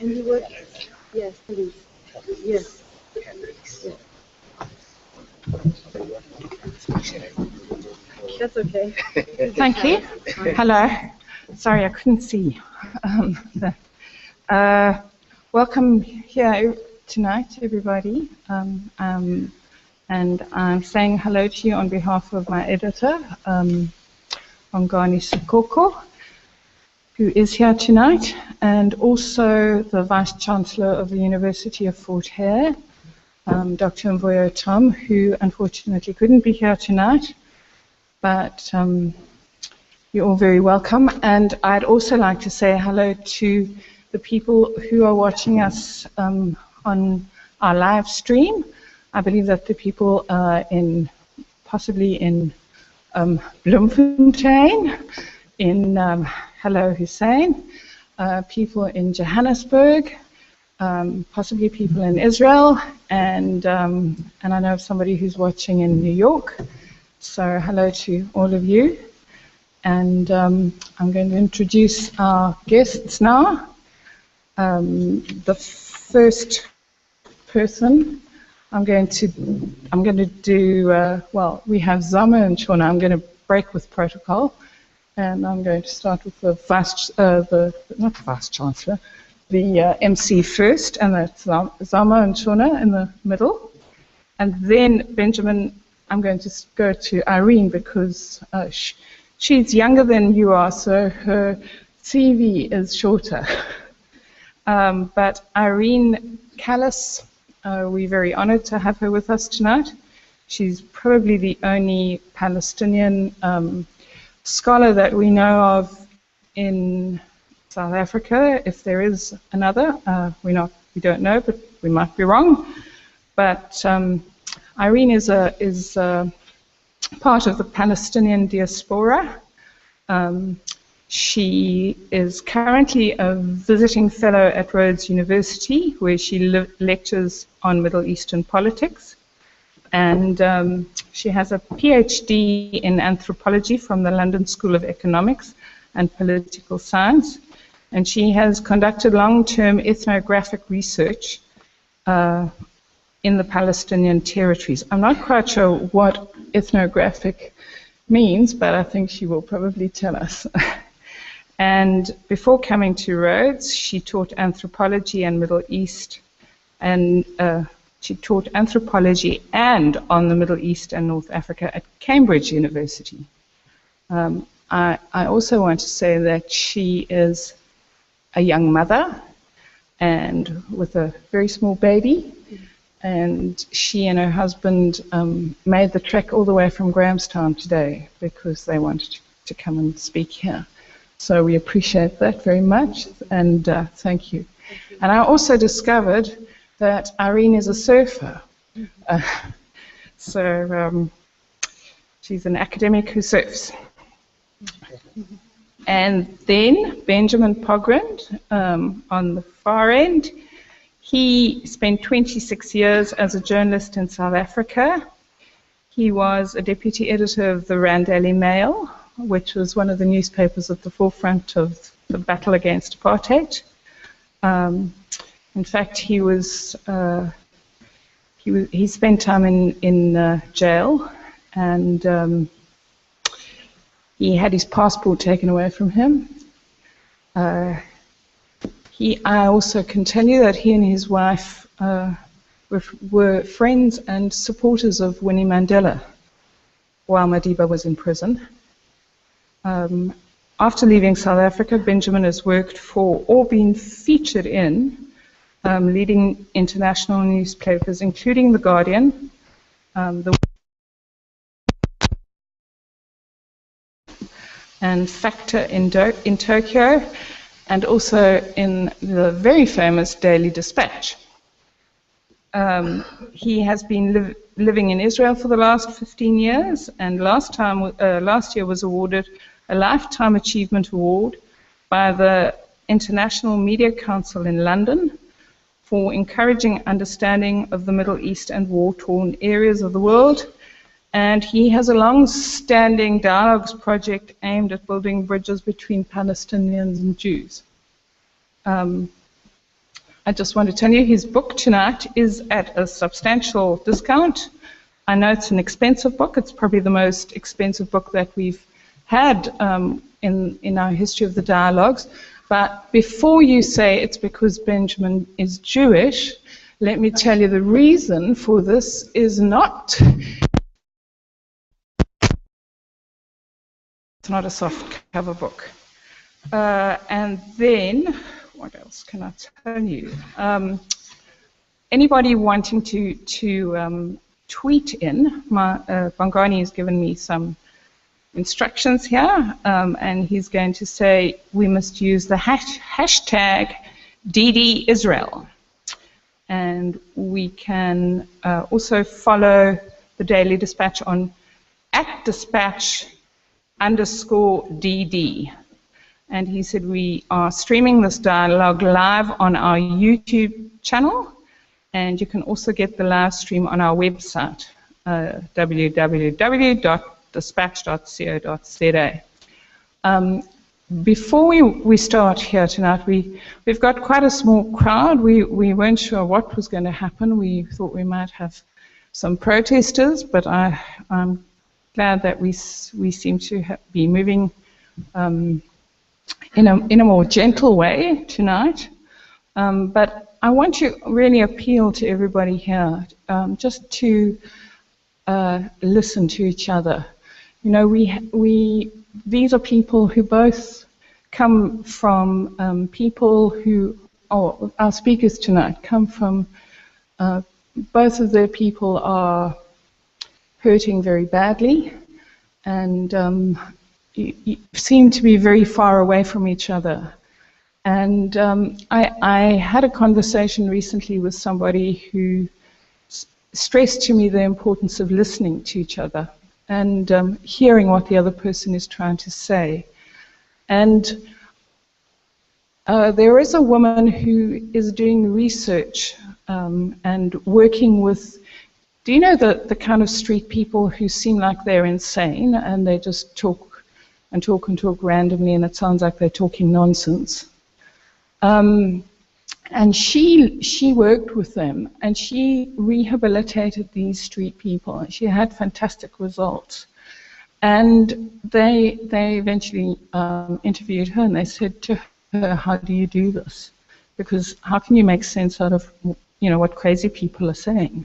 And you work? Yes, please. Yes. Yes. That's okay. Thank you. Hello. Sorry, I couldn't see. Welcome here tonight, everybody. And I'm saying hello to you on behalf of my editor, Ongani Sikoko, who is here tonight, and also the Vice-Chancellor of the University of Fort Hare, Dr. Mvoyo Tom, who unfortunately couldn't be here tonight, but you're all very welcome. And I'd also like to say hello to the people who are watching us on our live stream. I believe that the people possibly in Bloemfontein, in hello Hussein, people in Johannesburg, possibly people in Israel, and I know of somebody who's watching in New York. So hello to all of you. And I'm going to introduce our guests now. The first person I'm going to do, well, we have Zama and Shona. I'm going to break with protocol, and I'm going to start with the not Vice Chancellor, the MC first, and that's Zama and Shona in the middle. And then Benjamin, I'm going to go to Irene because she's younger than you are, so her CV is shorter. But Irene Calis, we're very honored to have her with us tonight. She's probably the only Palestinian scholar that we know of in South Africa. If there is another, we don't know, but we might be wrong. But Irene is part of the Palestinian diaspora. She is currently a visiting fellow at Rhodes University, where she lectures on Middle Eastern politics. And she has a PhD in anthropology from the London School of Economics and Political Science. And she has conducted long-term ethnographic research in the Palestinian territories. I'm not quite sure what ethnographic means, but I think she will probably tell us. And before coming to Rhodes, she taught anthropology and Middle East, and she taught anthropology and on the Middle East and North Africa at Cambridge University. I also want to say that she is a young mother and with a very small baby, and she and her husband made the trek all the way from Grahamstown today because they wanted to come and speak here. So we appreciate that very much, and thank you. And I also discovered that Irene is a surfer. So she's an academic who surfs. And then Benjamin Pogrund on the far end. He spent 26 years as a journalist in South Africa. He was a deputy editor of the Rand Daily Mail, which was one of the newspapers at the forefront of the battle against apartheid. In fact, he spent time in jail, and he had his passport taken away from him. I also can tell you that he and his wife were friends and supporters of Winnie Mandela while Madiba was in prison. After leaving South Africa, Benjamin has worked for or been featured in leading international newspapers, including The Guardian, and Factor in Tokyo, and also in the very famous Daily Dispatch. He has been living in Israel for the last 15 years, and last year was awarded a Lifetime Achievement Award by the International Media Council in London for encouraging understanding of the Middle East and war-torn areas of the world, And he has a long-standing dialogues project aimed at building bridges between Palestinians and Jews. I just want to tell you his book tonight is at a substantial discount. I know it's an expensive book. It's probably the most expensive book that we've had in our history of the dialogues. But before you say it's because Benjamin is Jewish, let me tell you the reason for this is not... It's not a soft cover book. And then, what else can I tell you? Anybody wanting to tweet in, Bongani has given me some instructions here, and he's going to say we must use the hashtag DDIsrael. And we can also follow the Daily Dispatch on @dispatch_DD. And he said we are streaming this dialogue live on our YouTube channel, and you can also get the live stream on our website, www.dispatch.co.za. Before we start here tonight, we've got quite a small crowd. We weren't sure what was going to happen. We thought we might have some protesters, but I'm glad that we seem to be moving in a more gentle way tonight. But I want to really appeal to everybody here just to listen to each other. You know, these are people who both come from people who, our speakers tonight come from, both of their people are hurting very badly, and you seem to be very far away from each other. And I had a conversation recently with somebody who stressed to me the importance of listening to each other and hearing what the other person is trying to say. And there is a woman who is doing research and working with, do you know the kind of street people who seem like they're insane and they just talk and talk and talk randomly and it sounds like they're talking nonsense? And she worked with them and she rehabilitated these street people and she had fantastic results. And they eventually interviewed her and they said to her, how do you do this? Because how can you make sense out of, you know, what crazy people are saying?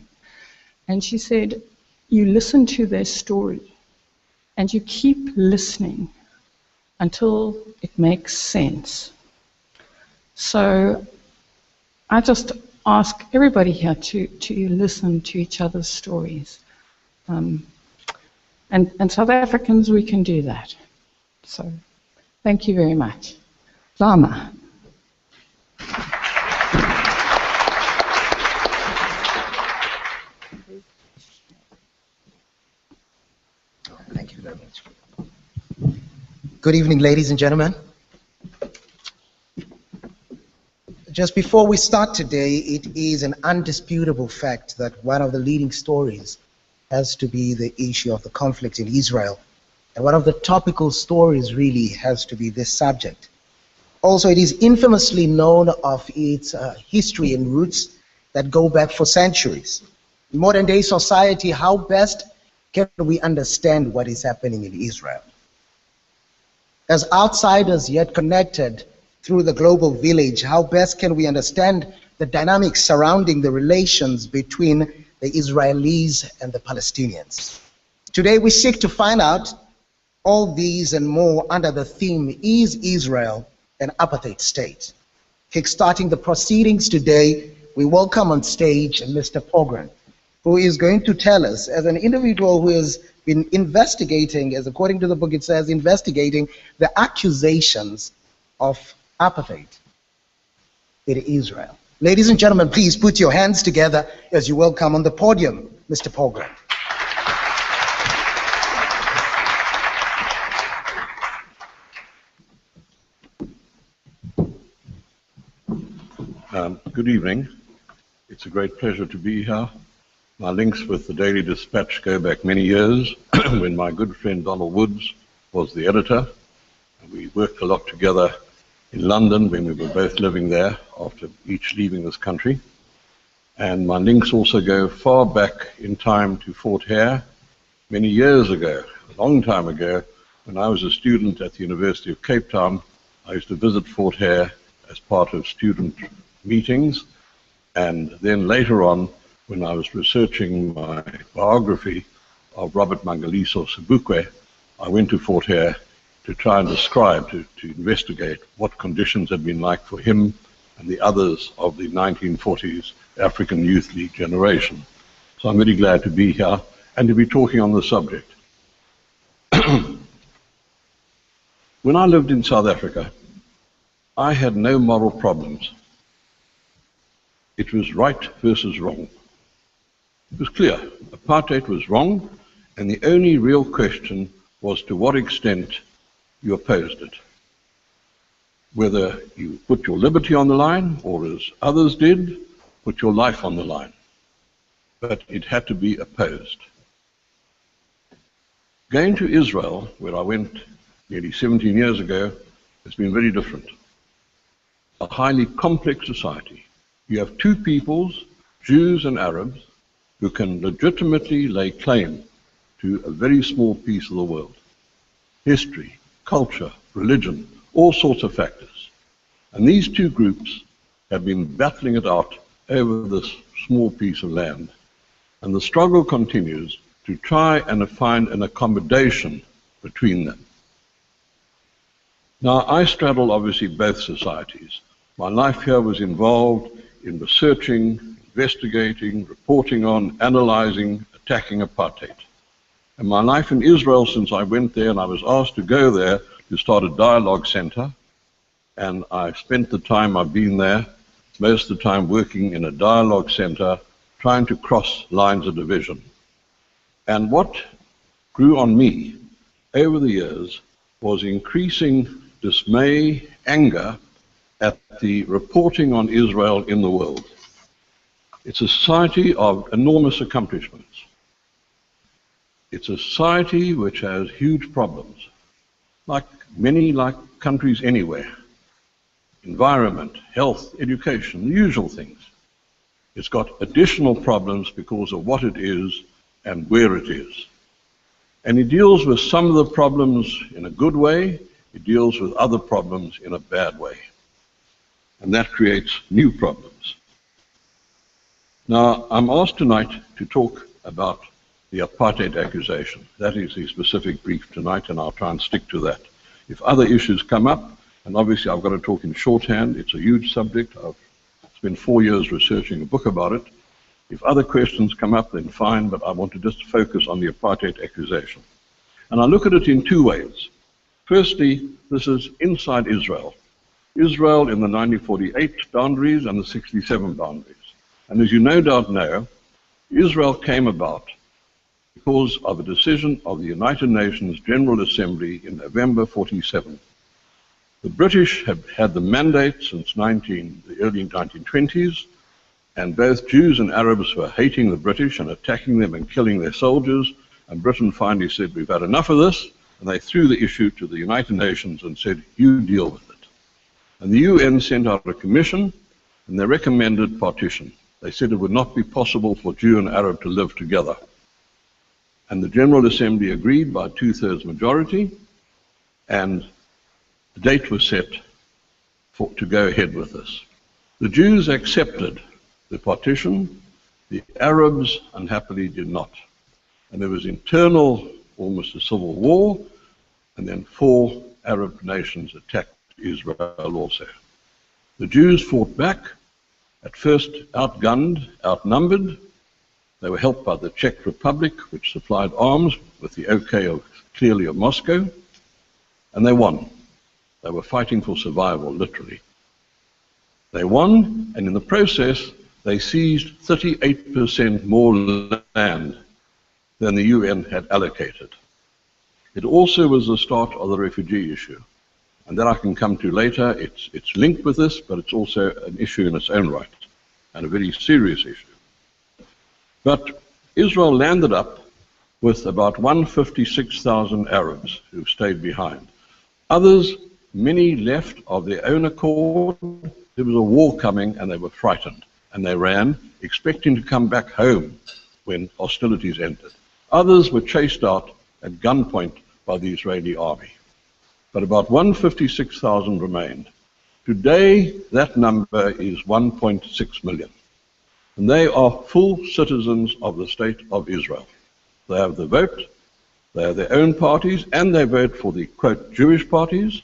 And she said, you listen to their story and you keep listening until it makes sense. So I just ask everybody here to listen to each other's stories. And South Africans, we can do that. So thank you very much. Lama. Thank you very much. Good evening, ladies and gentlemen. Just before we start today, it is an undisputable fact that one of the leading stories has to be the issue of the conflict in Israel. And one of the topical stories really has to be this subject. Also, it is infamously known of its history and roots that go back for centuries. In modern day society, how best can we understand what is happening in Israel? As outsiders yet connected through the global village, how best can we understand the dynamics surrounding the relations between the Israelis and the Palestinians? Today we seek to find out all these and more under the theme, Is Israel an Apartheid State? Kickstarting the proceedings today, we welcome on stage Mr. Pogrund, who is going to tell us, as an individual who has been investigating, as according to the book it says, investigating the accusations of apartheid in Israel. Ladies and gentlemen, please put your hands together as you welcome on the podium Mr. Pogrund. Good evening. It's a great pleasure to be here. My links with the Daily Dispatch go back many years when my good friend Donald Woods was the editor. And we worked a lot together in London when we were both living there after each leaving this country. And my links also go far back in time to Fort Hare, many years ago, a long time ago. When I was a student at the University of Cape Town, I used to visit Fort Hare as part of student meetings. And then later on, when I was researching my biography of Robert Mangaliso Sobukwe, I went to Fort Hare to try and describe, to investigate what conditions had been like for him and the others of the 1940s African Youth League generation. So I'm very glad to be here and to be talking on the subject. When I lived in South Africa, I had no moral problems. It was right versus wrong. It was clear. Apartheid was wrong, and the only real question was to what extent you opposed it. Whether you put your liberty on the line, or as others did, put your life on the line. But it had to be opposed. Going to Israel, where I went nearly 17 years ago, has been very different. A highly complex society. You have two peoples, Jews and Arabs, who can legitimately lay claim to a very small piece of the world. History, culture, religion, all sorts of factors. And these two groups have been battling it out over this small piece of land. And the struggle continues to try and find an accommodation between them. Now, I straddle obviously both societies. My life here was involved in researching, investigating, reporting on, analyzing, attacking apartheid. And my life in Israel, since I went there and I was asked to go there to start a dialogue center, and I spent the time I've been there, most of the time working in a dialogue center, trying to cross lines of division. And what grew on me over the years was increasing dismay, anger at the reporting on Israel in the world. It's a society of enormous accomplishments. It's a society which has huge problems, like many countries anywhere. Environment, health, education, the usual things. It's got additional problems because of what it is and where it is. And it deals with some of the problems in a good way, it deals with other problems in a bad way. And that creates new problems. Now, I'm asked tonight to talk about the apartheid accusation. That is the specific brief tonight, and I'll try and stick to that. If other issues come up, and obviously I've got to talk in shorthand, it's a huge subject. I've spent 4 years researching a book about it. If other questions come up, then fine, but I want to just focus on the apartheid accusation. And I look at it in two ways. Firstly, this is inside Israel. Israel in the 1948 boundaries and the 67 boundaries. And as you no doubt know, Israel came about because of a decision of the United Nations General Assembly in November 47. The British have had the mandate since the early 1920s, and both Jews and Arabs were hating the British and attacking them and killing their soldiers, and Britain finally said, we've had enough of this, and they threw the issue to the United Nations and said, you deal with it. And the UN sent out a commission, and they recommended partition. They said it would not be possible for Jew and Arab to live together. And the General Assembly agreed by a 2/3 majority, and the date was set to go ahead with this. The Jews accepted the partition, the Arabs unhappily did not. And there was internal, almost a civil war, and then 4 Arab nations attacked Israel also. The Jews fought back, at first outgunned, outnumbered. They were helped by the Czech Republic, which supplied arms with the okay clearly of Moscow, and they won. They were fighting for survival, literally. They won, and in the process, they seized 38% more land than the UN had allocated. It also was the start of the refugee issue, and that I can come to later. It's linked with this, but it's also an issue in its own right, and a very serious issue. But Israel landed up with about 156,000 Arabs who stayed behind. Others, many left of their own accord. There was a war coming and they were frightened and they ran, expecting to come back home when hostilities ended. Others were chased out at gunpoint by the Israeli army. But about 156,000 remained. Today, that number is 1.6 million. And they are full citizens of the state of Israel. They have the vote, they have their own parties, and they vote for the, quote, Jewish parties.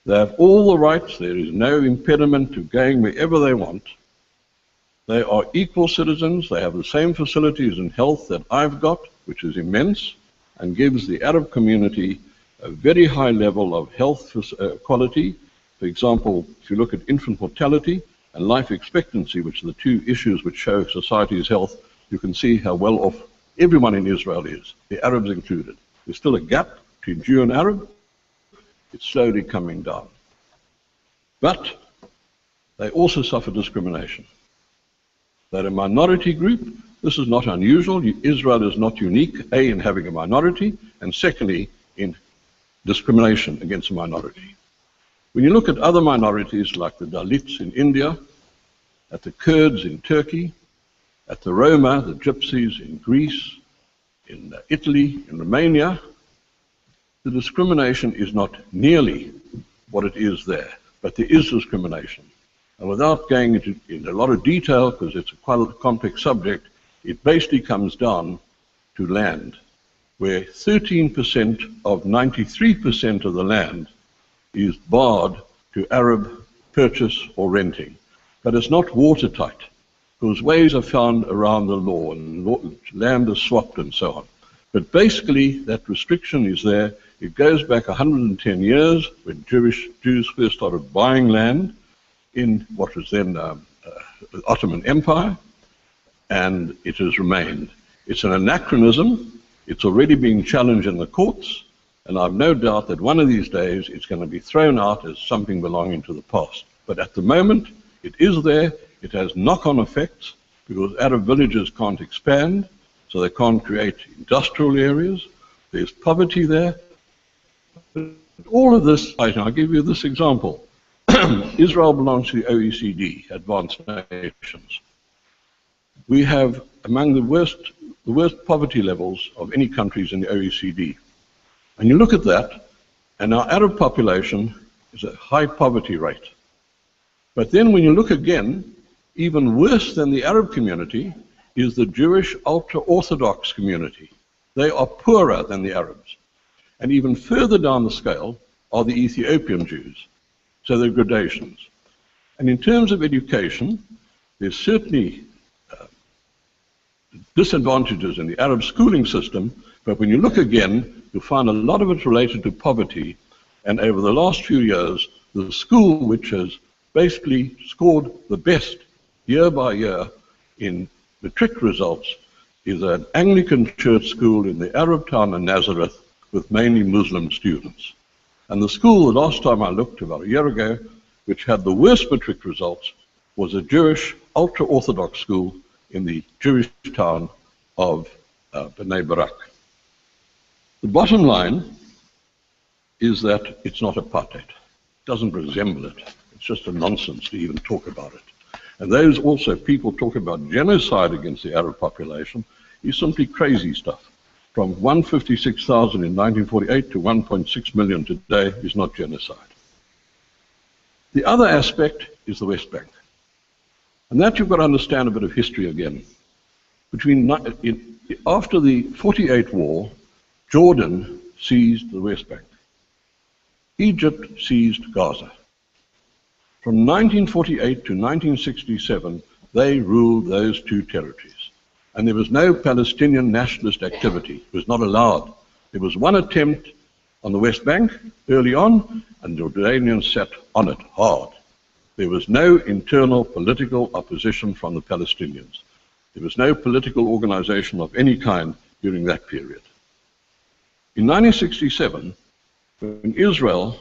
They have all the rights. There is no impediment to going wherever they want. They are equal citizens. They have the same facilities and health that I've got, which is immense, and gives the Arab community a very high level of health quality. For example, if you look at infant mortality and life expectancy, which are the two issues which show society's health, you can see how well off everyone in Israel is, the Arabs included. There's still a gap between Jew and Arab. It's slowly coming down. But they also suffer discrimination. They're a minority group. This is not unusual. Israel is not unique, A, in having a minority, and secondly, in discrimination against a minority. When you look at other minorities like the Dalits in India, at the Kurds in Turkey, at the Roma, the Gypsies in Greece, in Italy, in Romania, the discrimination is not nearly what it is there, but there is discrimination. And without going into a lot of detail, because it's quite a complex subject, it basically comes down to land, where 13% of 93% of the land is barred to Arab purchase or renting. But it's not watertight, because ways are found around the law, and land is swapped and so on. But basically, that restriction is there. It goes back 110 years, when Jews first started buying land in what was then the Ottoman Empire, and it has remained. It's an anachronism. It's already being challenged in the courts, and I've no doubt that one of these days it's going to be thrown out as something belonging to the past. But at the moment, it is there. It has knock-on effects, because Arab villages can't expand, so they can't create industrial areas. There's poverty there. But all of this, I'll give you this example. Israel belongs to the OECD, Advanced Nations. We have among the worst poverty levels of any countries in the OECD. And you look at that, and our Arab population is a high poverty rate. But then when you look again, even worse than the Arab community is the Jewish ultra-Orthodox community. They are poorer than the Arabs. And even further down the scale are the Ethiopian Jews. So there are gradations. And in terms of education, there's certainly disadvantages in the Arab schooling system, but when you look again, you'll find a lot of it related to poverty. And over the last few years, the school which has basically scored the best year by year in matric results is an Anglican church school in the Arab town of Nazareth with mainly Muslim students. And the school, the last time I looked, about a year ago, which had the worst matric results, was a Jewish ultra-Orthodox school in the Jewish town of Bnei Barak. The bottom line is that it's not apartheid. It doesn't resemble it. It's just a nonsense to even talk about it. And those also, people talk about genocide against the Arab population, is simply crazy stuff. From 156,000 in 1948 to 1.6 million today is not genocide. The other aspect is the West Bank. And that you've got to understand a bit of history again. After the 48 war, Jordan seized the West Bank. Egypt seized Gaza. From 1948 to 1967, they ruled those two territories. And there was no Palestinian nationalist activity. It was not allowed. There was one attempt on the West Bank early on, and the Jordanians sat on it hard. There was no internal political opposition from the Palestinians. There was no political organization of any kind during that period. In 1967, when Israel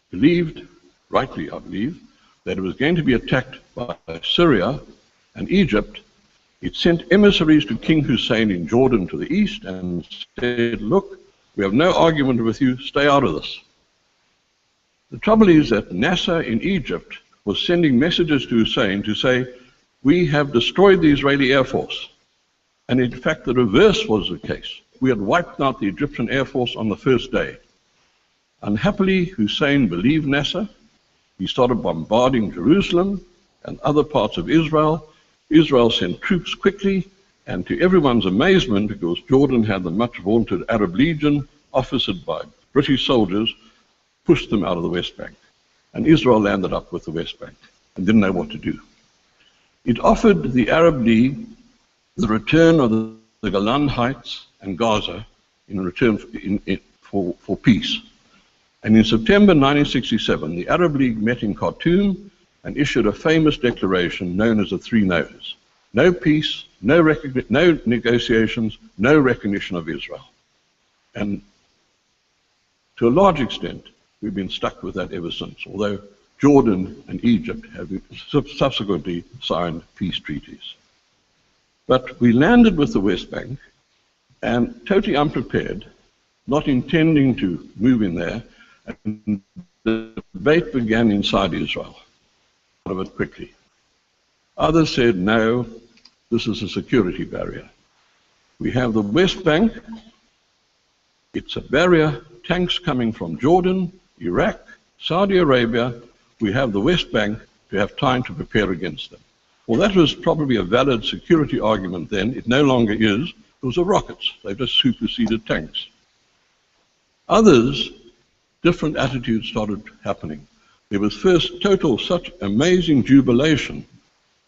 believed, rightly I believe, that it was going to be attacked by Syria and Egypt, It sent emissaries to King Hussein in Jordan to the east and said, look, we have no argument with you, stay out of this. The trouble is that Nasser in Egypt was sending messages to Hussein to say, we have destroyed the Israeli Air Force. And in fact, the reverse was the case. We had wiped out the Egyptian Air Force on the first day. Unhappily, Hussein believed Nasser. He started bombarding Jerusalem and other parts of Israel. Israel sent troops quickly, and to everyone's amazement, because Jordan had the much vaunted Arab Legion, officered by British soldiers, pushed them out of the West Bank. And Israel landed up with the West Bank and didn't know what to do. It offered the Arab League the return of the Golan Heights and Gaza in return for peace. And in September 1967, the Arab League met in Khartoum and issued a famous declaration known as the Three No's. No peace, no negotiations, no recognition of Israel. And to a large extent, we've been stuck with that ever since, although Jordan and Egypt have subsequently signed peace treaties. But we landed with the West Bank, and totally unprepared, not intending to move in there, and the debate began inside Israel. Out of it quickly. Others said, no, this is a security barrier. We have the West Bank, it's a barrier, tanks coming from Jordan, Iraq, Saudi Arabia. We have the West Bank to have time to prepare against them. Well, that was probably a valid security argument then. It no longer is. Because of rockets. They've just superseded tanks. Others, different attitudes started happening. There was first such amazing jubilation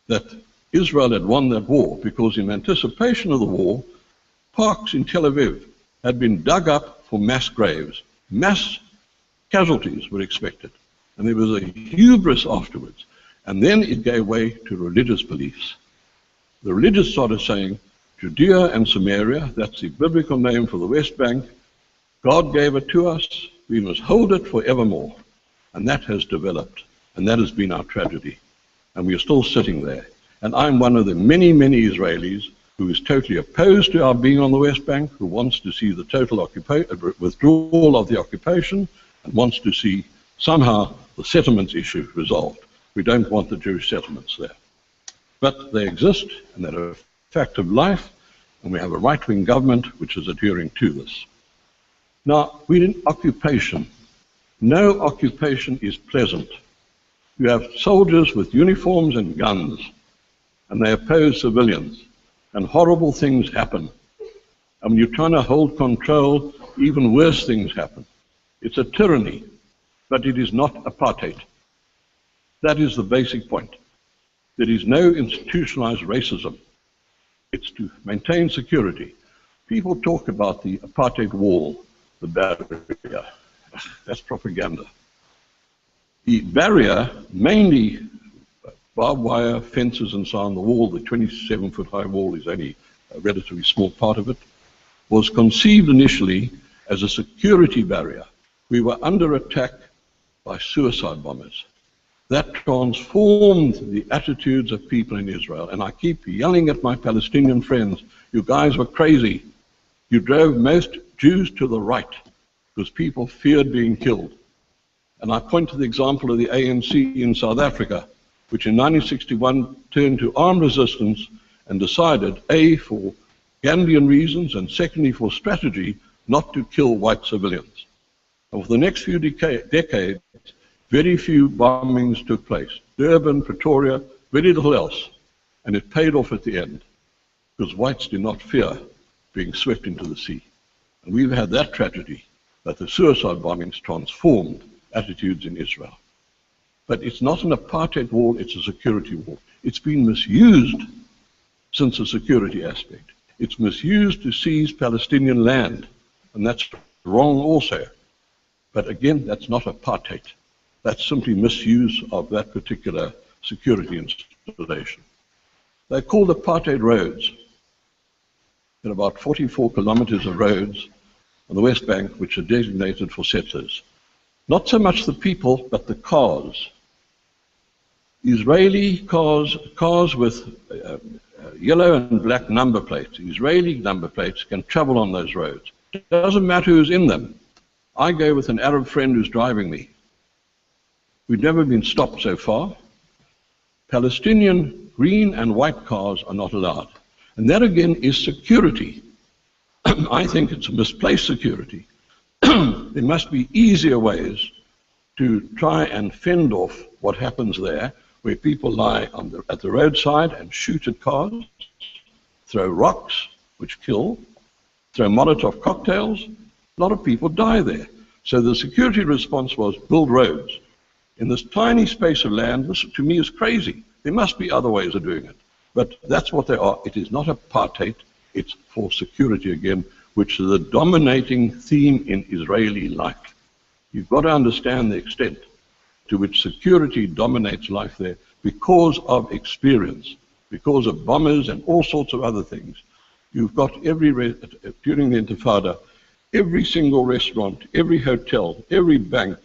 that Israel had won that war, because in anticipation of the war, parks in Tel Aviv had been dug up for mass graves. Mass casualties were expected. And there was a hubris afterwards. And then it gave way to religious beliefs. The religious started saying, Judea and Samaria, that's the biblical name for the West Bank, God gave it to us, we must hold it forevermore. And that has developed, and that has been our tragedy. And we are still sitting there. And I'm one of the many, many Israelis who is totally opposed to our being on the West Bank, who wants to see the total withdrawal of the occupation, and wants to see somehow the settlements issue resolved. We don't want the Jewish settlements there. But they exist, and they're a fact of life, and we have a right-wing government which is adhering to this. Now, we're in occupation. No occupation is pleasant. You have soldiers with uniforms and guns, and they oppose civilians, and horrible things happen. And when you're trying to hold control, even worse things happen. It's a tyranny, but it is not apartheid. That is the basic point. There is no institutionalized racism. It's to maintain security. People talk about the apartheid wall, the barrier. That's propaganda. The barrier, mainly barbed wire, fences and so on, the wall, the 27-foot high wall is only a relatively small part of it, was conceived initially as a security barrier. We were under attack by suicide bombers. That transformed the attitudes of people in Israel. And I keep yelling at my Palestinian friends, you guys were crazy. You drove most Jews to the right because people feared being killed. And I point to the example of the ANC in South Africa, which in 1961 turned to armed resistance and decided, A, for Gandhian reasons, and secondly, for strategy, not to kill white civilians. And for the next few decades, very few bombings took place. Durban, Pretoria, very little else. And it paid off at the end, because whites did not fear being swept into the sea. And we've had that tragedy, that the suicide bombings transformed attitudes in Israel. But it's not an apartheid wall, it's a security wall. It's been misused since the security aspect. It's misused to seize Palestinian land, and that's wrong also. But again, that's not apartheid. That's simply misuse of that particular security installation. They're called apartheid roads. There are about 44 kilometers of roads on the West Bank which are designated for settlers. Not so much the people, but the cars. Israeli cars with yellow and black number plates, Israeli number plates, can travel on those roads. It doesn't matter who's in them. I go with an Arab friend who's driving me. We've never been stopped so far. Palestinian green and white cars are not allowed. And that again is security. I think it's misplaced security. There must be easier ways to try and fend off what happens there, where people lie at the roadside and shoot at cars, throw rocks, which kill, throw Molotov cocktails. A lot of people die there. So the security response was build roads. In this tiny space of land, this to me is crazy. There must be other ways of doing it. But that's what they are. It is not apartheid. It's for security again, which is the dominating theme in Israeli life. You've got to understand the extent to which security dominates life there because of experience, because of bombers and all sorts of other things. You've got during the Intifada, every single restaurant, every hotel, every bank,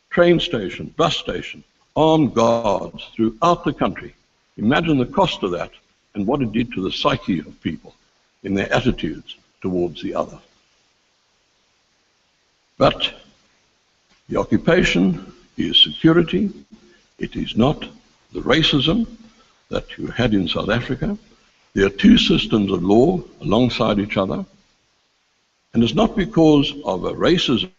train station, bus station, armed guards throughout the country. Imagine the cost of that and what it did to the psyche of people in their attitudes towards the other. But the occupation is security. It is not the racism that you had in South Africa. There are two systems of law alongside each other. And it's not because of a racism,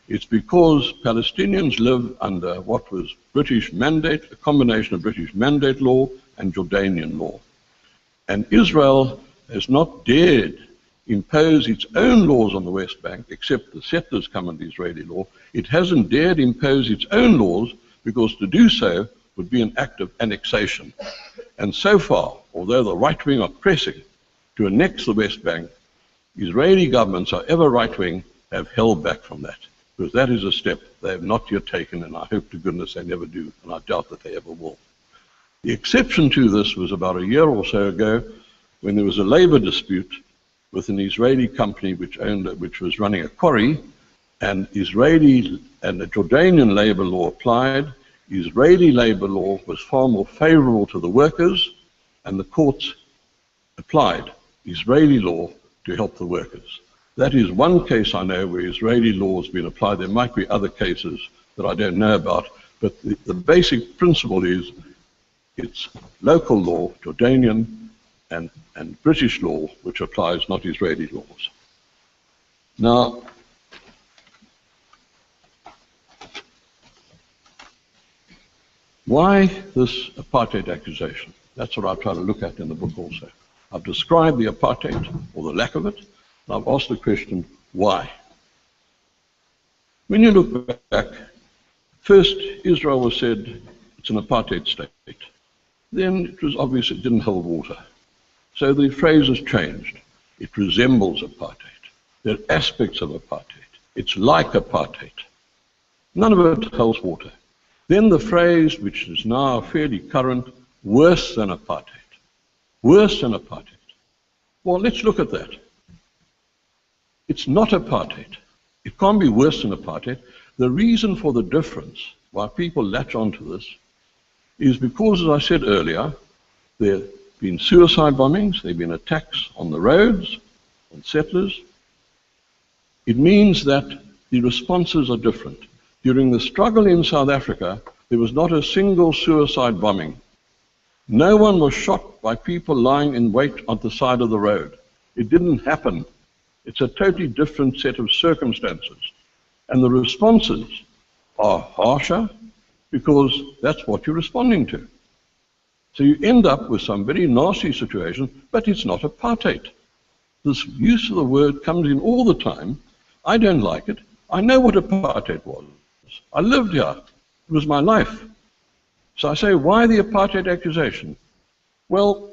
it's because Palestinians live under what was British mandate, a combination of British mandate law and Jordanian law. And Israel has not dared impose its own laws on the West Bank, except the settlers come under Israeli law. It hasn't dared impose its own laws because to do so would be an act of annexation. And so far, although the right wing are pressing to annex the West Bank, Israeli governments, however right wing, have held back from that, because that is a step they have not yet taken, and I hope to goodness they never do, and I doubt that they ever will. The exception to this was about a year or so ago when there was a labor dispute with an Israeli company which was running a quarry, and Israeli and the Jordanian labor law applied. Israeli labor law was far more favorable to the workers, and the courts applied Israeli law to help the workers. That is one case I know where Israeli law has been applied. There might be other cases that I don't know about, but the basic principle is it's local law, Jordanian and British law, which applies, not Israeli laws. Now, why this apartheid accusation? That's what I try to look at in the book also. I've described the apartheid, or the lack of it, and I've asked the question, why? When you look back, first Israel was said it's an apartheid state. Then it was obvious it didn't hold water. So the phrase has changed. It resembles apartheid. There are aspects of apartheid. It's like apartheid. None of it holds water. Then the phrase, which is now fairly current, worse than apartheid. Worse than apartheid. Well, let's look at that. It's not apartheid. It can't be worse than apartheid. The reason for the difference, why people latch onto this, is because, as I said earlier, there have been suicide bombings, there have been attacks on the roads, on settlers. It means that the responses are different. During the struggle in South Africa, there was not a single suicide bombing. No one was shot by people lying in wait on the side of the road. It didn't happen. It's a totally different set of circumstances. And the responses are harsher because that's what you're responding to. So you end up with some very nasty situation, but it's not apartheid. This use of the word comes in all the time. I don't like it. I know what apartheid was. I lived here. It was my life. So I say, why the apartheid accusation? Well,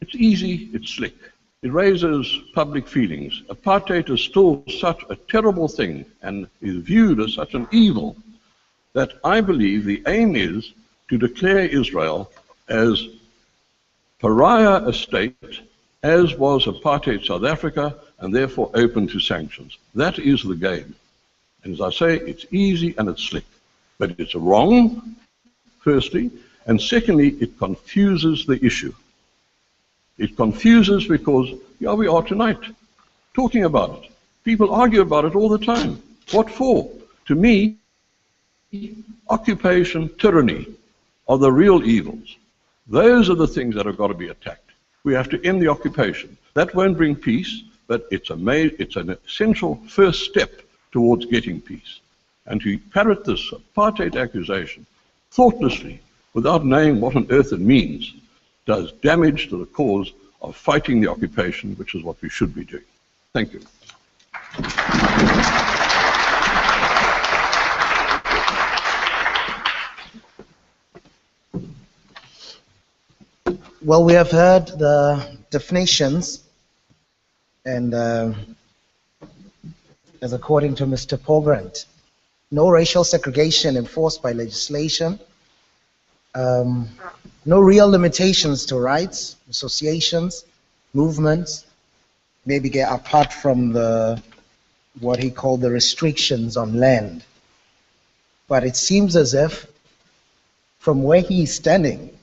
it's easy, it's slick. It raises public feelings. Apartheid is still such a terrible thing and is viewed as such an evil that I believe the aim is to declare Israel as pariah state, as was apartheid South Africa, and therefore open to sanctions. That is the game. And as I say, it's easy and it's slick. But it's wrong, firstly, and secondly, it confuses the issue. It confuses because here we are tonight, talking about it. People argue about it all the time. What for? To me, occupation, tyranny are the real evils. Those are the things that have got to be attacked. We have to end the occupation. That won't bring peace, but it's an essential first step towards getting peace. And to parrot this apartheid accusation thoughtlessly, without knowing what on earth it means, does damage to the cause of fighting the occupation, which is what we should be doing. Thank you. Well, we have heard the definitions, and as according to Mr. Pogrund, no racial segregation enforced by legislation, no real limitations to rights, associations, movements, maybe apart from what he called the restrictions on land. But it seems as if, from where he is standing,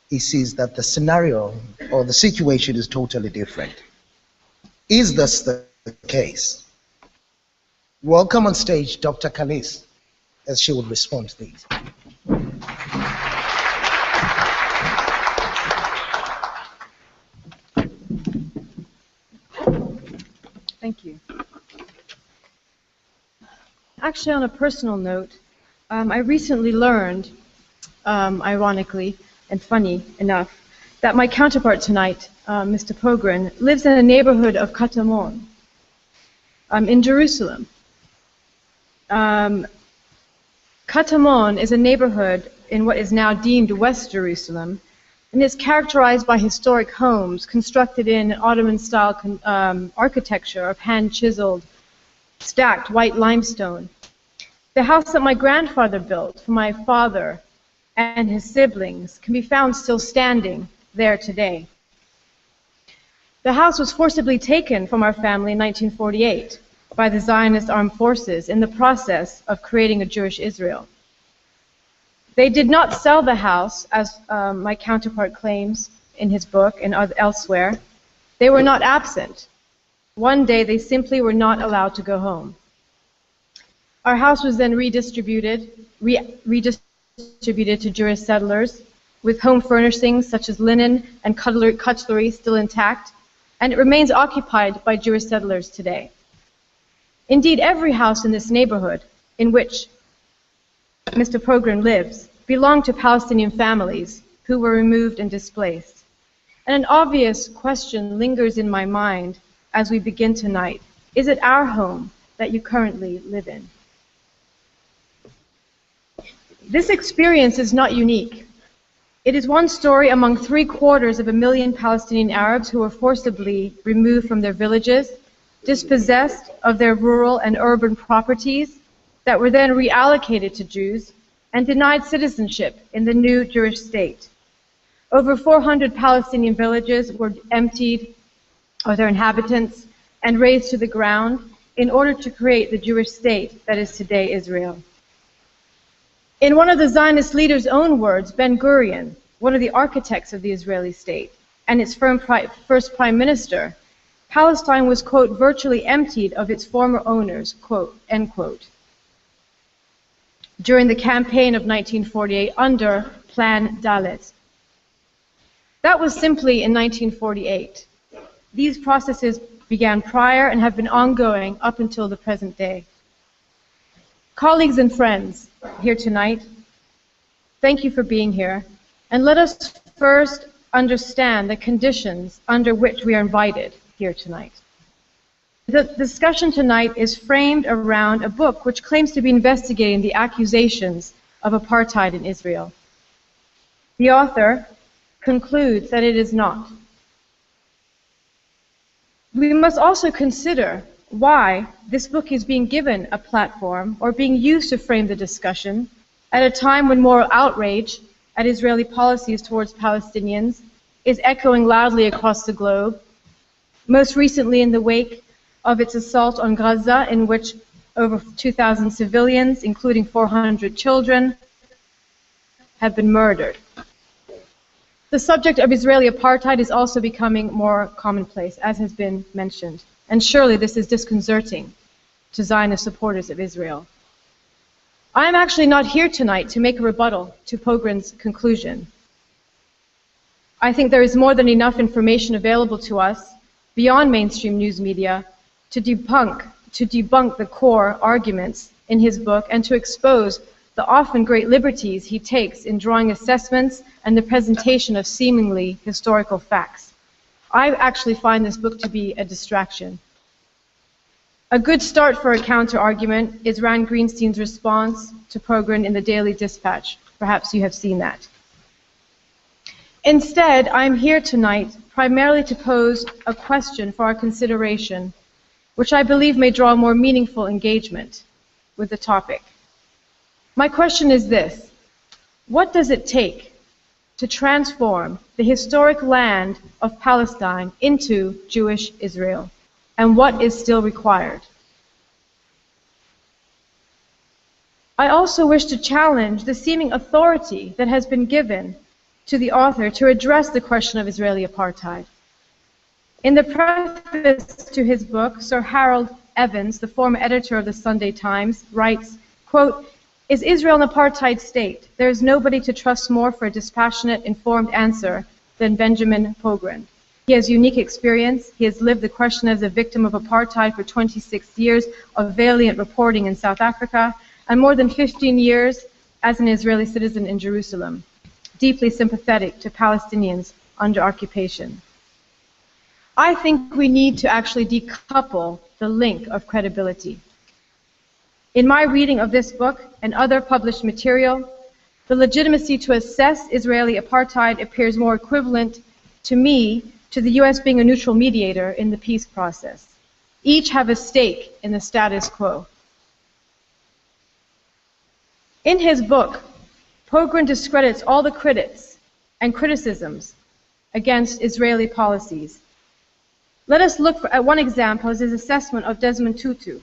he sees that the scenario or the situation is totally different. Is this the case? Welcome on stage Dr. Calis, as she will respond to these. Thank you. Actually, on a personal note, I recently learned, ironically and funny enough, that my counterpart tonight, Mr. Pogrund, lives in a neighborhood of Katamon in Jerusalem. Katamon is a neighborhood in what is now deemed West Jerusalem, and is characterized by historic homes constructed in Ottoman-style architecture of hand-chiseled, stacked white limestone. The house that my grandfather built for my father and his siblings can be found still standing there today. The house was forcibly taken from our family in 1948 by the Zionist armed forces in the process of creating a Jewish Israel. They did not sell the house, as my counterpart claims in his book and elsewhere. They were not absent. One day they simply were not allowed to go home. Our house was then redistributed to Jewish settlers, with home furnishings such as linen and cutlery still intact, and it remains occupied by Jewish settlers today. Indeed, every house in this neighborhood in which Mr. Pogrund lives belonged to Palestinian families who were removed and displaced. And an obvious question lingers in my mind as we begin tonight. Is it our home that you currently live in? This experience is not unique. It is one story among 750,000 Palestinian Arabs who were forcibly removed from their villages, dispossessed of their rural and urban properties that were then reallocated to Jews, and denied citizenship in the new Jewish state. Over 400 Palestinian villages were emptied of their inhabitants and razed to the ground in order to create the Jewish state that is today Israel. In one of the Zionist leaders' own words, Ben-Gurion, one of the architects of the Israeli state, and its first prime minister, Palestine was, quote, virtually emptied of its former owners, quote, end quote, during the campaign of 1948 under Plan Dalet. That was simply in 1948. These processes began prior and have been ongoing up until the present day. Colleagues and friends here tonight, thank you for being here, and let us first understand the conditions under which we are invited here tonight. The discussion tonight is framed around a book which claims to be investigating the accusations of apartheid in Israel. The author concludes that it is not. We must also consider why this book is being given a platform or being used to frame the discussion at a time when moral outrage at Israeli policies towards Palestinians is echoing loudly across the globe, most recently in the wake of its assault on Gaza, in which over 2,000 civilians, including 400 children, have been murdered. The subject of Israeli apartheid is also becoming more commonplace, as has been mentioned. And surely this is disconcerting to Zionist supporters of Israel. I am actually not here tonight to make a rebuttal to Pogrund's conclusion. I think there is more than enough information available to us beyond mainstream news media to debunk the core arguments in his book and to expose the often great liberties he takes in drawing assessments and the presentation of seemingly historical facts. I actually find this book to be a distraction. A good start for a counter-argument is Rand Greenstein's response to Pogrund in the Daily Dispatch. Perhaps you have seen that. Instead, I'm here tonight primarily to pose a question for our consideration, which I believe may draw more meaningful engagement with the topic. My question is this: what does it take to transform the historic land of Palestine into Jewish Israel? And what is still required? I also wish to challenge the seeming authority that has been given to the author to address the question of Israeli apartheid. In the preface to his book, Sir Harold Evans, the former editor of the Sunday Times, writes, quote, "Is Israel an apartheid state? There is nobody to trust more for a dispassionate, informed answer than Benjamin Pogrund. He has unique experience. He has lived the question as a victim of apartheid for 26 years of valiant reporting in South Africa and more than 15 years as an Israeli citizen in Jerusalem, deeply sympathetic to Palestinians under occupation." I think we need to actually decouple the link of credibility. In my reading of this book and other published material, the legitimacy to assess Israeli apartheid appears more equivalent to me to the US being a neutral mediator in the peace process. Each have a stake in the status quo. In his book, Pogrund discredits all the critics and criticisms against Israeli policies. Let us look at one example as his assessment of Desmond Tutu.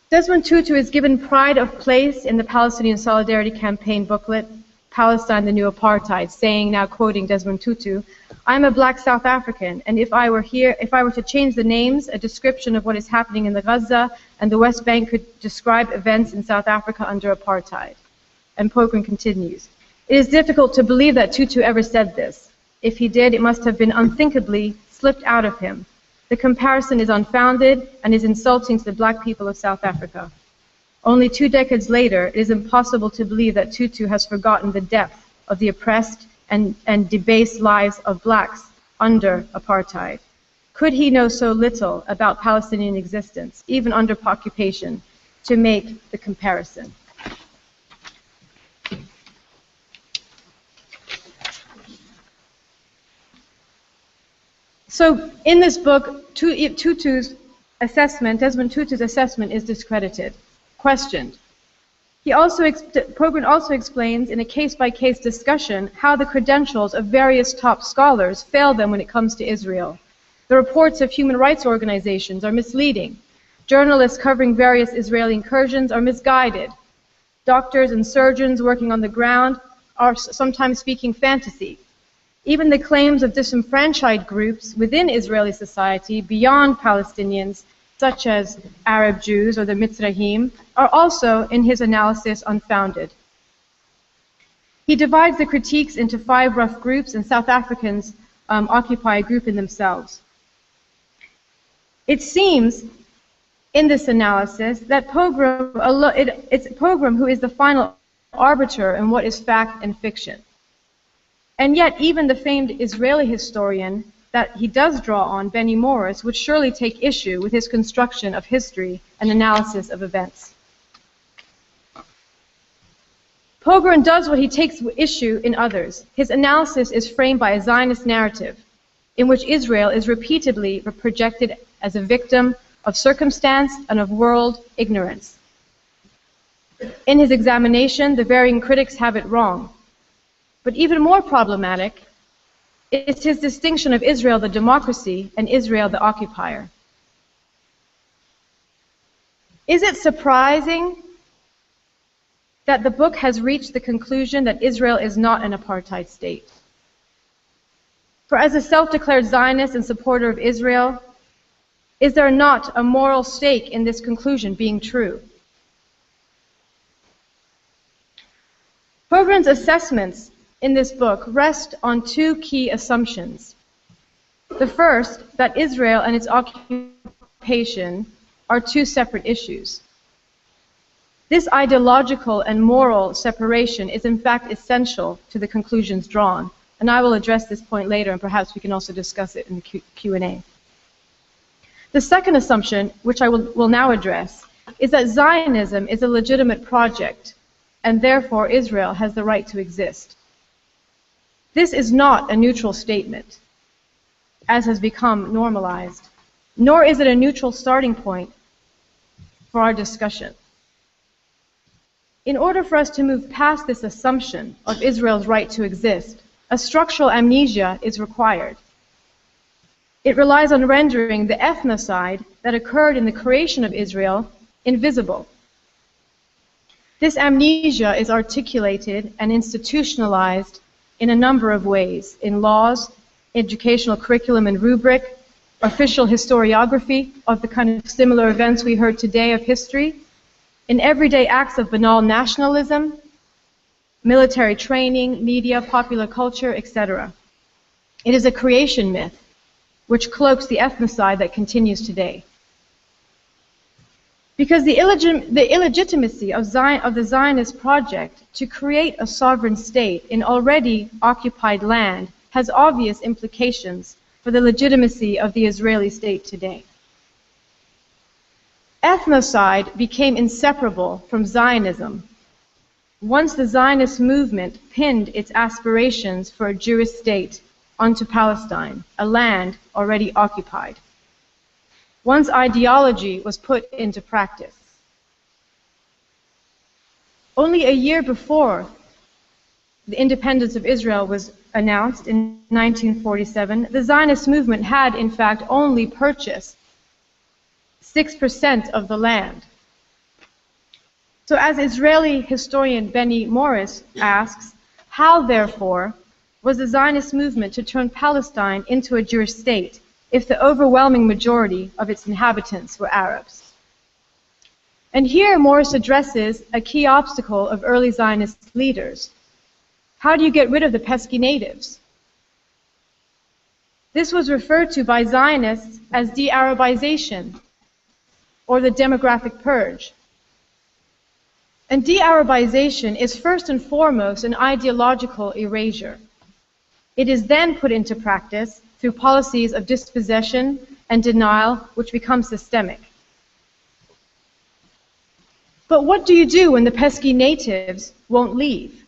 Desmond Tutu is given pride of place in the Palestinian Solidarity Campaign booklet, Palestine, the New Apartheid, saying, now quoting Desmond Tutu, "I'm a black South African, and if I were to change the names, a description of what is happening in the Gaza and the West Bank could describe events in South Africa under apartheid." And Pogrund continues, "It is difficult to believe that Tutu ever said this. If he did, it must have been unthinkably slipped out of him. The comparison is unfounded and is insulting to the black people of South Africa. Only 2 decades later, it is impossible to believe that Tutu has forgotten the depth of the oppressed and debased lives of blacks under apartheid. Could he know so little about Palestinian existence, even under occupation, to make the comparison?" So in this book, Desmond Tutu's assessment is discredited, questioned. Pogrund also explains in a case-by-case discussion how the credentials of various top scholars fail them when it comes to Israel. The reports of human rights organizations are misleading. Journalists covering various Israeli incursions are misguided. Doctors and surgeons working on the ground are sometimes speaking fantasy. Even the claims of disenfranchised groups within Israeli society beyond Palestinians, such as Arab Jews or the Mitzrayim, are also, in his analysis, unfounded. He divides the critiques into 5 rough groups, and South Africans occupy a group in themselves. It seems, in this analysis, that it's Pogrund who is the final arbiter in what is fact and fiction. And yet, even the famed Israeli historian that he does draw on, Benny Morris, would surely take issue with his construction of history and analysis of events. Pogrund does what he takes issue in others. His analysis is framed by a Zionist narrative in which Israel is repeatedly projected as a victim of circumstance and of world ignorance. In his examination, the varying critics have it wrong. But even more problematic is his distinction of Israel the democracy and Israel the occupier. Is it surprising that the book has reached the conclusion that Israel is not an apartheid state. For as a self-declared Zionist and supporter of Israel, is there not a moral stake in this conclusion being true? Pogrund's assessments in this book rest on two key assumptions. The first, that Israel and its occupation are two separate issues. This ideological and moral separation is in fact essential to the conclusions drawn, and I will address this point later, and perhaps we can also discuss it in the Q&A. The second assumption, which I will now address, is that Zionism is a legitimate project, and therefore Israel has the right to exist. This is not a neutral statement, as has become normalized, nor is it a neutral starting point for our discussion. In order for us to move past this assumption of Israel's right to exist, a structural amnesia is required. It relies on rendering the ethnocide that occurred in the creation of Israel invisible. This amnesia is articulated and institutionalized in a number of ways, in laws, educational curriculum and rubric, official historiography of the kind of similar events we heard today of history, in everyday acts of banal nationalism, military training, media, popular culture, etc. It is a creation myth which cloaks the ethnocide that continues today. Because the illegitimacy of the Zionist project to create a sovereign state in already occupied land has obvious implications for the legitimacy of the Israeli state today. Ethnocide became inseparable from Zionism once the Zionist movement pinned its aspirations for a Jewish state onto Palestine, a land already occupied. Once ideology was put into practice. Only a year before the independence of Israel was announced in 1947, the Zionist movement had in fact only purchased 6% of the land. So as Israeli historian Benny Morris asks, how therefore was the Zionist movement to turn Palestine into a Jewish state if the overwhelming majority of its inhabitants were Arabs? And here Morris addresses a key obstacle of early Zionist leaders. How do you get rid of the pesky natives? This was referred to by Zionists as de-Arabization, or the demographic purge. And de-Arabization is first and foremost an ideological erasure. It is then put into practice through policies of dispossession and denial, which become systemic. But what do you do when the pesky natives won't leave?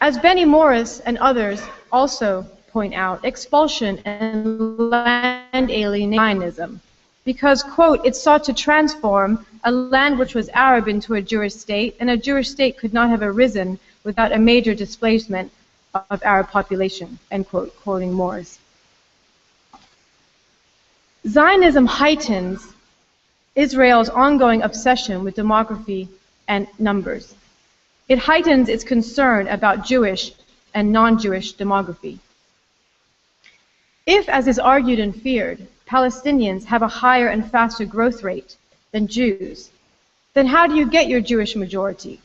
As Benny Morris and others also point out, expulsion and land alienation, because, quote, it sought to transform a land which was Arab into a Jewish state, and a Jewish state could not have arisen without a major displacement of Arab population, end quote, quoting Morris. Zionism heightens Israel's ongoing obsession with demography and numbers. It heightens its concern about Jewish and non-Jewish demography. If, as is argued and feared, Palestinians have a higher and faster growth rate than Jews, then how do you get your Jewish majority?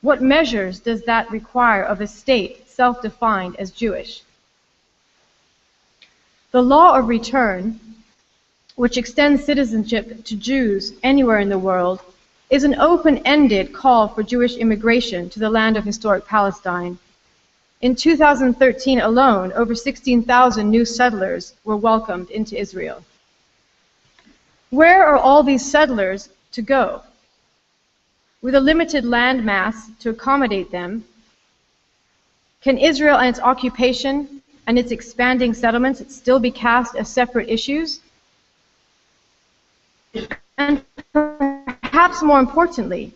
What measures does that require of a state self-defined as Jewish? The law of return, which extends citizenship to Jews anywhere in the world, is an open-ended call for Jewish immigration to the land of historic Palestine. In 2013 alone, over 16,000 new settlers were welcomed into Israel. Where are all these settlers to go? With a limited land mass to accommodate them, can Israel and its occupation and its expanding settlements still be cast as separate issues? And perhaps more importantly,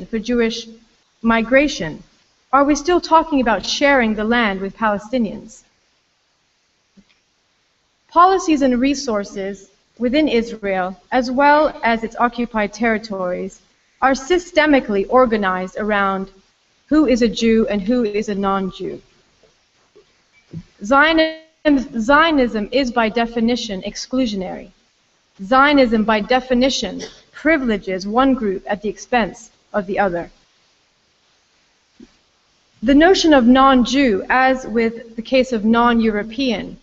for Jewish migration, are we still talking about sharing the land with Palestinians? Policies and resources within Israel, as well as its occupied territories, are systemically organized around who is a Jew and who is a non-Jew. Zionism is by definition exclusionary. Zionism by definition privileges one group at the expense of the other. The notion of non-Jew, as with the case of non-European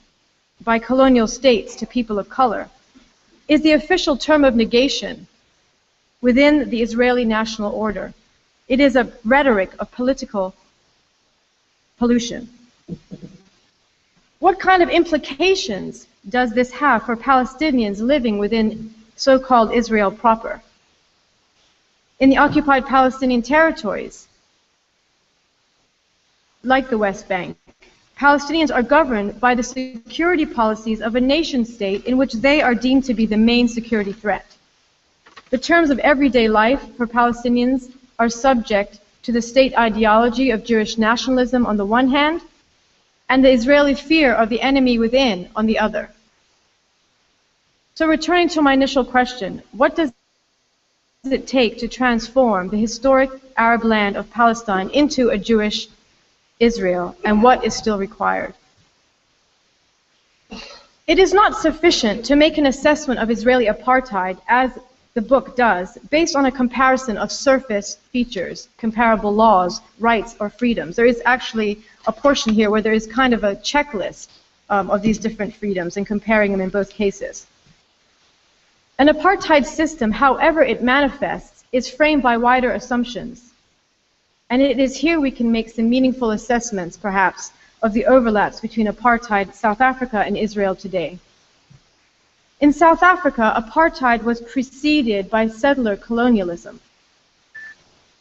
by colonial states to people of color, is the official term of negation within the Israeli national order. It is a rhetoric of political pollution. What kind of implications does this have for Palestinians living within so-called Israel proper? In the occupied Palestinian territories, like the West Bank, Palestinians are governed by the security policies of a nation-state in which they are deemed to be the main security threat. The terms of everyday life for Palestinians are subject to the state ideology of Jewish nationalism on the one hand, and the Israeli fear of the enemy within on the other. So returning to my initial question, what does it take to transform the historic Arab land of Palestine into a Jewish Israel, and what is still required? It is not sufficient to make an assessment of Israeli apartheid, as the book does, based on a comparison of surface features, comparable laws, rights, or freedoms. There is actually a portion here where there is kind of a checklist of these different freedoms and comparing them in both cases. An apartheid system, however it manifests, is framed by wider assumptions. And it is here we can make some meaningful assessments, perhaps, of the overlaps between apartheid, South Africa, and Israel today. In South Africa, apartheid was preceded by settler colonialism.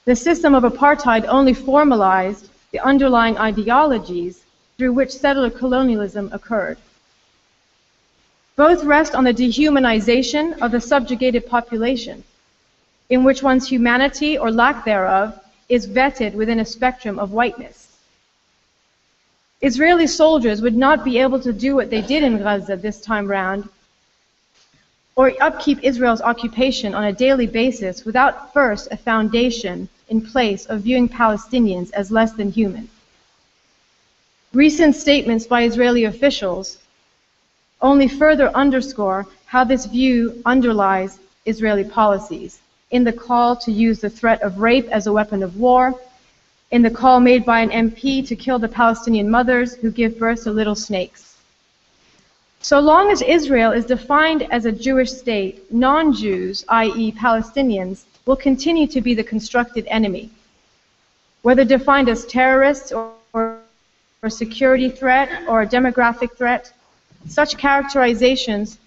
The system of apartheid only formalized the underlying ideologies through which settler colonialism occurred. Both rest on the dehumanization of the subjugated population, in which one's humanity or lack thereof is vetted within a spectrum of whiteness. Israeli soldiers would not be able to do what they did in Gaza this time round, or upkeep Israel's occupation on a daily basis without first a foundation in place of viewing Palestinians as less than human. Recent statements by Israeli officials only further underscore how this view underlies Israeli policies, in the call to use the threat of rape as a weapon of war, in the call made by an MP to kill the Palestinian mothers who give birth to little snakes. So long as Israel is defined as a Jewish state, non-Jews, i.e. Palestinians, will continue to be the constructed enemy. Whether defined as terrorists or a security threat or a demographic threat, such characterizations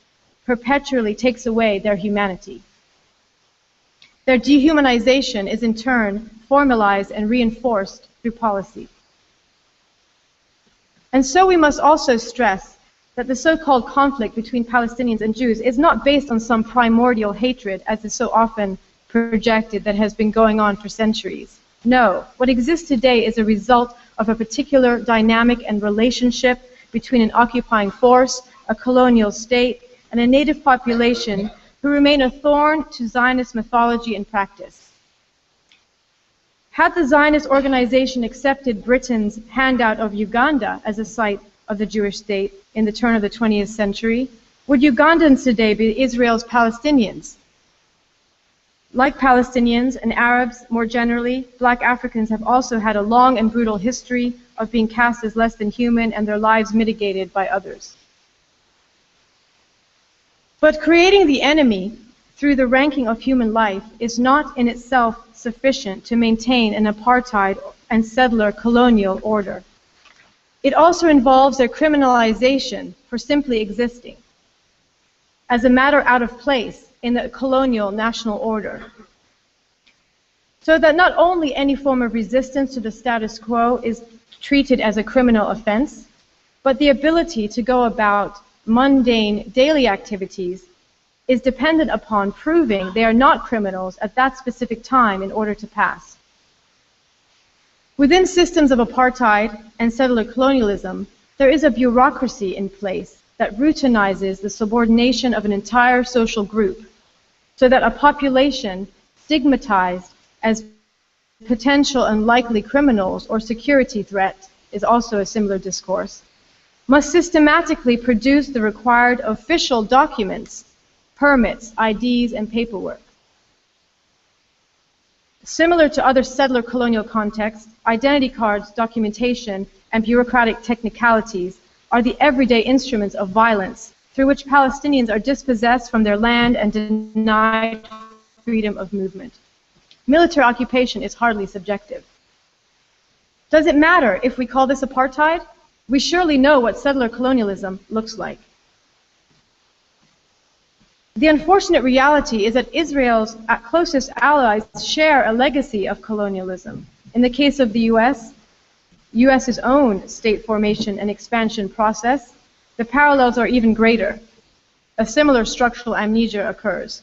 perpetually takes away their humanity. Their dehumanization is in turn formalized and reinforced through policy. And so we must also stress that the so-called conflict between Palestinians and Jews is not based on some primordial hatred, as is so often projected, that has been going on for centuries. No, what exists today is a result of a particular dynamic and relationship between an occupying force, a colonial state, and a native population who remain a thorn to Zionist mythology and practice. Had the Zionist organization accepted Britain's handout of Uganda as a site of the Jewish state in the turn of the 20th century, would Ugandans today be Israel's Palestinians? Like Palestinians and Arabs more generally, black Africans have also had a long and brutal history of being cast as less than human and their lives mitigated by others. But creating the enemy through the ranking of human life is not in itself sufficient to maintain an apartheid and settler colonial order. It also involves their criminalization for simply existing as a matter out of place in the colonial national order. So that not only any form of resistance to the status quo is treated as a criminal offense, but the ability to go about mundane daily activities is dependent upon proving they are not criminals at that specific time in order to pass. Within systems of apartheid and settler colonialism, there is a bureaucracy in place that routinizes the subordination of an entire social group, so that a population stigmatized as potential and likely criminals or security threat is also a similar discourse, must systematically produce the required official documents, permits, IDs, and paperwork. Similar to other settler colonial contexts, identity cards, documentation, and bureaucratic technicalities are the everyday instruments of violence through which Palestinians are dispossessed from their land and denied freedom of movement. Military occupation is hardly subjective. Does it matter if we call this apartheid? We surely know what settler colonialism looks like. The unfortunate reality is that Israel's closest allies share a legacy of colonialism. In the case of the US's own state formation and expansion process, the parallels are even greater. A similar structural amnesia occurs.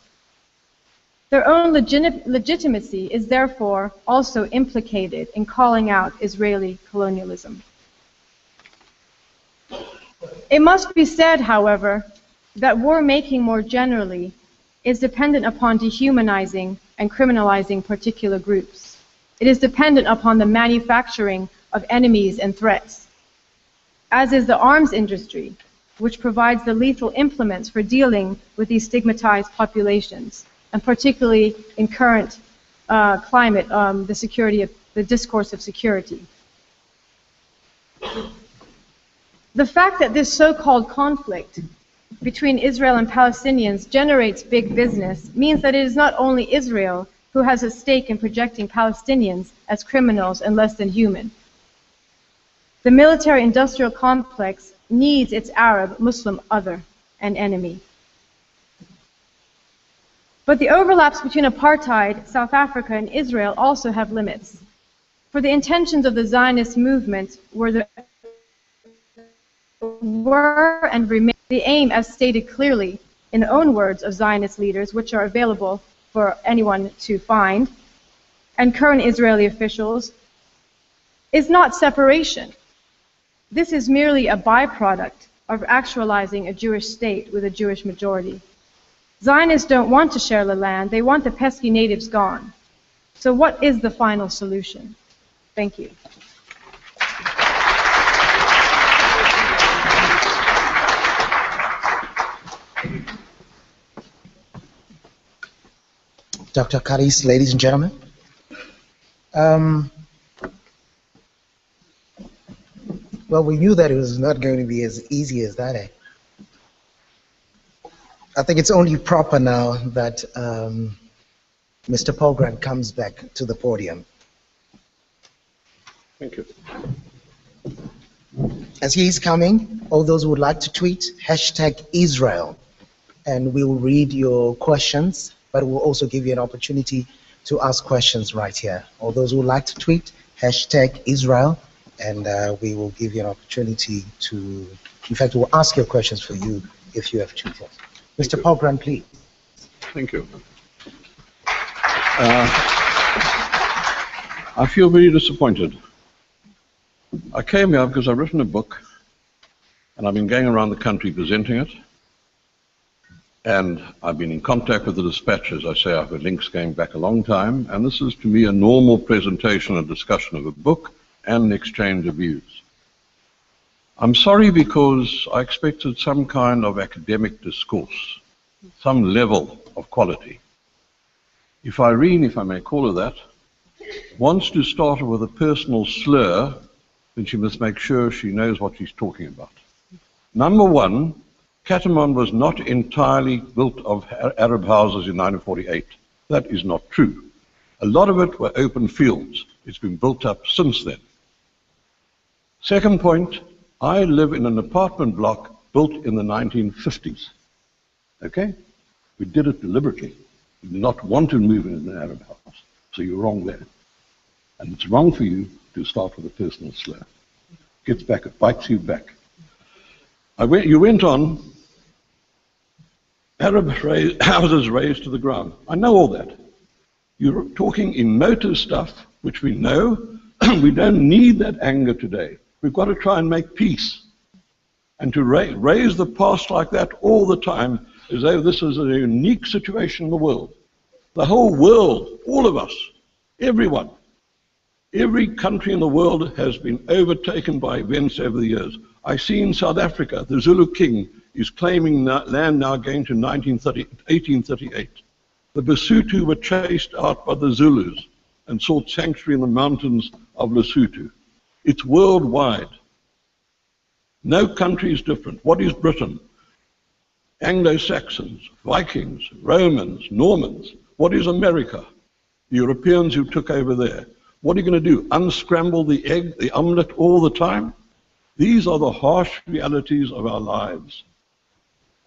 Their own legitimacy is therefore also implicated in calling out Israeli colonialism. It must be said, however, that war-making more generally is dependent upon dehumanizing and criminalizing particular groups. It is dependent upon the manufacturing of enemies and threats, as is the arms industry, which provides the lethal implements for dealing with these stigmatized populations, and particularly in current climate, the discourse of security. The fact that this so-called conflict between Israel and Palestinians generates big business means that it is not only Israel who has a stake in projecting Palestinians as criminals and less than human. The military-industrial complex needs its Arab, Muslim other, and enemy. But the overlaps between apartheid, South Africa, and Israel also have limits. For the intentions of the Zionist movement were and remain the aim, as stated clearly in the own words of Zionist leaders, which are available for anyone to find, and current Israeli officials, is not separation. This is merely a byproduct of actualizing a Jewish state with a Jewish majority. Zionists don't want to share the land, they want the pesky natives gone. So what is the final solution? Thank you. Dr. Calis, ladies and gentlemen. Well, we knew that it was not going to be as easy as that. I think it's only proper now that Mr. Pogrund comes back to the podium. Thank you. As he is coming, all those who would like to tweet, #Israel, and we will read your questions, but we'll also give you an opportunity to ask questions right here. All those who would like to tweet, #Israel, and we will give you an opportunity to, in fact, we'll ask your questions for you if you have tweeted. Mr. Pogrund, please. Thank you. I feel very disappointed. I came here because I've written a book, and I've been going around the country presenting it, and I've been in contact with the dispatch. As I say, I've got links going back a long time, and this is to me a normal presentation and discussion of a book and an exchange of views. I'm sorry because I expected some kind of academic discourse, some level of quality. If Irene, if I may call her that, wants to start with a personal slur, then she must make sure she knows what she's talking about. Number one, Katamon was not entirely built of Arab houses in 1948. That is not true. A lot of it were open fields. It's been built up since then. Second point, I live in an apartment block built in the 1950s. Okay? We did it deliberately. We did not want to move in an Arab house. So you're wrong there. And it's wrong for you to start with a personal slur. Gets back, it bites you back. You went on, Arab houses razed to the ground. I know all that. You're talking emotive stuff, which we know. We don't need that anger today. We've got to try and make peace. And to raise the past like that all the time, as though this is a unique situation in the world. The whole world, all of us, everyone, every country in the world has been overtaken by events over the years. I see in South Africa, the Zulu king is claiming land now going to 1838. The Basotho were chased out by the Zulus and sought sanctuary in the mountains of Lesotho. It's worldwide. No country is different. What is Britain? Anglo-Saxons, Vikings, Romans, Normans. What is America? The Europeans who took over there. What are you going to do? Unscramble the egg, the omelette all the time? These are the harsh realities of our lives.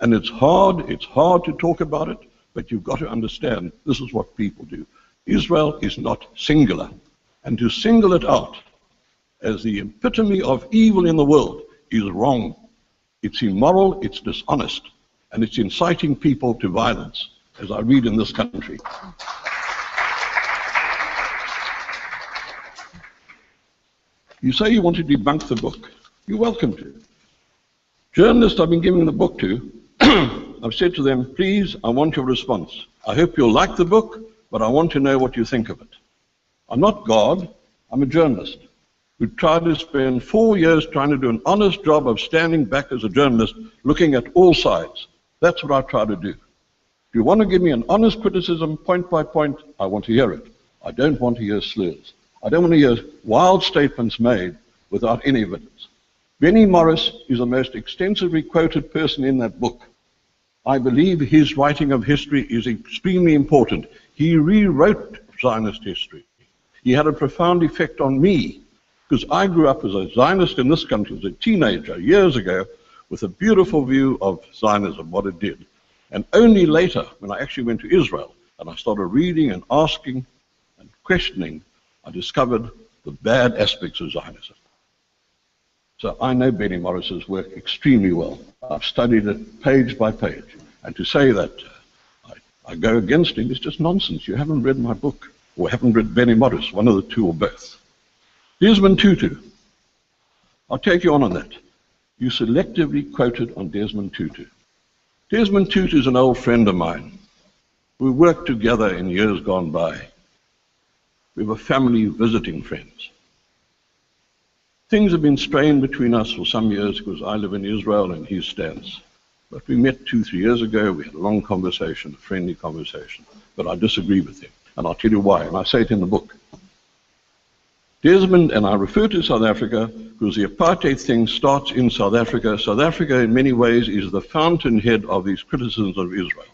And it's hard to talk about it, but you've got to understand this is what people do. Israel is not singular. And to single it out as the epitome of evil in the world is wrong. It's immoral, it's dishonest, and it's inciting people to violence, as I read in this country. You say you want to debunk the book. You're welcome to. Journalists I've been giving the book to, I've said to them, please, I want your response. I hope you'll like the book, but I want to know what you think of it. I'm not God, I'm a journalist who tried to spend 4 years trying to do an honest job of standing back as a journalist, looking at all sides. That's what I try to do. If you want to give me an honest criticism, point by point, I want to hear it. I don't want to hear slurs. I don't want to hear wild statements made without any evidence. Benny Morris is the most extensively quoted person in that book. I believe his writing of history is extremely important. He rewrote Zionist history. He had a profound effect on me, because I grew up as a Zionist in this country as a teenager years ago with a beautiful view of Zionism, what it did. And only later, when I actually went to Israel and I started reading and asking and questioning, I discovered the bad aspects of Zionism. So I know Benny Morris's work extremely well. I've studied it page by page. And to say that I go against him is just nonsense. You haven't read my book, or haven't read Benny Morris, one of the two or both. Desmond Tutu. I'll take you on that. You selectively quoted on Desmond Tutu. Desmond Tutu is an old friend of mine. We worked together in years gone by. We were family visiting friends. Things have been strained between us for some years because I live in Israel and he stands. But we met 2-3 years ago. We had a long conversation, a friendly conversation. But I disagree with him. And I'll tell you why. And I say it in the book. Desmond, and I refer to South Africa because the apartheid thing starts in South Africa. South Africa, in many ways, is the fountainhead of these criticisms of Israel.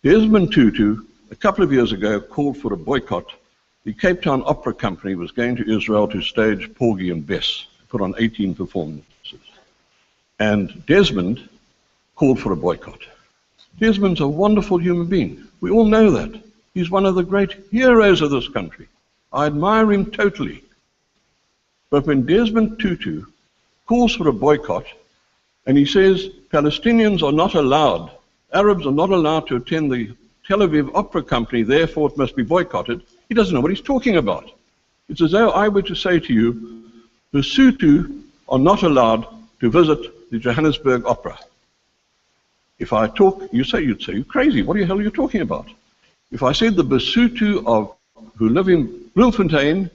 Desmond Tutu, a couple of years ago, called for a boycott. The Cape Town Opera Company was going to Israel to stage Porgy and Bess, put on 18 performances. And Desmond called for a boycott. Desmond's a wonderful human being. We all know that. He's one of the great heroes of this country. I admire him totally. But when Desmond Tutu calls for a boycott, and he says Palestinians are not allowed, Arabs are not allowed to attend the Tel Aviv Opera Company, therefore it must be boycotted, he doesn't know what he's talking about. It's as though I were to say to you, the Basotho are not allowed to visit the Johannesburg Opera. If I talk, you'd say, you're crazy. What the hell are you talking about? If I said the Basotho who live in Bloemfontein,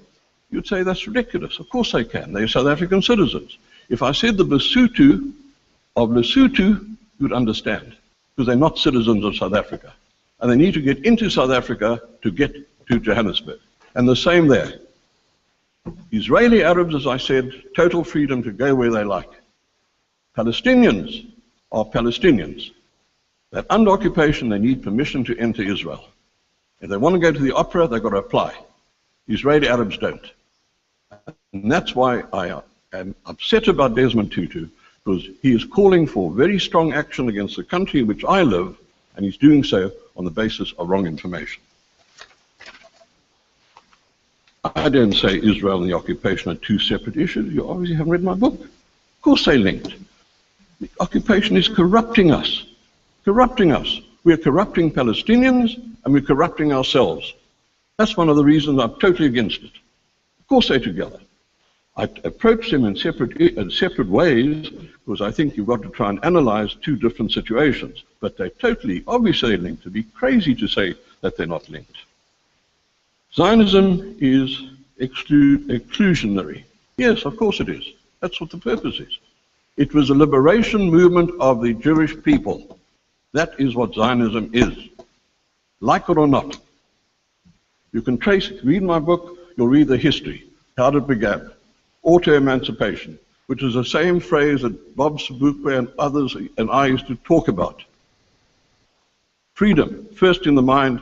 you'd say that's ridiculous. Of course they can. They're South African citizens. If I said the Basotho of Lesotho, you'd understand, because they're not citizens of South Africa. And they need to get into South Africa to get to Johannesburg. And the same there. Israeli Arabs, as I said, total freedom to go where they like. Palestinians are Palestinians. They're under occupation, they need permission to enter Israel. If they want to go to the opera, they've got to apply. Israeli Arabs don't. And that's why I am upset about Desmond Tutu, because he is calling for very strong action against the country in which I live, and he's doing so on the basis of wrong information. I don't say Israel and the occupation are two separate issues. You obviously haven't read my book. Of course they're linked. The occupation is corrupting us. Corrupting us. We're corrupting Palestinians and we're corrupting ourselves. That's one of the reasons I'm totally against it. Of course they're together. I approach them in separate ways because I think you've got to try and analyze two different situations. But they're totally, obviously linked. It'd be crazy to say that they're not linked. Zionism is exclusionary. Yes, of course it is. That's what the purpose is. It was a liberation movement of the Jewish people. That is what Zionism is. Like it or not. You can trace it. Read my book, you'll read the history, how it began. Auto-emancipation, which is the same phrase that Bob Sobukwe and others and I used to talk about. Freedom, first in the mind,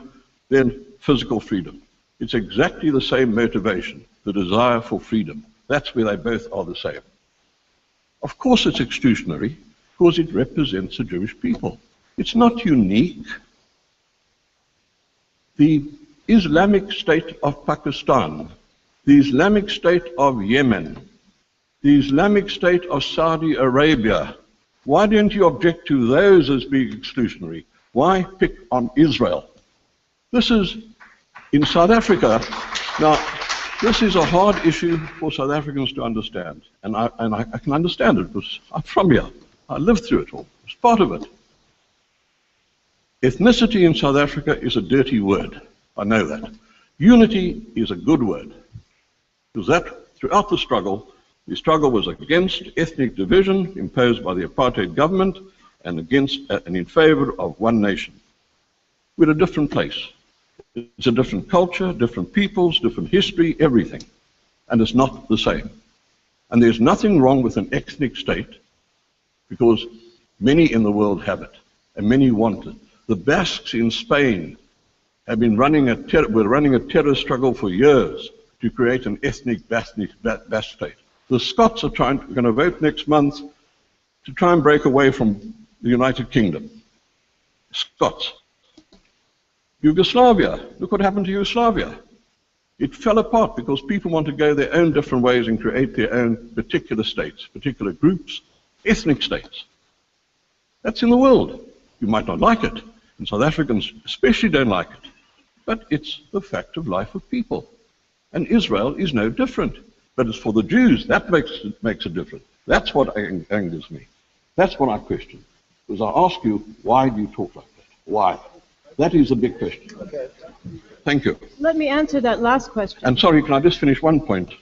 then physical freedom. It's exactly the same motivation, the desire for freedom. That's where they both are the same. Of course it's exclusionary, because it represents the Jewish people. It's not unique. The Islamic State of Pakistan, the Islamic State of Yemen, the Islamic State of Saudi Arabia, why don't you object to those as being exclusionary? Why pick on Israel? This is in South Africa. Now, this is a hard issue for South Africans to understand, and I can understand it because I'm from here. I lived through it all. It's part of it. Ethnicity in South Africa is a dirty word. I know that. Unity is a good word. Because that, throughout the struggle was against ethnic division imposed by the apartheid government and in favor of one nation. We're a different place. It's a different culture, different peoples, different history, everything. And it's not the same. And there's nothing wrong with an ethnic state because many in the world have it and many want it. The Basques in Spain have been running a terror struggle for years to create an ethnic Basque state. The Scots are going to vote next month to try and break away from the United Kingdom. Scots. Yugoslavia, look what happened to Yugoslavia. It fell apart because people want to go their own different ways and create their own particular states, particular groups, ethnic states. That's in the world. You might not like it, and South Africans especially don't like it, but it's the fact of life of people. And Israel is no different. But it's for the Jews, that makes a difference. That's what angers me. That's what I question. Because I ask you, why do you talk like that? Why? That is a big question. Okay. Thank you. Let me answer that last question. And sorry, can I just finish one point?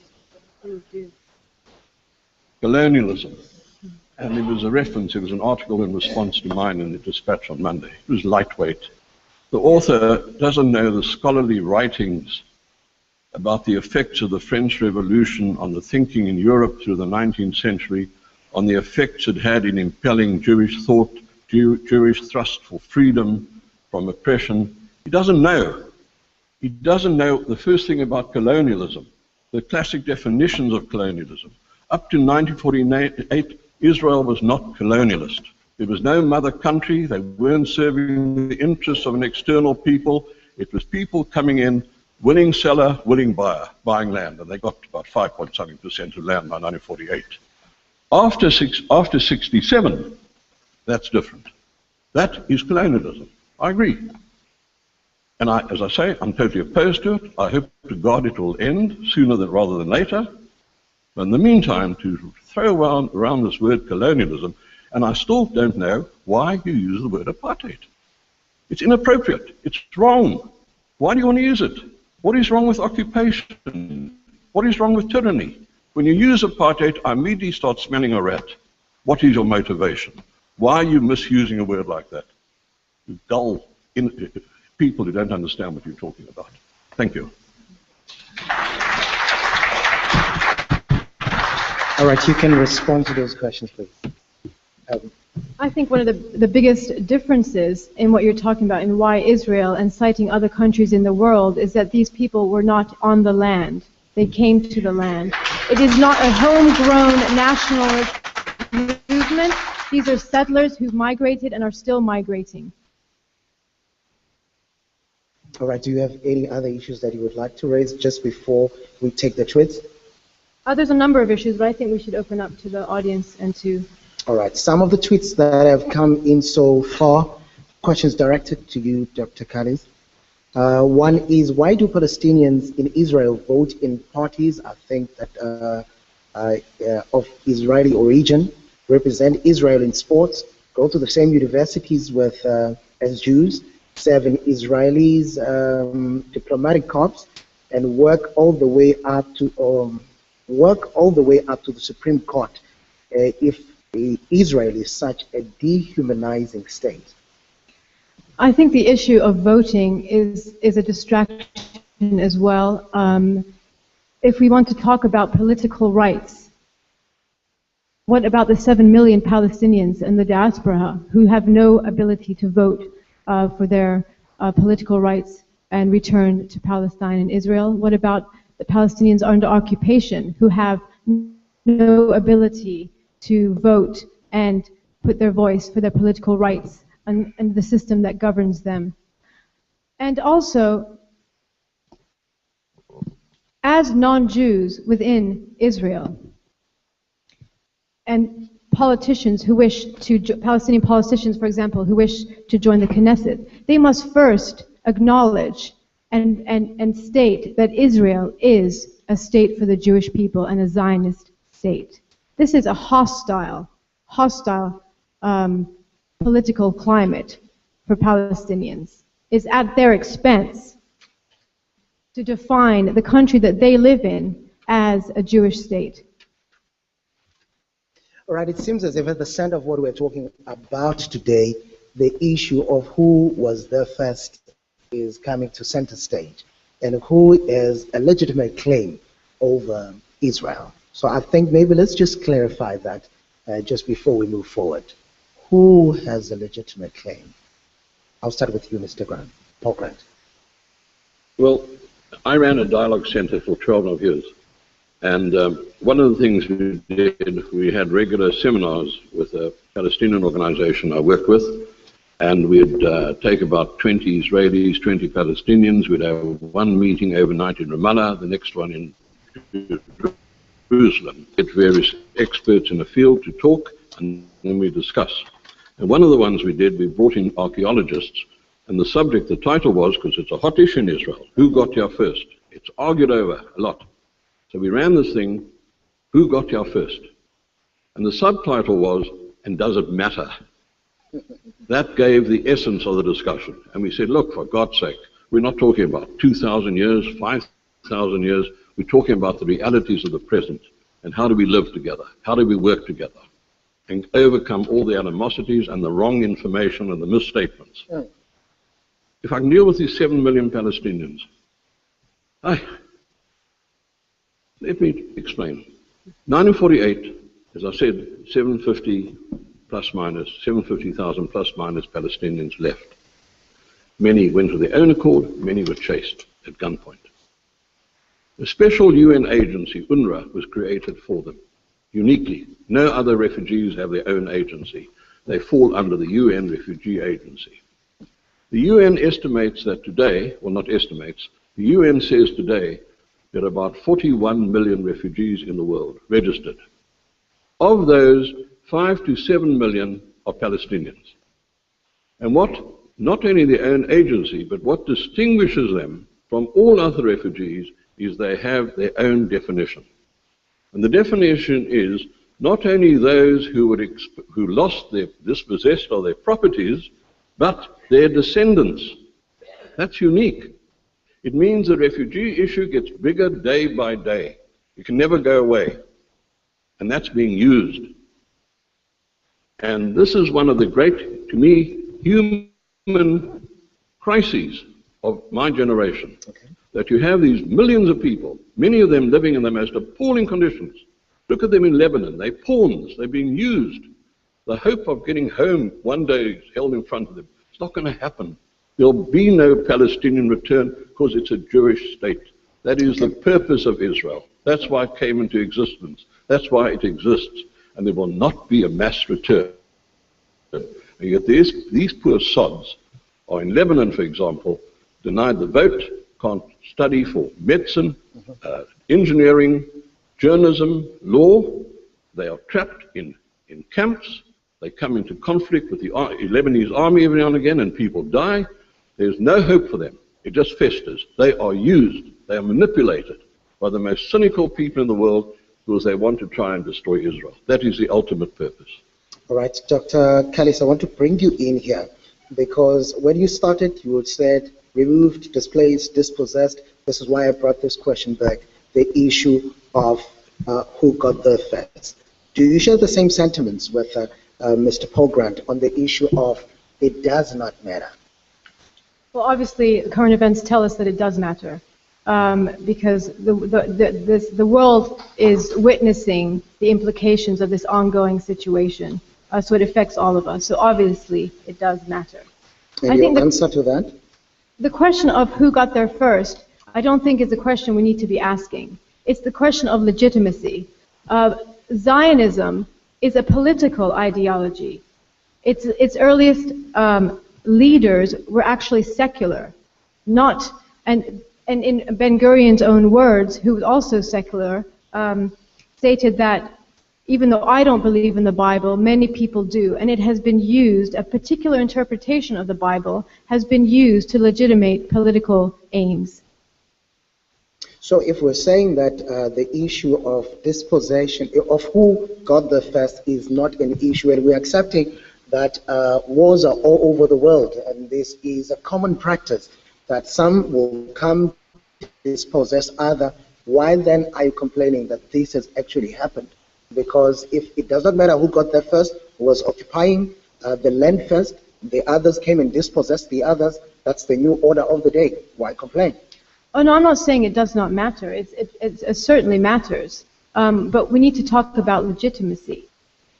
Colonialism. And there was a reference, it was an article in response to mine in the Dispatch on Monday. It was lightweight. The author doesn't know the scholarly writings about the effects of the French Revolution on the thinking in Europe through the 19th century, on the effects it had in impelling Jewish thought, Jewish thrust for freedom from oppression. He doesn't know. He doesn't know the first thing about colonialism, the classic definitions of colonialism. Up to 1948, Israel was not colonialist. There was no mother country. They weren't serving the interests of an external people. It was people coming in, willing seller, willing buyer, buying land, and they got about 5.something% of land by 1948. After 67, that's different. That is colonialism. I agree. And as I say, I'm totally opposed to it. I hope to God it will end sooner rather than later. But in the meantime, to throw around this word colonialism, and I still don't know why you use the word apartheid. It's inappropriate. It's wrong. Why do you want to use it? What is wrong with occupation? What is wrong with tyranny? When you use apartheid, I immediately start smelling a rat. What is your motivation? Why are you misusing a word like that? You dull people who don't understand what you're talking about. Thank you. All right, you can respond to those questions, please. I think one of the biggest differences in what you're talking about and why Israel and citing other countries in the world is that these people were not on the land. They came to the land. It is not a homegrown nationalist movement. These are settlers who've migrated and are still migrating. All right, do you have any other issues that you would like to raise just before we take the tweets? There's a number of issues, but I think we should open up to the audience and to... All right, some of the tweets that have come in so far, questions directed to you, Dr. Calis. One is, why do Palestinians in Israel vote in parties? I think that of Israeli origin, represent Israel in sports, go to the same universities with as Jews, serve in Israelis diplomatic corps, and work all the way up to the Supreme Court if Israel is such a dehumanizing state. I think the issue of voting is a distraction as well. If we want to talk about political rights, what about the 7 million Palestinians in the diaspora who have no ability to vote for their political rights and return to Palestine and Israel? What about the Palestinians under occupation who have no ability to vote and put their voice for their political rights and the system that governs them? And also, as non-Jews within Israel, and politicians who wish to, Palestinian politicians, for example, who wish to join the Knesset, they must first acknowledge and state that Israel is a state for the Jewish people and a Zionist state. This is a hostile political climate for Palestinians. It's at their expense to define the country that they live in as a Jewish state. All right, it seems as if at the center of what we're talking about today, the issue of who was there first is coming to center stage, and who is a legitimate claim over Israel. So I think maybe let's just clarify that just before we move forward. Who has a legitimate claim? I'll start with you, Mr. Pogrund. Well, I ran a dialogue center for 12 years. And one of the things we did, we had regular seminars with a Palestinian organization I worked with, and we'd take about 20 Israelis, 20 Palestinians. We'd have one meeting overnight in Ramallah, the next one in Jerusalem. Get various experts in the field to talk, and then we discuss. And one of the ones we did, we brought in archaeologists, and the subject, the title was, because it's a hot issue in Israel, who got here first? It's argued over a lot. So we ran this thing, who got here first? And the subtitle was, and does it matter? That gave the essence of the discussion. And we said, look, for God's sake, we're not talking about 2,000 years, 5,000 years. We're talking about the realities of the present. And how do we live together? How do we work together? And overcome all the animosities and the wrong information and the misstatements. If I can deal with these 7 million Palestinians, let me explain. 1948, as I said, 750 plus minus, 750,000 plus minus Palestinians left. Many went of their own accord, many were chased at gunpoint. A special UN agency, UNRWA, was created for them, uniquely. No other refugees have their own agency. They fall under the UN Refugee Agency. The UN estimates that today, well not estimates, the UN says today there are about 41 million refugees in the world registered. Of those, 5 to 7 million are Palestinians. And what, not only their own agency, but what distinguishes them from all other refugees is they have their own definition. And the definition is not only those who lost their dispossessed of their properties, but their descendants. That's unique. It means the refugee issue gets bigger day by day. It can never go away. And that's being used. And this is one of the great, to me, human crises of my generation. Okay. That you have these millions of people, many of them living in the most appalling conditions. Look at them in Lebanon. They're pawns. They're being used. The hope of getting home one day is held in front of them. It's not going to happen. There'll be no Palestinian return because it's a Jewish state. That is the purpose of Israel. That's why it came into existence. That's why it exists. And there will not be a mass return. And yet these poor sods are in Lebanon, for example, denied the vote, can't study for medicine, engineering, journalism, law. They are trapped in camps. They come into conflict with the Lebanese army every now and again, and people die. There's no hope for them. It just festers. They are used. They are manipulated by the most cynical people in the world, because they want to try and destroy Israel. That is the ultimate purpose. All right, Dr. Calis, I want to bring you in here because when you started, you said removed, displaced, dispossessed. This is why I brought this question back, the issue of who got there first. Do you share the same sentiments with Mr. Pogrund on the issue of it does not matter? Well, obviously, current events tell us that it does matter. Because the world is witnessing the implications of this ongoing situation. So it affects all of us. So obviously, it does matter. And your answer to that? The question of who got there first, I don't think is a question we need to be asking. It's the question of legitimacy. Zionism is a political ideology. Its earliest leaders were actually secular, not and in Ben-Gurion's own words, who was also secular, stated that even though I don't believe in the Bible, many people do, and it has been used, a particular interpretation of the Bible has been used to legitimate political aims. So if we're saying that the issue of dispossession, of who got there first is not an issue, and we're accepting that wars are all over the world, and this is a common practice, that some will come dispossess other, why then are you complaining that this has actually happened? Because if it does not matter who got there first, who was occupying the land first, the others came and dispossessed the others, that's the new order of the day. Why complain? Oh no, I'm not saying it does not matter. It certainly matters. But we need to talk about legitimacy.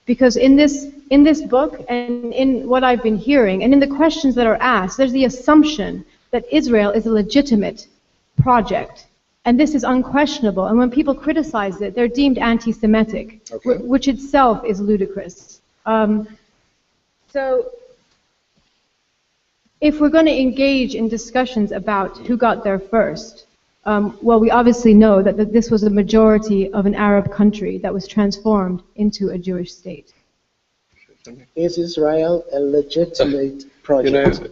Because in this book and in what I've been hearing and in the questions that are asked, there's the assumption that Israel is a legitimate project. And this is unquestionable. And when people criticize it, they're deemed anti-Semitic, okay, which itself is ludicrous. So if we're going to engage in discussions about who got there first, well, we obviously know that this was a majority of an Arab country that was transformed into a Jewish state. Is Israel a legitimate project?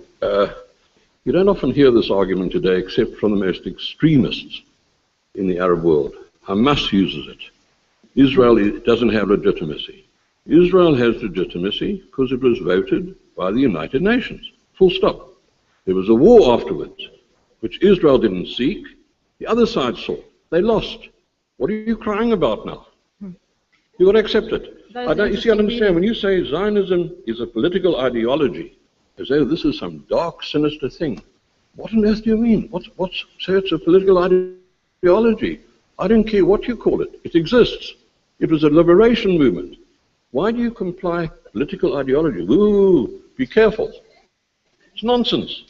You don't often hear this argument today except from the most extremists in the Arab world. Hamas uses it. Israel doesn't have legitimacy. Israel has legitimacy because it was voted by the United Nations. Full stop. There was a war afterwards, which Israel didn't seek. The other side saw. They lost. What are you crying about now? You've got to accept it. I understand. When you say Zionism is a political ideology, as though this is some dark, sinister thing. What on earth do you mean? Say it's a political ideology. I don't care what you call it. It exists. It was a liberation movement. Why do you comply political ideology? Ooh, be careful. It's nonsense.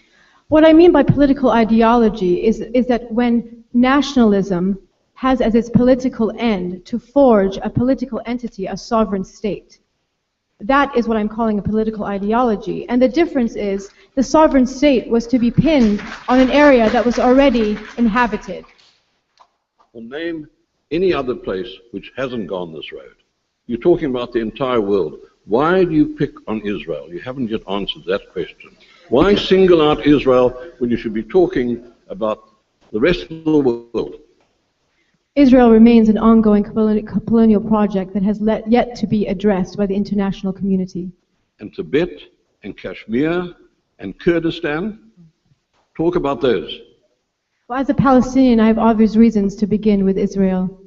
What I mean by political ideology is that when nationalism has as its political end to forge a political entity, a sovereign state, that is what I'm calling a political ideology. And the difference is the sovereign state was to be pinned on an area that was already inhabited. Well, name any other place which hasn't gone this road. You're talking about the entire world. Why do you pick on Israel? You haven't yet answered that question. Why single out Israel when you should be talking about the rest of the world? Israel remains an ongoing colonial project that has yet to be addressed by the international community. And Tibet and Kashmir and Kurdistan, talk about those. Well, as a Palestinian, I have obvious reasons to begin with Israel.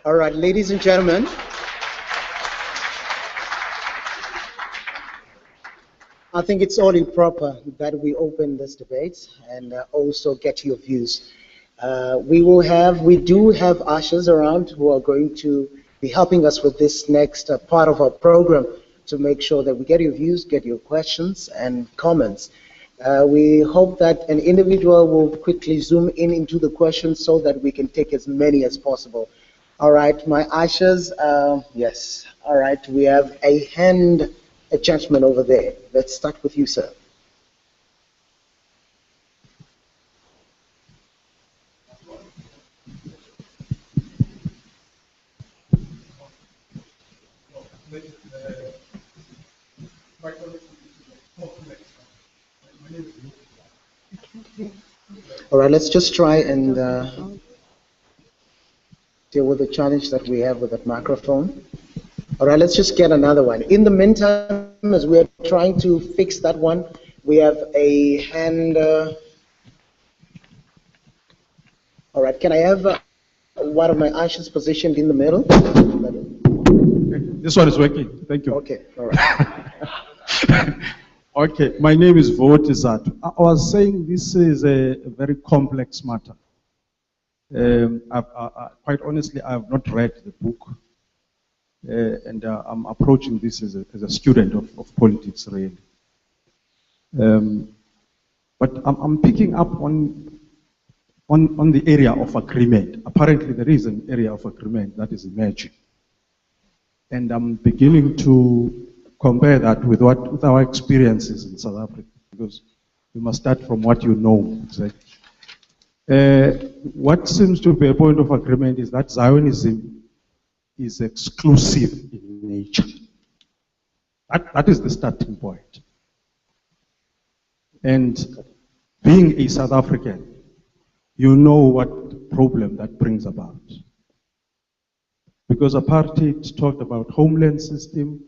All right, ladies and gentlemen. I think it's only proper that we open this debate and also get your views. We do have ushers around who are going to be helping us with this next part of our program to make sure that we get your views, get your questions and comments. We hope that an individual will quickly zoom into the questions so that we can take as many as possible. All right, my ushers, yes. All right, we have a gentleman over there. Let's start with you, sir. All right, let's just try and... deal with the challenge that we have with that microphone. All right, let's just get another one. In the meantime, as we are trying to fix that one, we have a hand. All right, can I have one of my ashes positioned in the middle? This one is working. Thank you. Okay, all right. Okay, my name is Votizat. I was saying this is a very complex matter. Quite honestly, I have not read the book, and I'm approaching this as a student of politics, really. But I'm picking up on the area of agreement. Apparently, there is an area of agreement that is emerging, and I'm beginning to compare that with our experiences in South Africa, because you must start from what you know exactly. What seems to be a point of agreement is that Zionism is exclusive in nature. That is the starting point. And being a South African, you know what problem that brings about. Because apartheid talked about homeland system,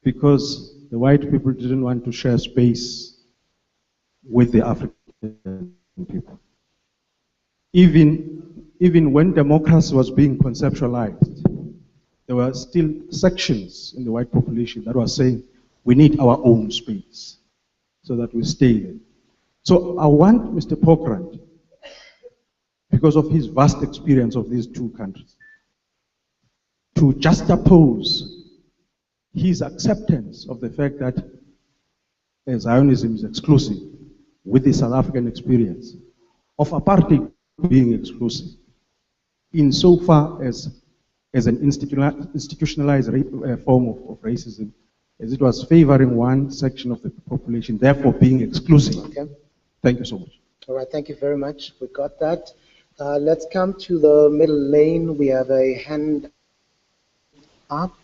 because the white people didn't want to share space with the African people. Even when democracy was being conceptualized, there were still sections in the white population that were saying, we need our own space so that we stay there. So I want Mr. Pogrund, because of his vast experience of these two countries, to juxtapose his acceptance of the fact that Zionism is exclusive with the South African experience of apartheid being exclusive, insofar as an institutionalized form of racism, as it was favoring one section of the population, therefore being exclusive. Okay. Thank you so much. All right, thank you very much. We got that. Let's come to the middle lane. We have a hand up.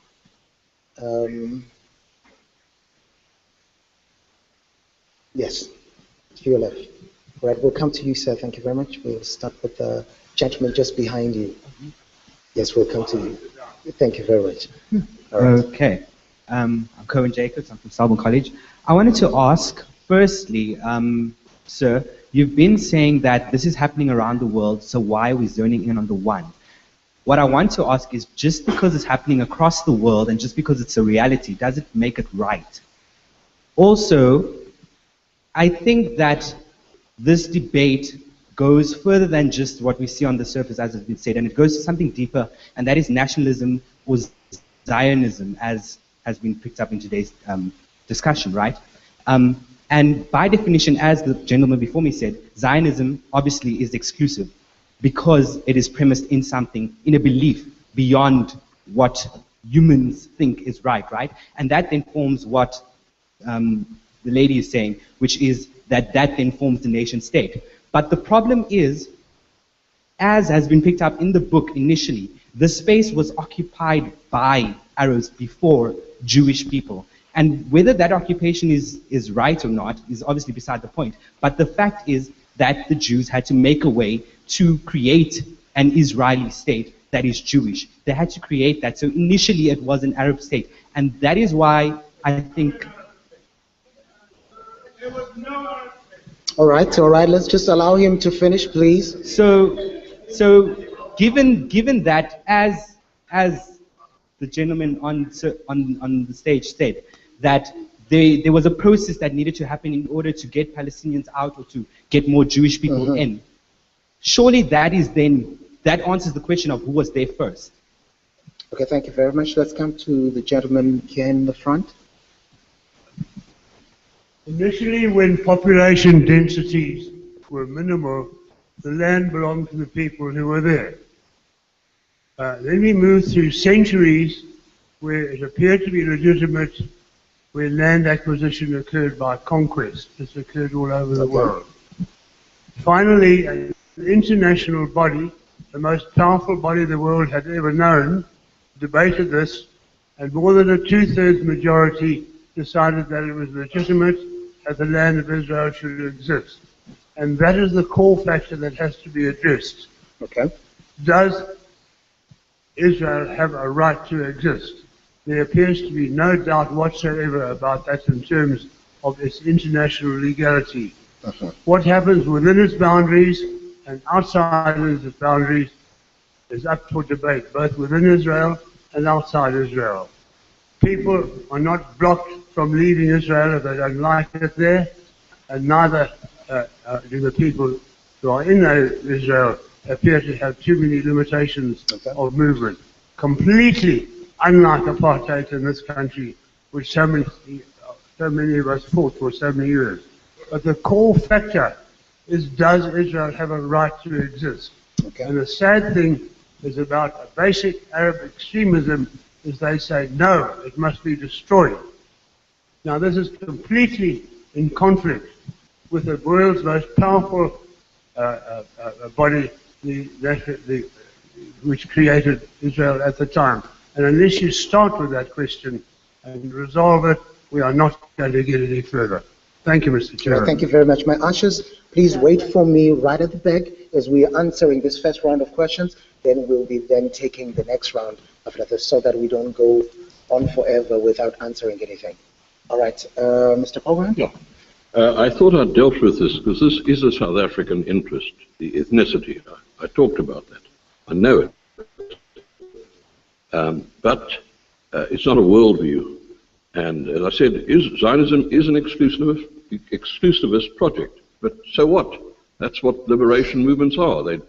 Yes, to your left. All right, we'll come to you, sir. Thank you very much. We'll start with the gentleman just behind you. Yes, we'll come to you. Thank you very much. All right. Okay. I'm Cohen Jacobs. I'm from Selborne College. I wanted to ask, firstly, sir, you've been saying that this is happening around the world, so why are we zoning in on the one? What I want to ask is, just because it's happening across the world and just because it's a reality, does it make it right? Also, I think that this debate goes further than just what we see on the surface, as has been said, and it goes to something deeper, and that is nationalism or Zionism, as has been picked up in today's discussion, right? And by definition, as the gentleman before me said, Zionism obviously is exclusive, because it is premised in something, in a belief beyond what humans think is right, right? And that then forms what the lady is saying, which is that then forms the nation state. But the problem is, as has been picked up in the book initially, the space was occupied by Arabs before Jewish people. And whether that occupation is right or not is obviously beside the point. But the fact is that the Jews had to make a way to create an Israeli state that is Jewish. They had to create that. So initially it was an Arab state. And that is why I think... All right, let's just allow him to finish, please. So given that, as the gentleman on the stage said, that there was a process that needed to happen in order to get Palestinians out or to get more Jewish people in. Surely that answers the question of who was there first. Okay, thank you very much. Let's come to the gentleman here in the front. Initially, when population densities were minimal, the land belonged to the people who were there. Then we moved through centuries where it appeared to be legitimate, where land acquisition occurred by conquest. This occurred all over the world. Finally, an international body, the most powerful body the world had ever known, debated this, and more than a two-thirds majority decided that it was legitimate that the land of Israel should exist. And that is the core factor that has to be addressed. Okay. Does Israel have a right to exist. There appears to be no doubt whatsoever about that in terms of its international legality. What happens within its boundaries and outside its boundaries is up for debate, both within Israel and outside Israel. People are not blocked from leaving Israel if they don't like it there, and neither do the people who are in Israel appear to have too many limitations of movement. Completely unlike apartheid in this country, which so many of us fought for so many years. But the core factor is, does Israel have a right to exist? And the sad thing is about basic Arab extremism is they say, no, it must be destroyed. Now this is completely in conflict with the world's most powerful body, which created Israel at the time. And unless you start with that question and resolve it, we are not going to get any further. Thank you, Mr. Chairman. Thank you very much. My ushers, please wait for me right at the back as we are answering this first round of questions. Then we'll be then taking the next round of letters so that we don't go on forever without answering anything. All right, Mr. Pogrund? Yeah. I thought I'd dealt with this because this is a South African interest, the ethnicity. I talked about that. I know it. But it's not a worldview. And as I said, Zionism is an exclusivist project. But so what? That's what liberation movements are. They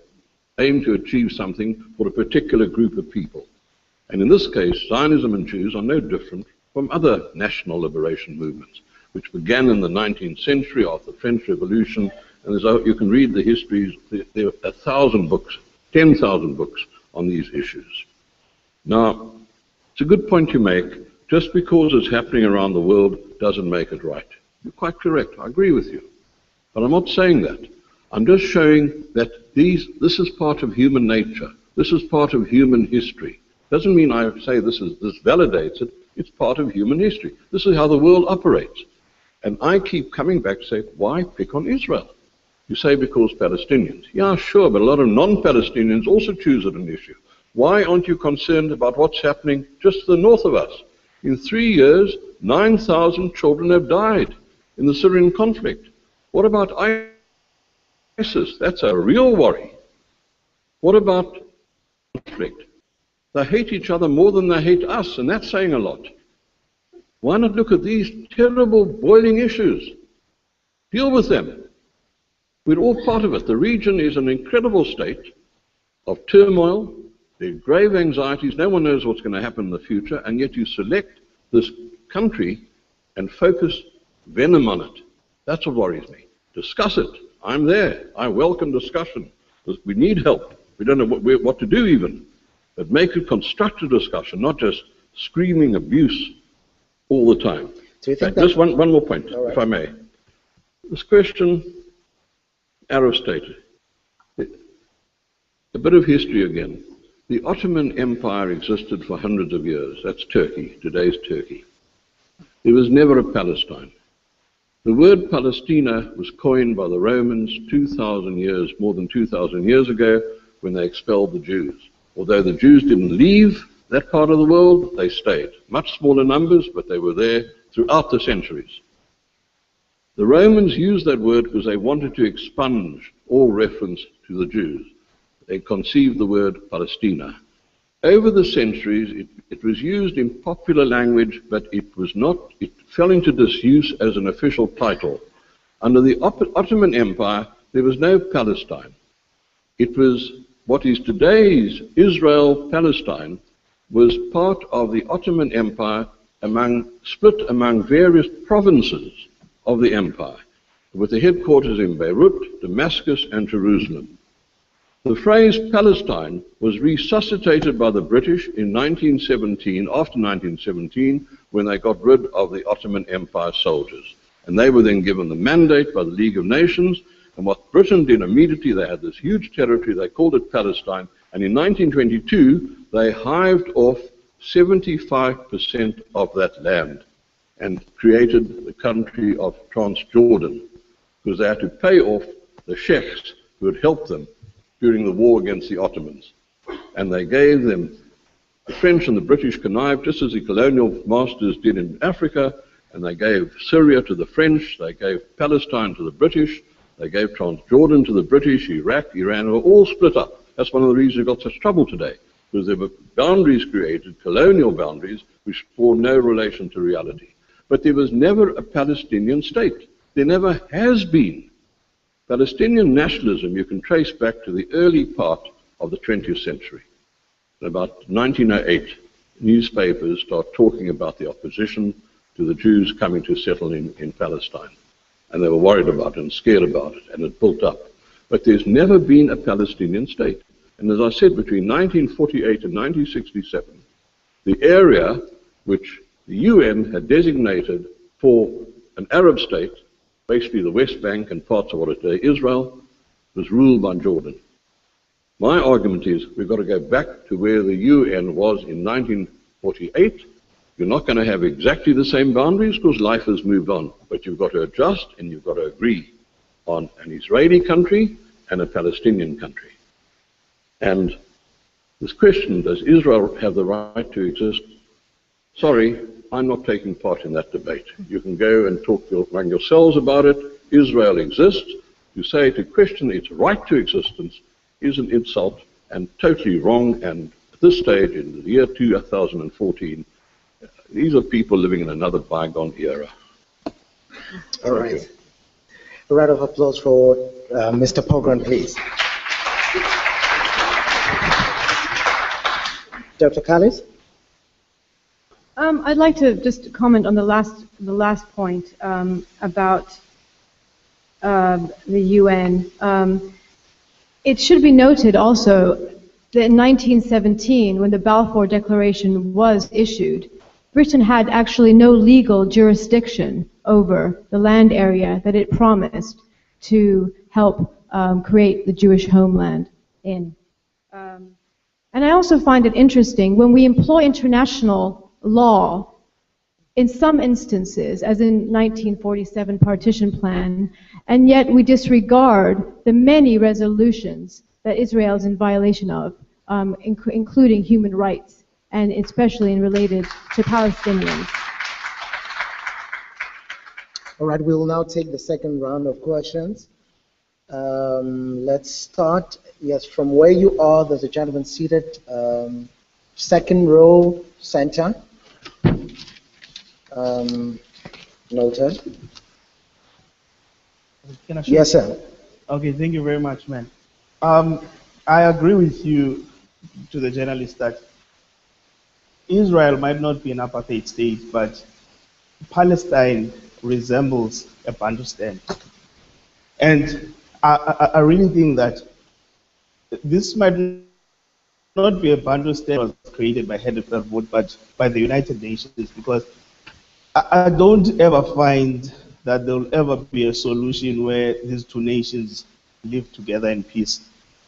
aim to achieve something for a particular group of people. And in this case, Zionism and Jews are no different from other national liberation movements, which began in the 19th century after the French Revolution. And you can read the histories. There are 1,000 books, 10,000 books on these issues. Now, it's a good point you make. Just because it's happening around the world doesn't make it right. You're quite correct. I agree with you. But I'm not saying that. I'm just showing that this is part of human nature. This is part of human history. Doesn't mean I say this validates it. It's part of human history. This is how the world operates. And I keep coming back to say, why pick on Israel? You say because Palestinians. Yeah, sure, but a lot of non-Palestinians also choose it an issue. Why aren't you concerned about what's happening just to the north of us? In 3 years, 9,000 children have died in the Syrian conflict. What about ISIS? That's a real worry. What about conflict? They hate each other more than they hate us, and that's saying a lot. Why not look at these terrible boiling issues? Deal with them. We're all part of it. The region is an incredible state of turmoil. There are grave anxieties. No one knows what's going to happen in the future, and yet you select this country and focus venom on it. That's what worries me. Discuss it. I'm there. I welcome discussion. We need help. We don't know what to do even. But make a constructive discussion, not just screaming abuse all the time. So you think just one more point, right, if I may. This question, Arab state. A bit of history again. The Ottoman Empire existed for hundreds of years. That's Turkey, today's Turkey. There was never a Palestine. The word Palestina was coined by the Romans 2,000 years, more than 2,000 years ago, when they expelled the Jews. Although the Jews didn't leave that part of the world, they stayed. Much smaller numbers, but they were there throughout the centuries. The Romans used that word because they wanted to expunge all reference to the Jews. They conceived the word Palestina. Over the centuries, it was used in popular language, but it fell into disuse as an official title. Under the Ottoman Empire, there was no Palestine. It was what is today's Israel-Palestine, was part of the Ottoman Empire, split among various provinces of the empire, with the headquarters in Beirut, Damascus, and Jerusalem. The phrase Palestine was resuscitated by the British in 1917, after 1917, when they got rid of the Ottoman Empire soldiers. And they were then given the mandate by the League of Nations. And what Britain did immediately, they had this huge territory, they called it Palestine. And in 1922, they hived off 75% of that land and created the country of Transjordan, because they had to pay off the sheikhs who had helped them during the war against the Ottomans. And they gave them The French and the British connived just as the colonial masters did in Africa, and they gave Syria to the French, they gave Palestine to the British, they gave Transjordan to the British, Iraq, Iran, were all split up. That's one of the reasons we've got such trouble today, because there were boundaries created, colonial boundaries, which bore no relation to reality. But there was never a Palestinian state. There never has been. Palestinian nationalism you can trace back to the early part of the 20th century. In about 1908, newspapers start talking about the opposition to the Jews coming to settle in Palestine. And they were worried about it and scared about it, and it built up. But there's never been a Palestinian state. And as I said, between 1948 and 1967, the area which the UN had designated for an Arab state, basically the West Bank and parts of what is today Israel, was ruled by Jordan. My argument is we've got to go back to where the UN was in 1948. You're not going to have exactly the same boundaries because life has moved on, but you've got to adjust and you've got to agree on an Israeli country and a Palestinian country. And this question, does Israel have the right to exist? Sorry, I'm not taking part in that debate. You can go and talk among yourselves about it. Israel exists. To say to question its right to existence is an insult and totally wrong. And at this stage, in the year 2014, these are people living in another bygone era. All right. A round of applause for Mr. Pogrund, please. Dr. Calis? I'd like to just comment on the last point about the UN. It should be noted also that in 1917, when the Balfour Declaration was issued, Britain had actually no legal jurisdiction over the land area that it promised to help create the Jewish homeland in. And I also find it interesting when we employ international law in some instances, as in 1947 partition plan, and yet we disregard the many resolutions that Israel is in violation of, including human rights, and especially in related to Palestinians. All right, we will now take the second round of questions. Let's start, yes, from where you are. There's a gentleman seated, second row, center. Noted. Yes, sir. Okay, thank you very much, man. I agree with you to the journalist that Israel might not be an apartheid state, but Palestine resembles a Bantustan. And I really think that this might not be a Bantustan that was created by head of that vote, but by the United Nations, because I don't ever find that there will ever be a solution where these two nations live together in peace,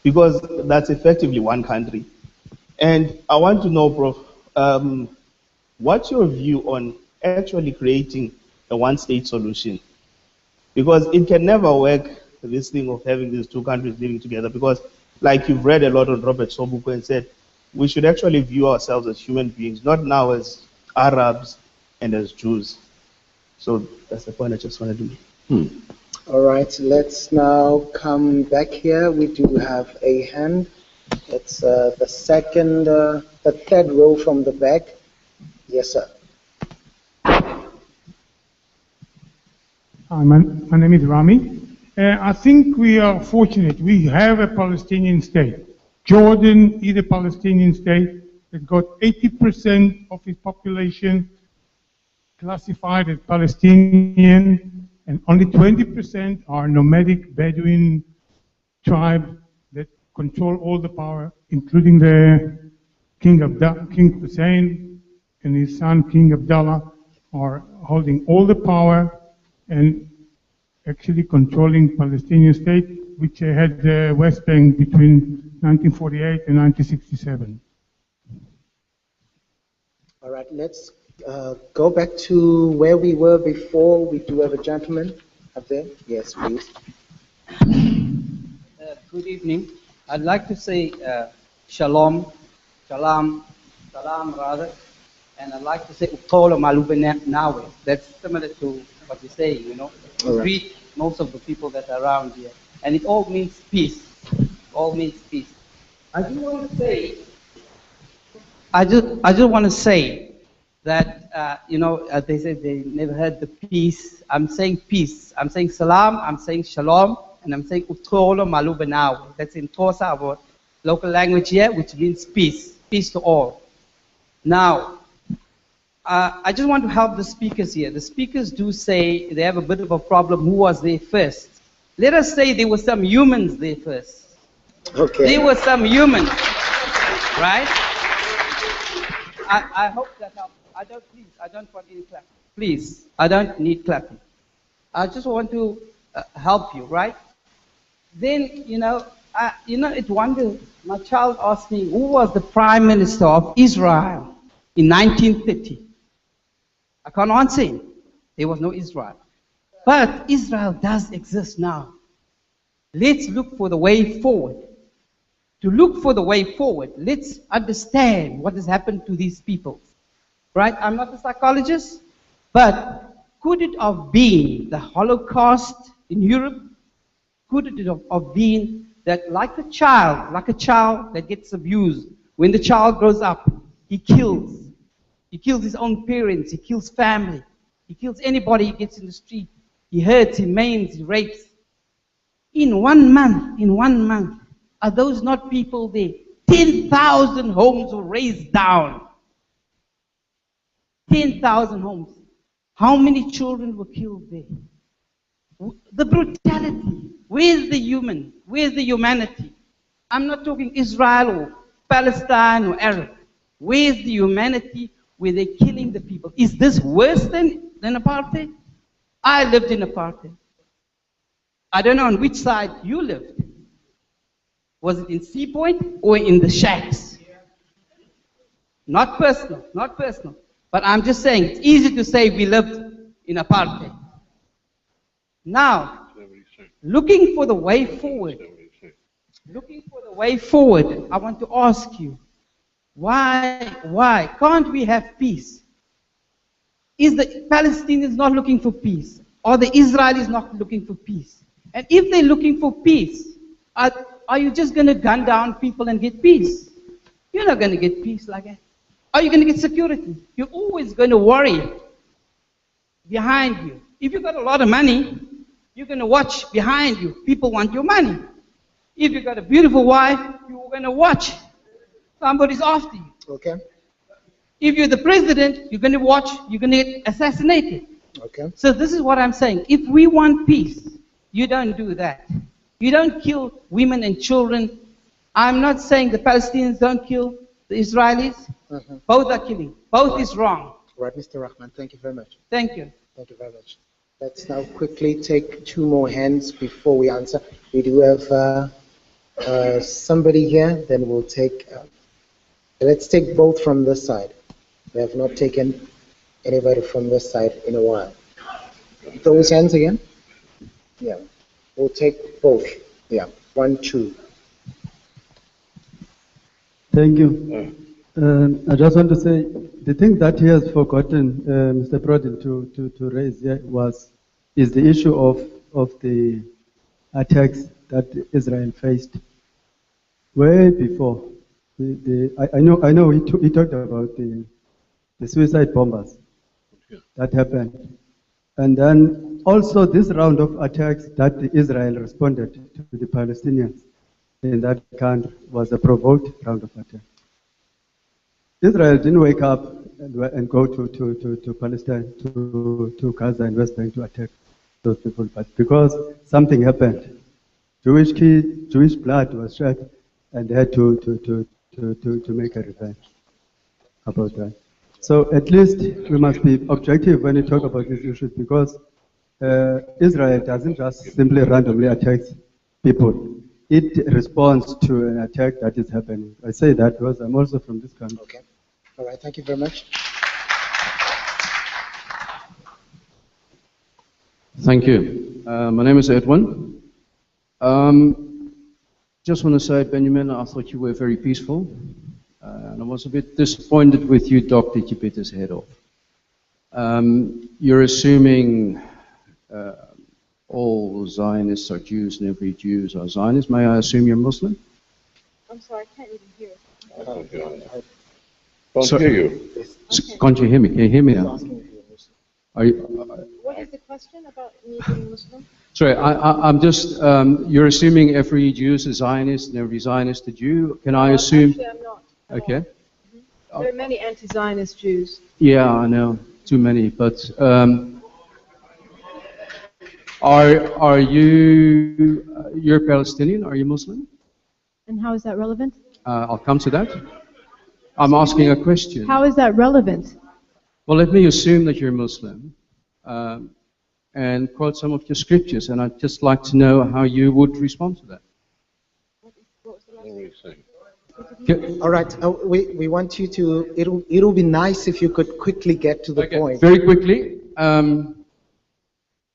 because that's effectively one country. And I want to know, Prof, what's your view on actually creating a one-state solution? Because it can never work, this thing of having these two countries living together, because like you've read a lot on Robert Sobukwe and said, we should actually view ourselves as human beings, not now as Arabs and as Jews. So that's the point I just wanted to make. All right, let's now come back here. We do have a hand. It's the third row from the back. Yes, sir. Hi, my name is Rami. I think we are fortunate. We have a Palestinian state. Jordan is a Palestinian state. It's got 80% of its population classified as Palestinian, and only 20% are nomadic Bedouin tribe that control all the power, including the King Hussein and his son King Abdullah are holding all the power and actually controlling Palestinian state, which had the West Bank between 1948 and 1967. All right, let's go back to where we were before. We do have a gentleman up there. Yes, please. Good evening. I'd like to say shalom, salam, salam rather, and I'd like to say Uqolo Malubenawe. That's similar to what you're saying, you know. We greet most of the people that are around here. And it all means peace. All means peace. I just want to say, I just want to say that, you know, they say they never heard the peace. I'm saying peace. I'm saying salam, I'm saying shalom, and I'm saying Uqolo Malubenawe. That's in Xhosa, our local language here, which means peace. Peace to all. Now, I just want to help the speakers here. The speakers do say they have a bit of a problem. Who was there first? Let us say there were some humans there first. Okay. There were some humans, right? I hope that helps. I don't want any clapping. Please, I don't need clapping. I just want to help you, right? Then, you know, it wonders. My child asked me, who was the Prime Minister of Israel in 1930? I can't answer him. There was no Israel. But Israel does exist now. Let's look for the way forward. To look for the way forward, let's understand what has happened to these people. Right? I'm not a psychologist, but could it have been the Holocaust in Europe? Could it have been that like a child that gets abused, when the child grows up, he kills. He kills his own parents, he kills family, he kills anybody he gets in the street. He hurts, he maims, he rapes. In 1 month, are those not people there? 10,000 homes were razed down. 10,000 homes. How many children were killed there? The brutality. Where's the human? Where's the humanity? I'm not talking Israel or Palestine or Arab. Where's the humanity where they're killing the people? Is this worse than apartheid? I lived in apartheid. I don't know on which side you lived. Was it in Sea Point or in the shacks? Not personal, not personal. But I'm just saying, it's easy to say we lived in apartheid. Now, looking for the way forward, I want to ask you, why can't we have peace? Is the Palestinians not looking for peace? Or the Israelis not looking for peace? And if they're looking for peace, are you just going to gun down people and get peace? You're not going to get peace like that. Are you going to get security? You're always going to worry behind you. If you've got a lot of money, you're going to watch behind you. People want your money. If you've got a beautiful wife, you're going to watch. Somebody's after you. Okay. If you're the president, you're going to watch, you're going to get assassinated. Okay. So this is what I'm saying. If we want peace, you don't do that. You don't kill women and children. I'm not saying the Palestinians don't kill the Israelis. Both are killing. Both is wrong. Right, Mr. Rahman, thank you very much. Thank you. Thank you very much. Let's now quickly take 2 more hands before we answer. We do have somebody here, then we'll take, let's take both from this side. We have not taken anybody from this side in a while. Those hands again? Yeah, we'll take both. Yeah, 1, 2. Thank you. I just want to say, the thing that he has forgotten, Mr. Pogrund, to raise here is the issue of the attacks that Israel faced way before. I know he talked about the suicide bombers that happened. And then also this round of attacks that Israel responded to the Palestinians in that country was a provoked round of attacks. Israel didn't wake up and go to Palestine, to Gaza and West Bank to attack those people, but because something happened, Jewish blood was shed, and they had to make a revenge about that. So at least we must be objective when we talk about these issues, because Israel doesn't just simply randomly attack people. It responds to an attack that is happening. I say that because I'm also from this country. Okay. All right. Thank you very much. Thank you. My name is Edwin. Just want to say, Benjamin, I thought you were very peaceful. and I was a bit disappointed with you, Doc, that you bit his head off. You're assuming all Zionists are Jews and every Jews are Zionists. May I assume you're Muslim? I'm sorry, I can't even hear. Can't hear you. Okay. Can't you hear me? Can you hear me now? Are you, what is the question about me being Muslim? Sorry, I'm just, you're assuming every Jew is a Zionist and every Zionist a Jew. Can I assume? Actually, I'm not. Okay. There are many anti-Zionist Jews. Yeah, I know. Too many. But are you're Palestinian? Are you Muslim? And how is that relevant? I'll come to that. I'm asking a question. How is that relevant? Well, let me assume that you're Muslim and quote some of your scriptures, and I'd just like to know how you would respond to that. All right, we want you to, it'll be nice if you could quickly get to the point. Very quickly.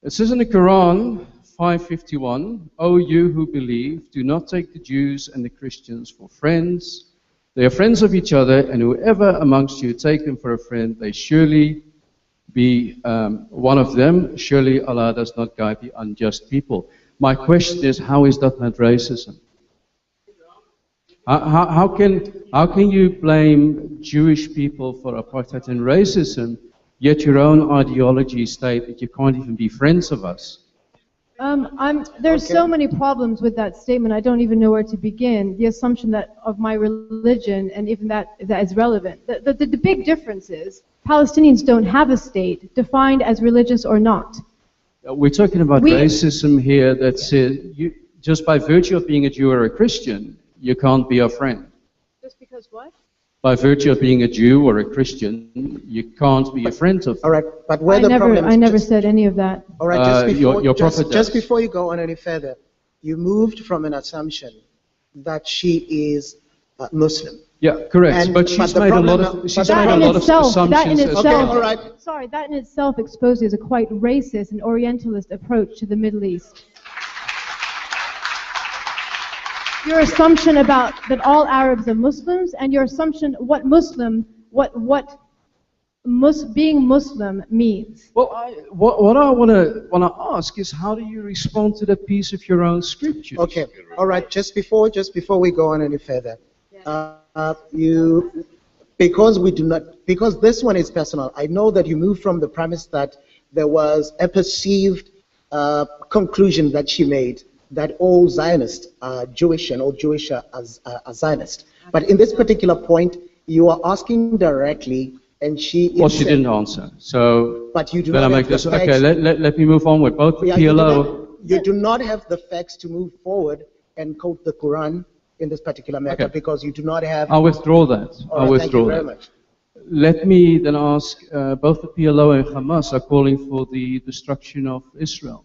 It says in the Quran, 5:51, O you who believe, do not take the Jews and the Christians for friends. They are friends of each other, and whoever amongst you take them for a friend, they surely be one of them. Surely Allah does not guide the unjust people. My question is, how is that not racism? How can you blame Jewish people for apartheid and racism, yet your own ideology state that you can't even be friends of us? There's so many problems with that statement. I don't even know where to begin. The assumption that of my religion and even that is relevant. The big difference is Palestinians don't have a state defined as religious or not. We're talking about racism here that says you, just by virtue of being a Jew or a Christian, you can't be a friend. Just because what? By virtue of being a Jew or a Christian, you can't be a friend of them. All right, but where the problem is... I never said any of that. All right, just before you go on any further, you moved from an assumption that she is Muslim. Yeah, correct. But she's made a lot of assumptions. That in itself, okay, all right. Sorry, that in itself exposes a quite racist and Orientalist approach to the Middle East. Your assumption about that all Arabs are Muslims, and your assumption what being Muslim means. Well, what I want to ask is, how do you respond to the piece of your own scriptures? Okay, all right. Just before we go on any further, because this one is personal. I know that you moved from the premise that there was a perceived conclusion that she made, that all Zionists are Jewish and all Jewish are Zionist. But in this particular point, you are asking directly, and she... Well, she didn't answer. So, but you do not have the facts. Okay, let me move on with both the PLO... You do not have the facts to move forward and quote the Quran in this particular matter, because you do not have... I'll withdraw that. I'll withdraw that. Thank you very much. Let me then ask, both the PLO and Hamas are calling for the destruction of Israel.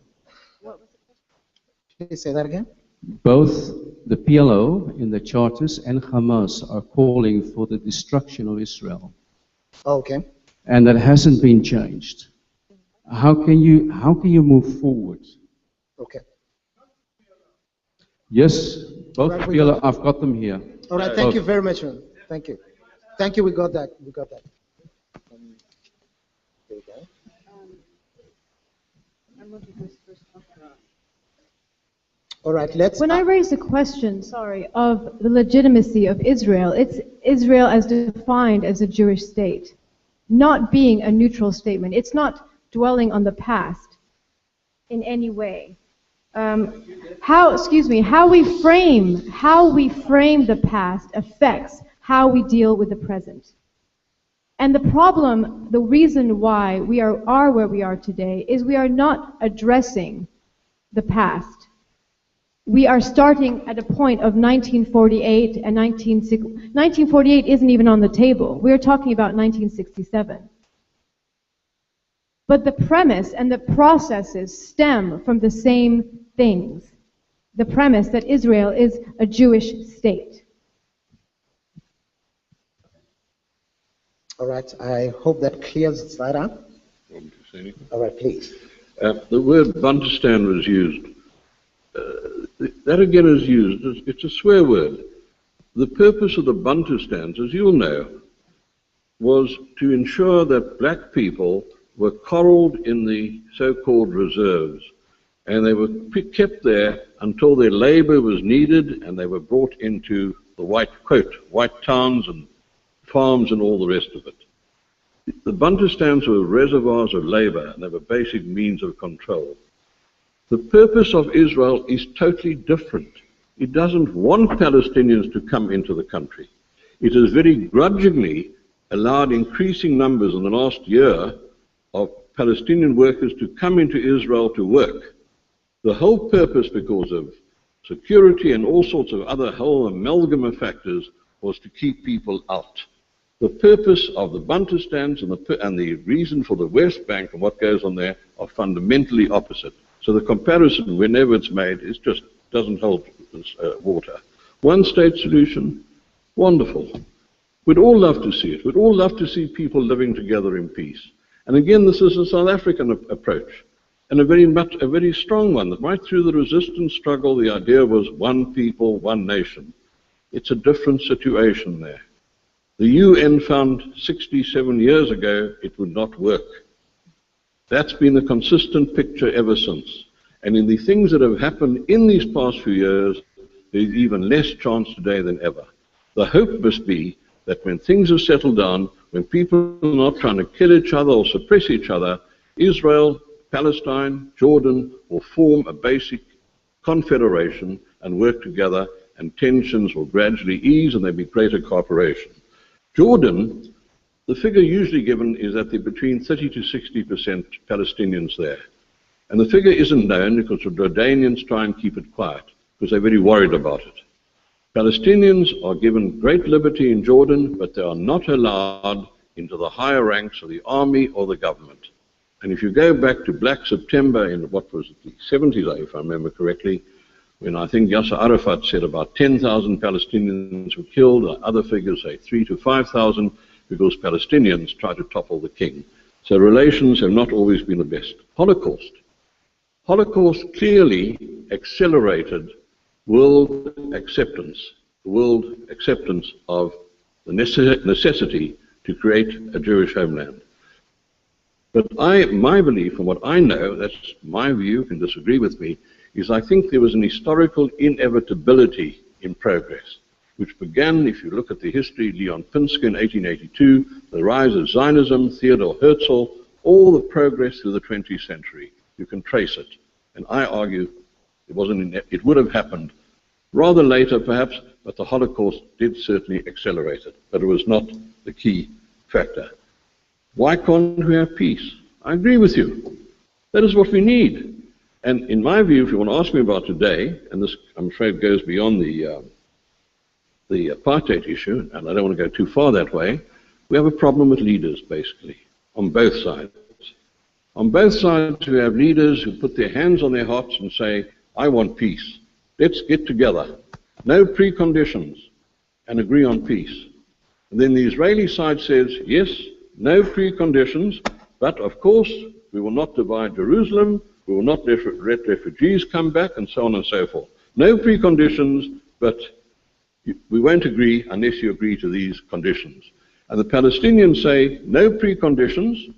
Can you say that again? Both the PLO in the charters and Hamas are calling for the destruction of Israel. Okay. And that hasn't been changed. How can you move forward? Okay. Yes, both PLO, I've got them here. All right, thank you very much, man. Thank you. Thank you, we got that. There we go. All right, When I raise the question, of the legitimacy of Israel, it's Israel as defined as a Jewish state, not being a neutral statement. It's not dwelling on the past in any way. How we frame the past affects how we deal with the present. And the problem, the reason why we are where we are today, is we are not addressing the past. We are starting at a point of 1948 and 1948 isn't even on the table. We're talking about 1967. But the premise and the processes stem from the same things. The premise that Israel is a Jewish state. All right, I hope that clears that up. All right, please. The word Bantustan was used. That again is used. It's a swear word. The purpose of the Bantustans, as you'll know, was to ensure that black people were corralled in the so-called reserves, and they were kept there until their labor was needed, and they were brought into the white towns and farms and all the rest of it. The Bantustans were reservoirs of labor, and they were basic means of control. The purpose of Israel is totally different. It doesn't want Palestinians to come into the country. It has very grudgingly allowed increasing numbers in the last year of Palestinian workers to come into Israel to work. The whole purpose, because of security and all sorts of other whole amalgam of factors, was to keep people out. The purpose of the Bantustans and the reason for the West Bank and what goes on there are fundamentally opposite. So the comparison, whenever it's made, is just doesn't hold water. One state solution, wonderful. We'd all love to see it. We'd all love to see people living together in peace. And again, this is a South African approach, and a very strong one. That right through the resistance struggle, the idea was one people, one nation. It's a different situation there. The UN found 67 years ago it would not work. That's been the consistent picture ever since. And in the things that have happened in these past few years, there's even less chance today than ever. The hope must be that when things have settled down, when people are not trying to kill each other or suppress each other, Israel, Palestine, Jordan will form a basic confederation and work together, and tensions will gradually ease and there'll be greater cooperation. Jordan, the figure usually given is that there are between 30 to 60% Palestinians there. And the figure isn't known because the Jordanians try and keep it quiet because they're very worried about it. Palestinians are given great liberty in Jordan, but they are not allowed into the higher ranks of the army or the government. And if you go back to Black September in what was it, the 70s, if I remember correctly, when I think Yasser Arafat said about 10,000 Palestinians were killed, other figures say 3,000 to 5,000, because Palestinians tried to topple the king. So relations have not always been the best. Holocaust clearly accelerated world acceptance of the necessity to create a Jewish homeland. But my belief, and what I know, that's my view, you can disagree with me, is I think there was an historical inevitability in progress, which began, if you look at the history, Leon Pinsker in 1882, the rise of Zionism, Theodor Herzl, all the progress through the 20th century. You can trace it. And I argue it would have happened rather later, perhaps, but the Holocaust did certainly accelerate it. But it was not the key factor. Why can't we have peace? I agree with you. That is what we need. And in my view, if you want to ask me about today, and this, I'm afraid, goes beyond the apartheid issue, and I don't want to go too far that way, we have a problem with leaders, basically, on both sides. On both sides, we have leaders who put their hands on their hearts and say, I want peace. Let's get together. No preconditions, and agree on peace. And then the Israeli side says, yes, no preconditions, but of course, we will not divide Jerusalem, we will not let refugees come back, and so on and so forth. No preconditions, but we won't agree unless you agree to these conditions. And the Palestinians say, no preconditions,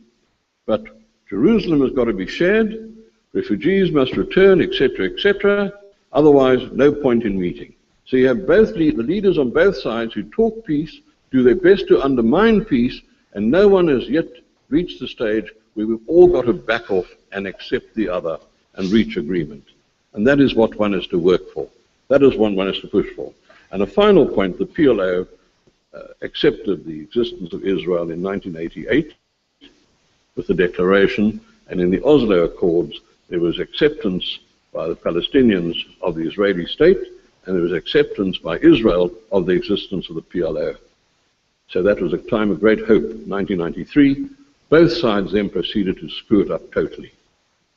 but Jerusalem has got to be shared, refugees must return, etc., etc., otherwise no point in meeting. So you have both the leaders on both sides who talk peace, do their best to undermine peace, and no one has yet reached the stage where we've all got to back off and accept the other and reach agreement. And that is what one has to work for. That is what one has to push for. And a final point, the PLO accepted the existence of Israel in 1988 with the declaration, and in the Oslo Accords there was acceptance by the Palestinians of the Israeli state, and there was acceptance by Israel of the existence of the PLO. So that was a time of great hope, 1993. Both sides then proceeded to screw it up totally.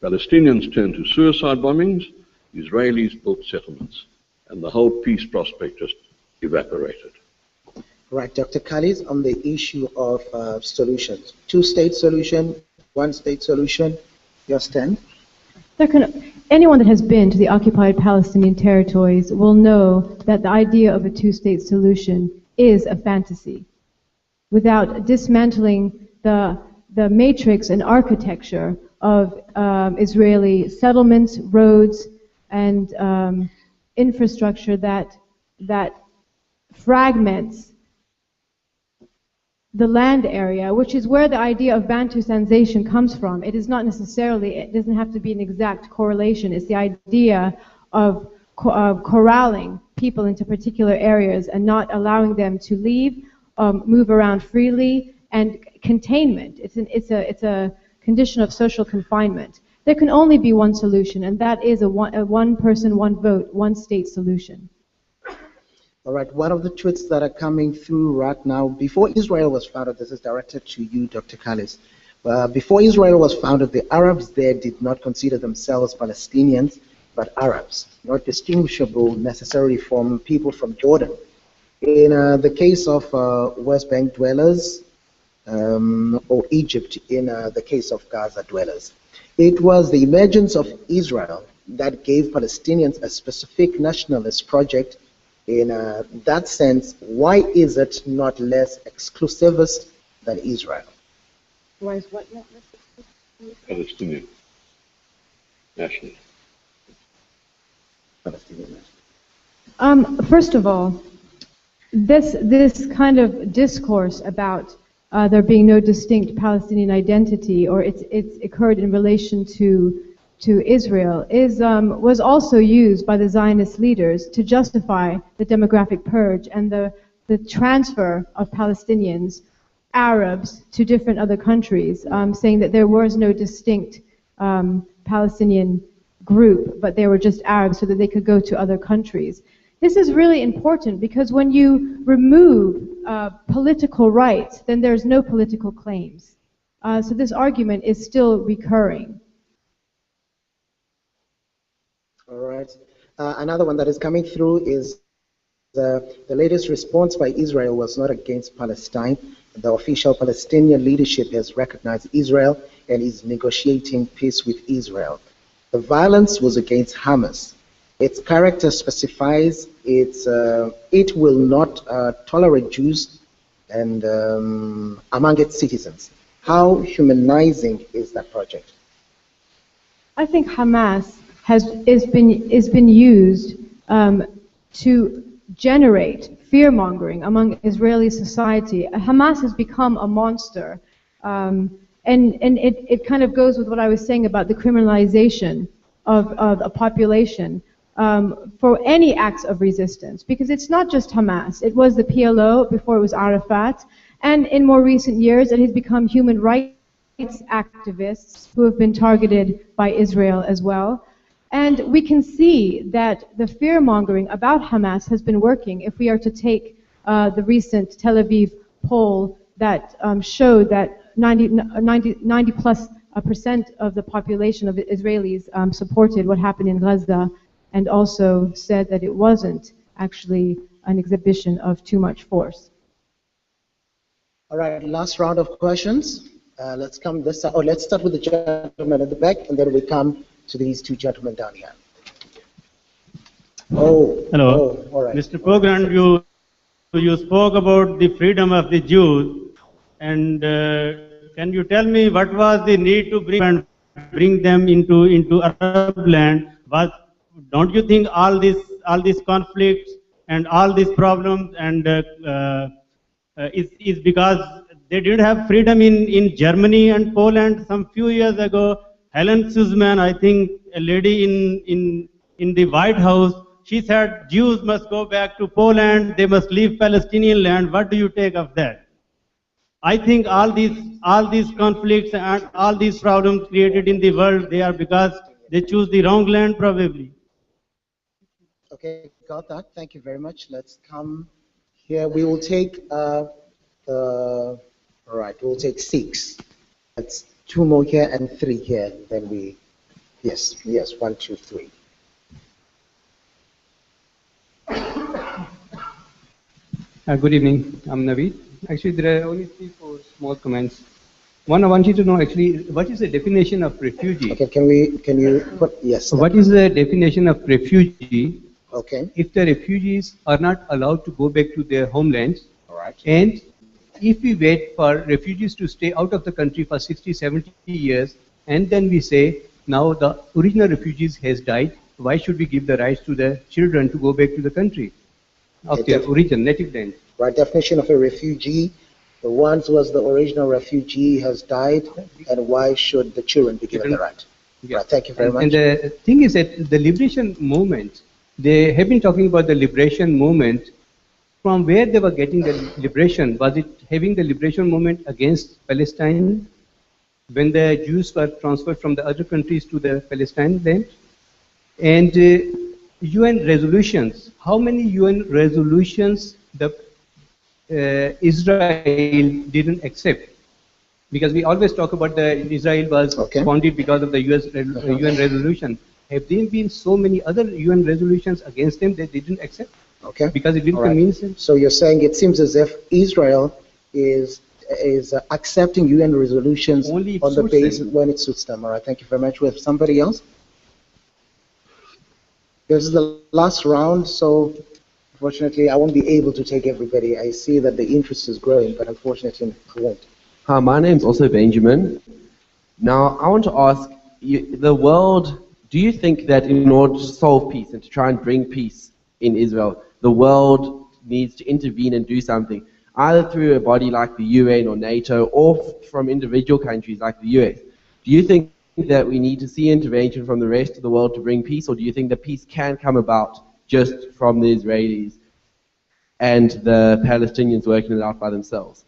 Palestinians turned to suicide bombings, Israelis built settlements, and the whole peace prospect just evaporated. Right, Dr. Calis, on the issue of solutions. Two-state solution, one-state solution, your stand? Anyone that has been to the occupied Palestinian territories will know that the idea of a two-state solution is a fantasy. Without dismantling the matrix and architecture of Israeli settlements, roads, and infrastructure that fragments the land area, which is where the idea of Bantustanization comes from. It is not necessarily, it doesn't have to be an exact correlation. It's the idea of corralling people into particular areas and not allowing them to leave, move around freely, and containment. It's a condition of social confinement. There can only be one solution, and that is a one person, one vote, one state solution. All right, one of the tweets that are coming through right now, before Israel was founded, this is directed to you, Dr. Calis. Before Israel was founded, the Arabs there did not consider themselves Palestinians, but Arabs, not distinguishable necessarily from people from Jordan. In the case of West Bank dwellers, or Egypt in the case of Gaza dwellers. It was the emergence of Israel that gave Palestinians a specific nationalist project. In that sense, why is it not less exclusivist than Israel? Why is what not less exclusivist? Palestinian national. Palestinian national. First of all, this kind of discourse about there being no distinct Palestinian identity, or it's occurred in relation to Israel, was also used by the Zionist leaders to justify the demographic purge and the transfer of Palestinians, Arabs, to different other countries, saying that there was no distinct Palestinian group, but they were just Arabs so that they could go to other countries. This is really important because when you remove political rights, then there's no political claims. So this argument is still recurring. All right. Another one that is coming through is the latest response by Israel was not against Palestine. The official Palestinian leadership has recognized Israel and is negotiating peace with Israel. The violence was against Hamas. Its character specifies it will not tolerate Jews and among its citizens. How humanizing is that project? I think Hamas is been used to generate fear-mongering among Israeli society. Hamas has become a monster, and it kind of goes with what I was saying about the criminalization of a population for any acts of resistance, because it's not just Hamas. It was the PLO before it was Arafat, and in more recent years it has become human rights activists who have been targeted by Israel as well. And we can see that the fear-mongering about Hamas has been working. If we are to take the recent Tel Aviv poll that showed that 90+% of the population of Israelis supported what happened in Gaza, and also said that it wasn't actually an exhibition of too much force. All right, last round of questions. Let's start with the gentleman at the back, and then we come to these two gentlemen down here. Hello. Oh, all right. Mr. Pogrund, you spoke about the freedom of the Jews, and can you tell me what was the need to bring them into Arab land? Don't you think all these conflicts and all these problems and is because they didn't have freedom in Germany and Poland some few years ago? Helen Suzman, I think a lady in the White House, she said Jews must go back to Poland, they must leave Palestinian land. What do you take of that? I think all these conflicts and all these problems created in the world, they are because they choose the wrong land probably. Okay, got that. Thank you very much. Let's come here. We will take all right, we'll take 6. That's 2 more here and 3 here. Then we, yes, 1, 2, 3. Good evening. I'm Naveed. Actually, there are only 3-4 small comments. One, I want you to know actually, what is the definition of refugee? Okay, can you put, yes. What is the definition of refugee? Okay. If the refugees are not allowed to go back to their homelands, All right. and if we wait for refugees to stay out of the country for 60, 70 years, and then we say, now the original refugees has died, why should we give the rights to the children to go back to the country of their origin, native land? Right, definition of a refugee. The one who was the original refugee has died, and why should the children be given the right? Yeah. Right, thank you very much. And the thing is that the liberation movement, they have been talking about the liberation movement. From where they were getting the liberation? Was it having the liberation movement against Palestine when the Jews were transferred from the other countries to the Palestine land? And UN resolutions, how many UN resolutions the Israel didn't accept? Because we always talk about the Israel was founded because of the UN resolution. Have there been so many other UN resolutions against them that they didn't accept? Okay. Because it didn't All right. convince them? So you're saying it seems as if Israel is accepting UN resolutions Only on the basis when it suits them. All right, thank you very much. We have somebody else? This is the last round, so unfortunately I won't be able to take everybody. I see that the interest is growing, but unfortunately I won't. Hi, my name's also Benjamin. Now, I want to ask, the world, do you think that in order to solve peace and to try and bring peace in Israel, the world needs to intervene and do something, either through a body like the UN or NATO, or from individual countries like the US? Do you think that we need to see intervention from the rest of the world to bring peace, or do you think that peace can come about just from the Israelis and the Palestinians working it out by themselves?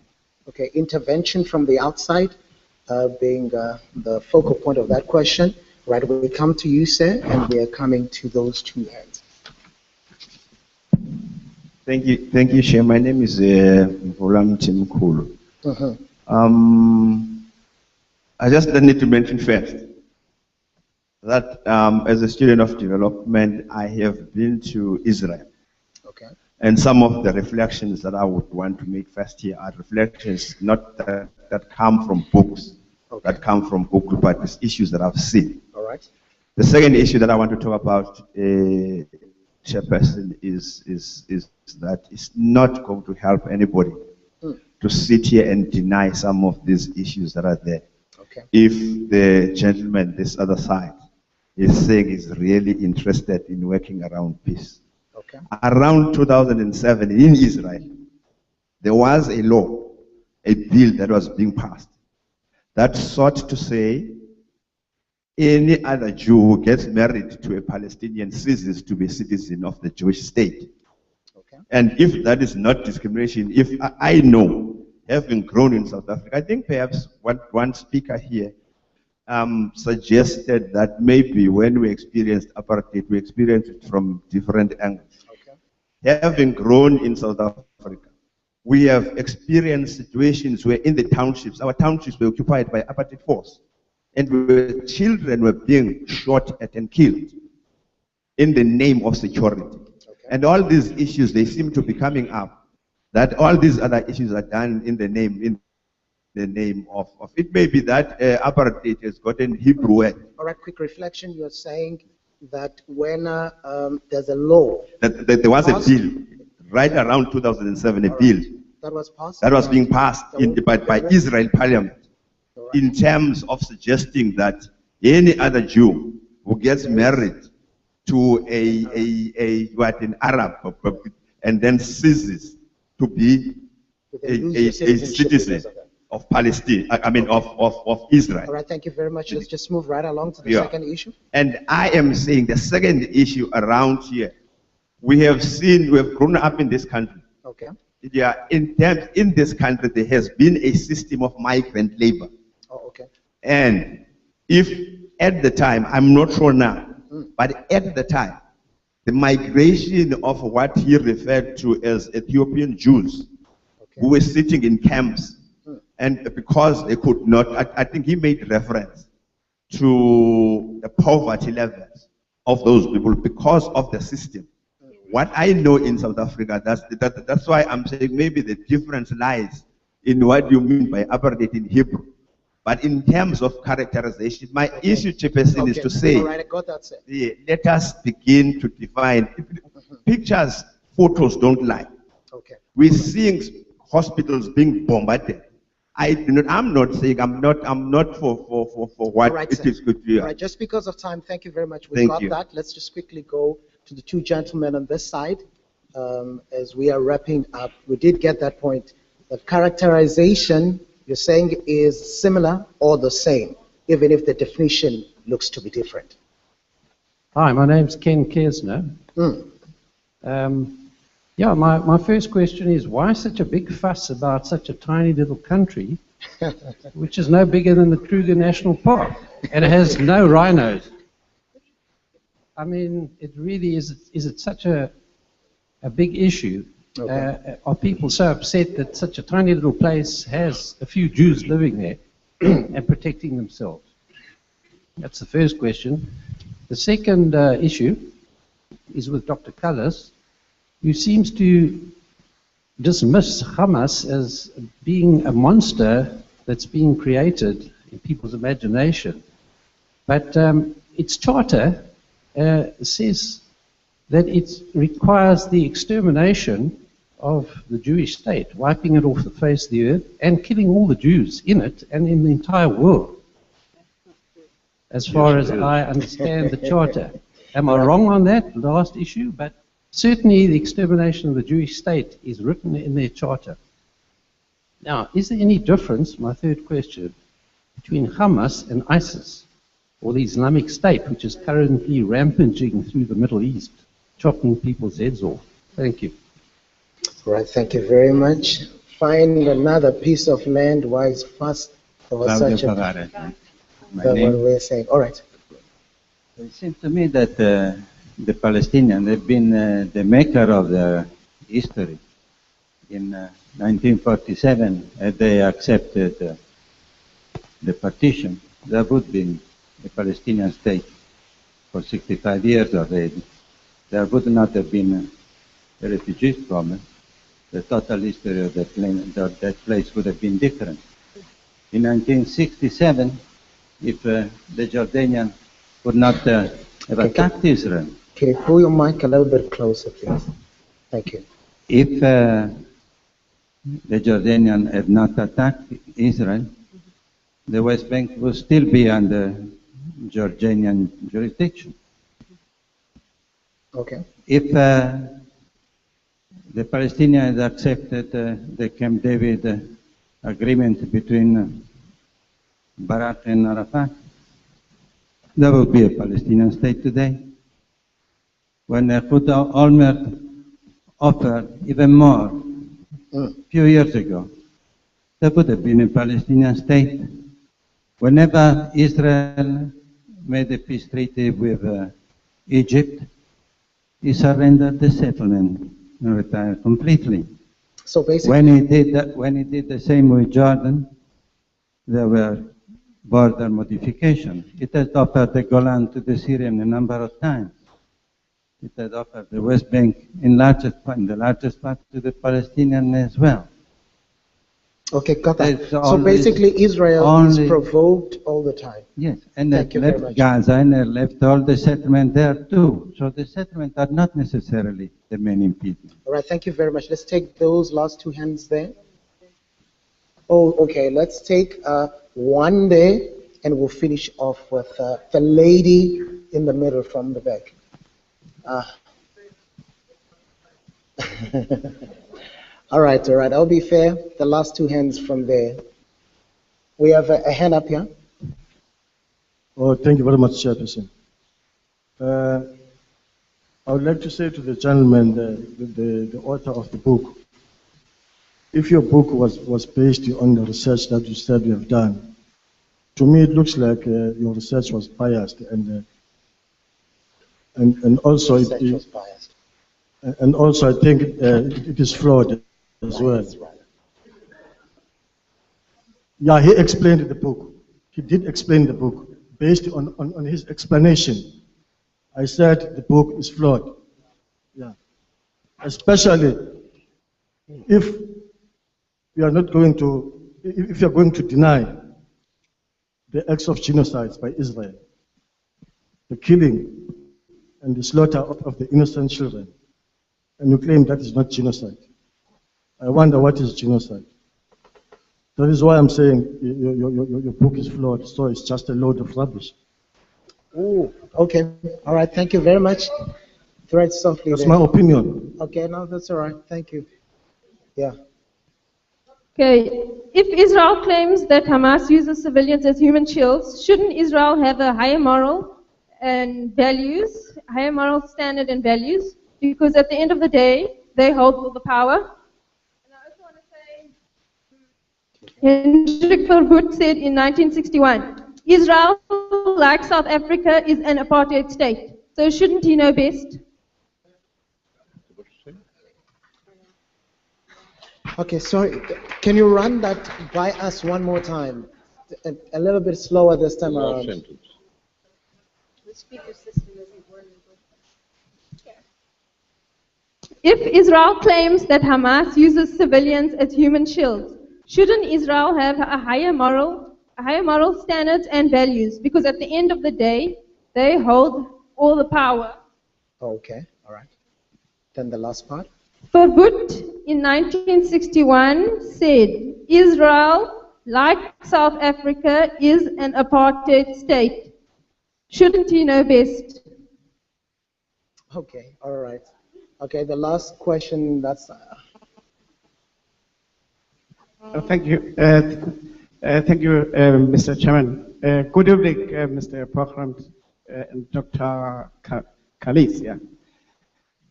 Okay, intervention from the outside being the focal point of that question. Right, we come to you, sir, and we are coming to those two hands. Thank you, Chair. My name is Mvulam Timkulu. I just need to mention first that as a student of development, I have been to Israel. Okay. And some of the reflections that I would want to make first here are reflections not that come from books, that come from Google, but it's issues that I've seen. All right. The second issue that I want to talk about, Chairperson, is that it's not going to help anybody to sit here and deny some of these issues that are there. Okay. If the gentleman, this other side, is saying he's really interested in working around peace. Okay. Around 2007 in Israel, there was a law, a bill that was being passed that sought to say any other Jew who gets married to a Palestinian ceases to be a citizen of the Jewish state. Okay. And if that is not discrimination, if I know, having grown in South Africa, I think perhaps what one speaker here suggested that maybe when we experienced apartheid, we experienced it from different angles. Okay. Having grown in South Africa, we have experienced situations where in the townships, our townships were occupied by apartheid force, and where children were being shot at and killed in the name of security. Okay. And all these issues, they seem to be coming up, that all these other issues are done in the name of it may be that apartheid has gotten Hebrew word. All right, quick reflection. You're saying that when there's a law that there was a bill right around 2007, a bill that was passed, that was being passed by Israel Parliament, in terms of suggesting that any other Jew who gets married to an Arab and then ceases to be a citizen of Palestine, of Israel. All right, thank you very much. Let's just move right along to the second issue. And I am saying the second issue around here, we have grown up in this country. Okay. Yeah, in this country, there has been a system of migrant labor. Oh, okay. And if at the time, I'm not sure now, but at the time, the migration of what he referred to as Ethiopian Jews, who were sitting in camps, and because they could not, I think he made reference to the poverty levels of those people because of the system. What I know in South Africa, that's why I'm saying maybe the difference lies in what you mean by apartheid in Hebrew. But in terms of characterization, my issue, Chairperson, is to say, all right, I got that, sir. Let us begin to define. Pictures, photos don't lie. Okay. We're seeing hospitals being bombarded. I'm not saying I'm not for what right, it is good to you. All right, just because of time, thank you very much. We got that. Let's just quickly go to the two gentlemen on this side as we are wrapping up. We did get that point. The characterization you're saying is similar or the same, even if the definition looks to be different. Hi, my name's Ken Kesner. Yeah, my first question is, why such a big fuss about such a tiny little country, which is no bigger than the Kruger National Park, and it has no rhinos? I mean, it really is it such a big issue? Okay. Are people so upset that such a tiny little place has a few Jews living there and protecting themselves? That's the first question. The second issue is with Dr. Calis, who seems to dismiss Hamas as being a monster that's being created in people's imagination. But its charter says that it requires the extermination of the Jewish state, wiping it off the face of the earth and killing all the Jews in it and in the entire world, as far as I understand the charter. Am I wrong on that last issue? But certainly the extermination of the Jewish state is written in their charter. Now, is there any difference, my third question, between Hamas and ISIS, or the Islamic State, which is currently rampaging through the Middle East, chopping people's heads off? Thank you. All right, thank you very much. Find another piece of land wise fast over such a... My name. We're saying. All right. It seems to me that the Palestinians have been the maker of the history. In 1947, they accepted the partition. There would be a Palestinian state for 65 years already. There would not have been a refugee problem. The total history of that place would have been different. In 1967, if the Jordanians would not have attacked Israel. Can you pull your mic a little bit closer, please? Thank you. If the Jordanians had not attacked Israel, the West Bank would still be under Jordanian jurisdiction. Okay. If the Palestinians had accepted the Camp David agreement between Barak and Arafat, there would be a Palestinian state today. When Olmert offered even more a few years ago, there would have been a Palestinian state. Whenever Israel made a peace treaty with Egypt, he surrendered the settlement and retired completely. So basically, when he did the same with Jordan, there were border modifications. It has offered the Golan to the Syrians a number of times. It has offered the West Bank in the largest part to the Palestinians as well. Okay, got that. So basically, Israel is provoked all the time. Yes, and they left Gaza and they left all the settlement there too. So the settlements are not necessarily the main impediment. All right, thank you very much. Let's take those last two hands there. Oh, okay, let's take one there, and we'll finish off with the lady in the middle from the back. All right, I'll be fair. The last two hands from there. We have a hand up here. Oh, thank you very much, Chairperson. I would like to say to the gentleman, the author of the book, if your book was based on the research that you said you have done, to me it looks like your research was biased, and also and also I think it is flawed as well. Yeah, he explained the book. He did explain the book based on his explanation. I said the book is flawed. Yeah, especially if you are not going to, if you are going to deny the acts of genocides by Israel, the killing and the slaughter of the innocent children, and you claim that is not genocide. I wonder what is genocide. That is why I'm saying your book is flawed, so it's just a load of rubbish. Ooh, okay. All right, thank you very much. Thread softly. That's there. my opinion. Okay, no, that's all right. Thank you. Yeah. Okay, if Israel claims that Hamas uses civilians as human shields, shouldn't Israel have a higher moral and values, higher moral standard and values? Because at the end of the day, they hold all the power. And I also want to say, Hendrik Verwoerd said in 1961, Israel, like South Africa, is an apartheid state. So shouldn't he know best? Okay, sorry. Can you run that by us one more time? A little bit slower this time around. Sentence. The speaker system isn't working. If Israel claims that Hamas uses civilians as human shields, shouldn't Israel have a higher moral standards and values? Because at the end of the day, they hold all the power. Okay, all right. Then the last part. Verwoerd in 1961 said, Israel, like South Africa, is an apartheid state. Shouldn't he know best? Okay, all right. Okay, the last question, that's... Thank you. Thank you, Mr. Chairman. Good evening, Mr. Pogrund and Dr. Calis. Yeah.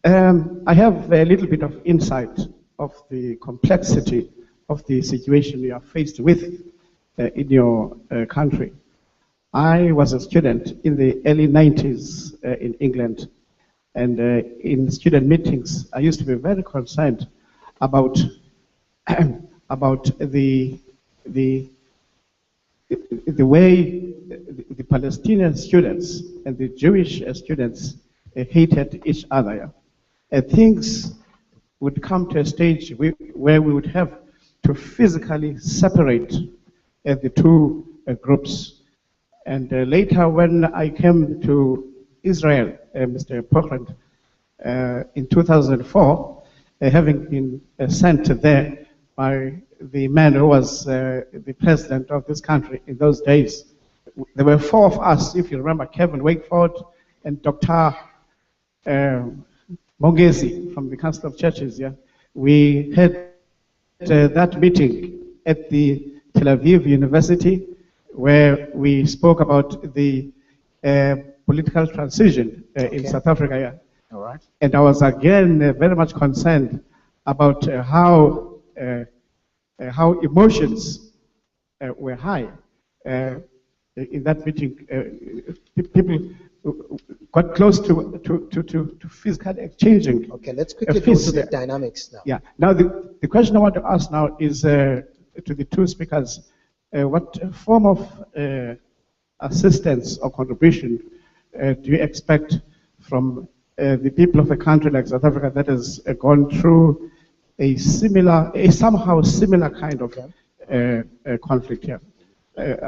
I have a little bit of insight of the complexity of the situation you are faced with in your country. I was a student in the early 90s in England, and in student meetings, I used to be very concerned about about the way the Palestinian students and the Jewish students hated each other. Things would come to a stage where we would have to physically separate the two groups. And later, when I came to Israel, Mr. Pogrund, in 2004, having been sent there by the man who was the president of this country in those days. There were four of us, if you remember, Kevin Wakeford and Dr. Mongezi from the Council of Churches. Yeah, we had that meeting at the Tel Aviv University, where we spoke about the political transition in South Africa. Yeah. All right. And I was again very much concerned about how emotions were high in that meeting. People got close to physical exchanging. Okay, let's quickly go to the dynamics now. Yeah. Now the question I want to ask now is to the two speakers: what form of assistance or contribution do you expect from the people of a country like South Africa that has gone through a somehow similar kind of conflict here?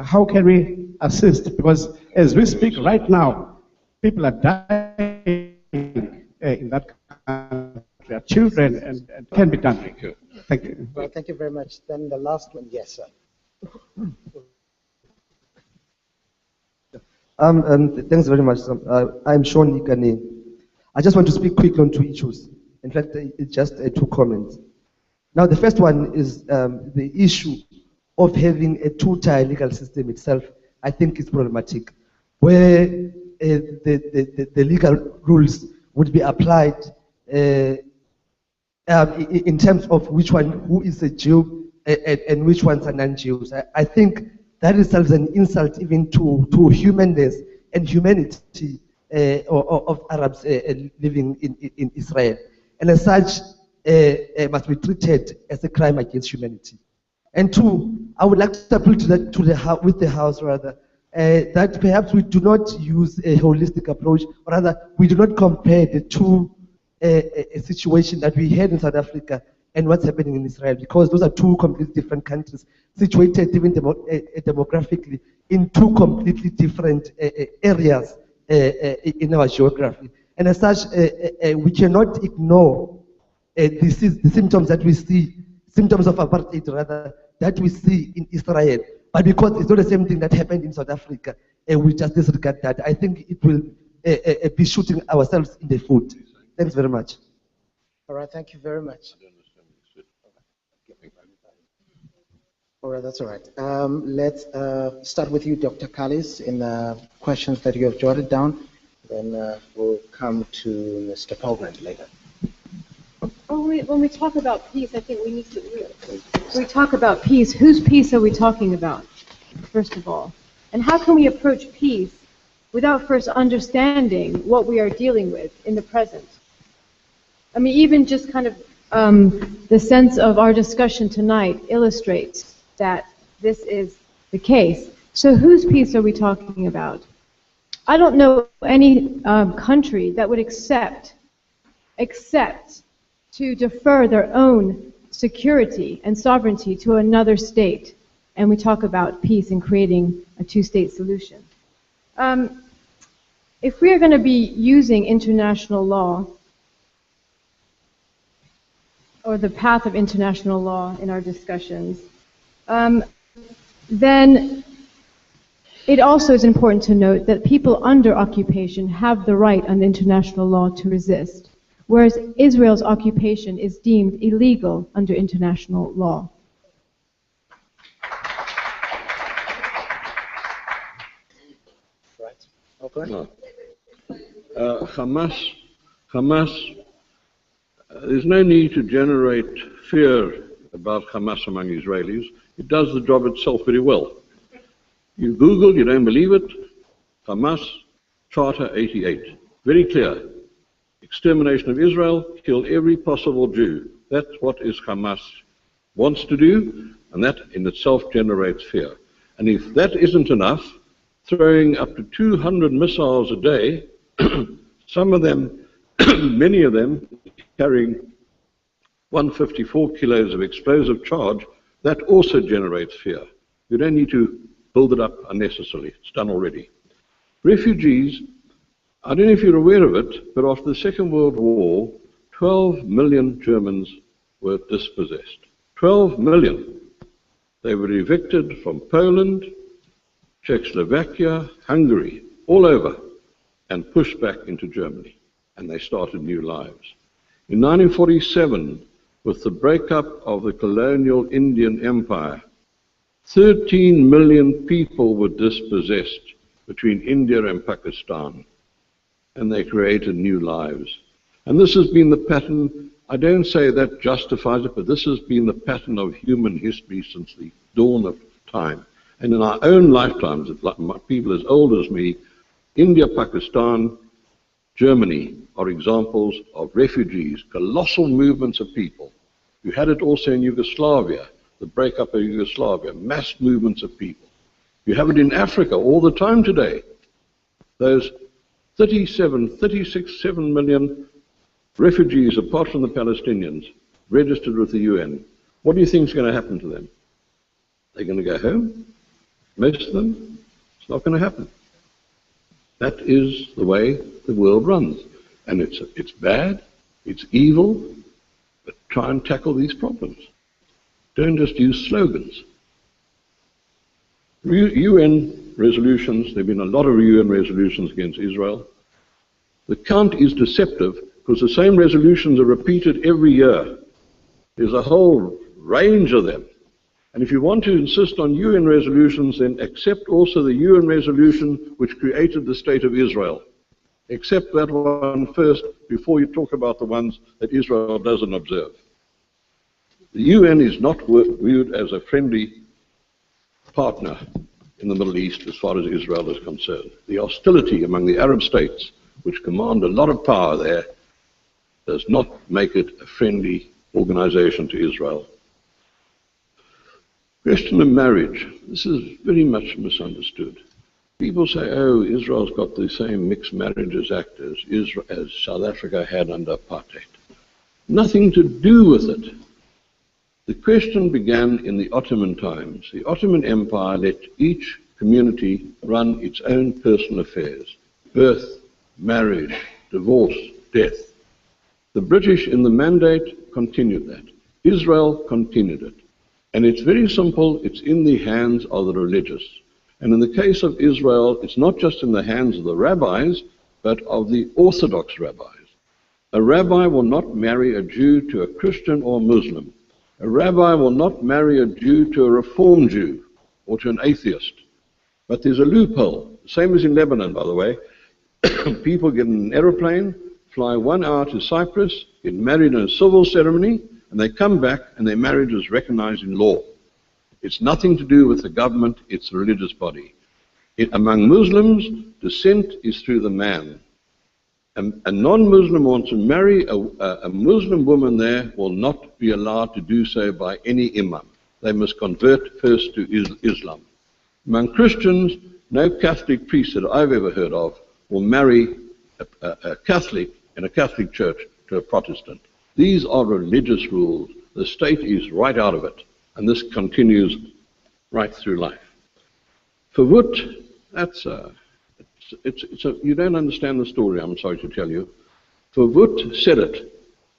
How can we assist? Because as we speak right now, people are dying in that country, children, and can be done. Thank you. Thank you. Well, thank you very much. Then the last one, yes, sir. Thanks very much. I'm Sean Ikane. I just want to speak quickly on two issues. In fact, it's just two comments. Now, the first one is the issue of having a two-tier legal system itself. I think is problematic, where the legal rules would be applied in terms of who is a Jew and which ones are non-Jews. I think that itself is an insult even to humanness and humanity of Arabs living in Israel, and as such must be treated as a crime against humanity. And two, I would like to appeal to that with the House rather, that perhaps we do not use a holistic approach, or rather we do not compare the two situation that we had in South Africa and what's happening in Israel, because those are two completely different countries, situated even demographically in two completely different areas in our geography. And as such, we cannot ignore the symptoms that we see, symptoms of apartheid rather, that we see in Israel. But because it's not the same thing that happened in South Africa, we just disregard that. I think it will be shooting ourselves in the foot. Thanks very much. All right, thank you very much. All right, that's all right. Let's start with you, Dr. Calis, in the questions that you have jotted down. Then we'll come to Mr. Pogrund later. When we talk about peace, I think we need to, when we talk about peace, whose peace are we talking about, first of all? And how can we approach peace without first understanding what we are dealing with in the present? I mean, even just kind of the sense of our discussion tonight illustrates that this is the case. So whose peace are we talking about? I don't know any country that would accept to defer their own security and sovereignty to another state, and we talk about peace and creating a two-state solution. If we are going to be using international law, or the path of international law in our discussions, then it also is important to note that people under occupation have the right under international law to resist, whereas Israel's occupation is deemed illegal under international law. Right. Okay. No. Hamas, there's no need to generate fear about Hamas among Israelis. It does the job itself very well. You Google, you don't believe it, Hamas, Charter 88. Very clear. Extermination of Israel, kill every possible Jew. That's what is Hamas wants to do, and that in itself generates fear. And if that isn't enough, throwing up to 200 missiles a day, some of them, many of them, carrying 154 kilos of explosive charge, that also generates fear. You don't need to build it up unnecessarily. It's done already. Refugees, I don't know if you're aware of it, but after the Second World War, 12 million Germans were dispossessed. 12 million. They were evicted from Poland, Czechoslovakia, Hungary, all over, and pushed back into Germany. And they started new lives. In 1947, with the breakup of the colonial Indian Empire, 13 million people were dispossessed between India and Pakistan, and they created new lives. And this has been the pattern. I don't say that justifies it, but this has been the pattern of human history since the dawn of time. And in our own lifetimes, people as old as me, India, Pakistan, Germany are examples of refugees, colossal movements of people. You had it also in Yugoslavia, the breakup of Yugoslavia, mass movements of people. You have it in Africa all the time today. Those 7 million refugees, apart from the Palestinians, registered with the UN. What do you think is going to happen to them? They're going to go home? Most of them? It's not going to happen. That is the way the world runs. And it's bad, it's evil, but try and tackle these problems. Don't just use slogans. UN resolutions, there have been a lot of UN resolutions against Israel. The count is deceptive because the same resolutions are repeated every year. There's a whole range of them. And if you want to insist on UN resolutions, then accept also the UN resolution which created the State of Israel. Accept that one first before you talk about the ones that Israel doesn't observe. The UN is not viewed as a friendly partner in the Middle East as far as Israel is concerned. The hostility among the Arab states, which command a lot of power there, does not make it a friendly organization to Israel. Question of marriage. This is very much misunderstood. People say, oh, Israel's got the same mixed marriages act as South Africa had under apartheid. Nothing to do with it. The question began in the Ottoman times. The Ottoman Empire let each community run its own personal affairs: birth, marriage, divorce, death. The British in the Mandate continued that. Israel continued it. And it's very simple, it's in the hands of the religious. And in the case of Israel, it's not just in the hands of the rabbis, but of the Orthodox rabbis. A rabbi will not marry a Jew to a Christian or Muslim. A rabbi will not marry a Jew to a Reform Jew or to an atheist. But there's a loophole, same as in Lebanon, by the way. People get in an aeroplane, fly 1 hour to Cyprus, get married in a civil ceremony, and they come back and their marriage is recognized in law. It's nothing to do with the government, it's the religious body. Among Muslims, descent is through the man. A non-Muslim wants to marry a Muslim woman there will not be allowed to do so by any imam. They must convert first to Islam. Among Christians, no Catholic priest that I've ever heard of will marry a Catholic in a Catholic church to a Protestant. These are religious rules. The state is right out of it, and this continues right through life. For Wood, you don't understand the story, I'm sorry to tell you. For Wood said it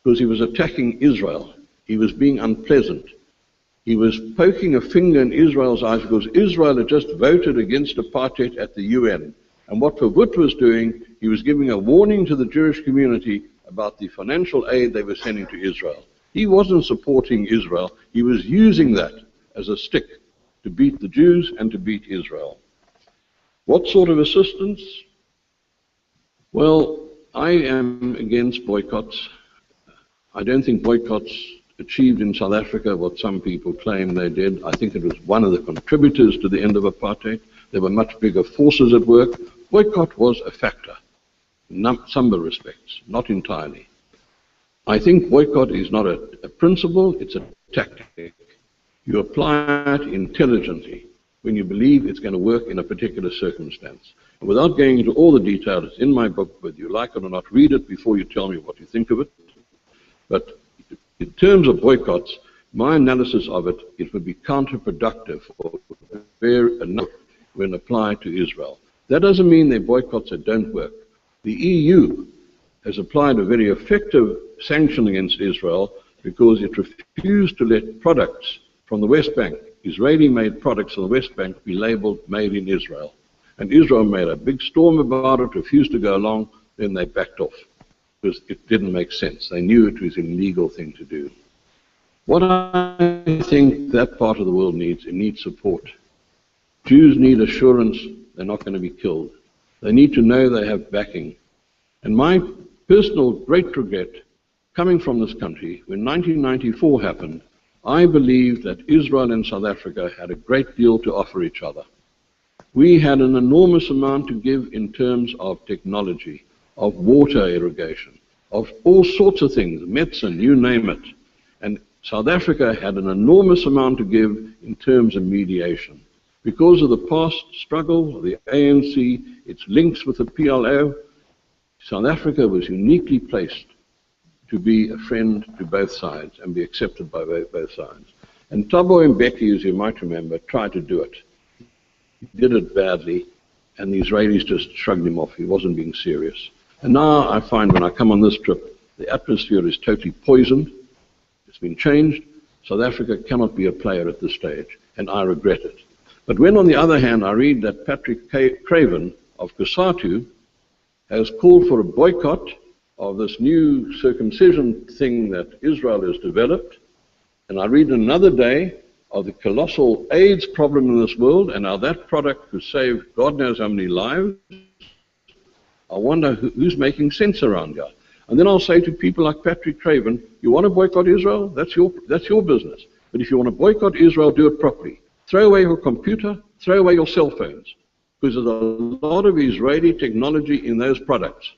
because he was attacking Israel. He was being unpleasant. He was poking a finger in Israel's eyes because Israel had just voted against apartheid at the UN. And what Wood was doing, he was giving a warning to the Jewish community about the financial aid they were sending to Israel. He wasn't supporting Israel. He was using that as a stick to beat the Jews and to beat Israel. What sort of assistance? Well, I am against boycotts. I don't think boycotts achieved in South Africa what some people claim they did. I think it was one of the contributors to the end of apartheid. There were much bigger forces at work. Boycott was a factor in some respects, not entirely. I think boycott is not a principle, it's a tactic. You apply it intelligently when you believe it's going to work in a particular circumstance. And without going into all the details, it's in my book, whether you like it or not, read it before you tell me what you think of it. But in terms of boycotts, my analysis of it, it would be counterproductive when applied to Israel. That doesn't mean they're boycotts that don't work. The EU has applied a very effective sanction against Israel because it refused to let products from the West Bank, Israeli-made products from the West Bank, be labeled made in Israel. And Israel made a big storm about it, refused to go along, then they backed off because it didn't make sense. They knew it was an illegal thing to do. What I think that part of the world needs, it needs support. Jews need assurance they're not going to be killed. They need to know they have backing. And my personal great regret, coming from this country, when 1994 happened, I believed that Israel and South Africa had a great deal to offer each other. We had an enormous amount to give in terms of technology, of water irrigation, of all sorts of things, medicine, you name it. And South Africa had an enormous amount to give in terms of mediation. Because of the past struggle of the ANC, its links with the PLO, South Africa was uniquely placed to be a friend to both sides and be accepted by both sides. And Thabo Mbeki, as you might remember, tried to do it. He did it badly, and the Israelis just shrugged him off. He wasn't being serious. And now I find when I come on this trip, the atmosphere is totally poisoned. It's been changed. South Africa cannot be a player at this stage, and I regret it. But when, on the other hand, I read that Patrick Craven of COSATU has called for a boycott of this new circumcision thing that Israel has developed, and I read another day of the colossal AIDS problem in this world and how that product could save God knows how many lives, I wonder who's making sense around here. And then I'll say to people like Patrick Craven, you want to boycott Israel? That's your business. But if you want to boycott Israel, do it properly. Throw away your computer, throw away your cell phones, because there's a lot of Israeli technology in those products,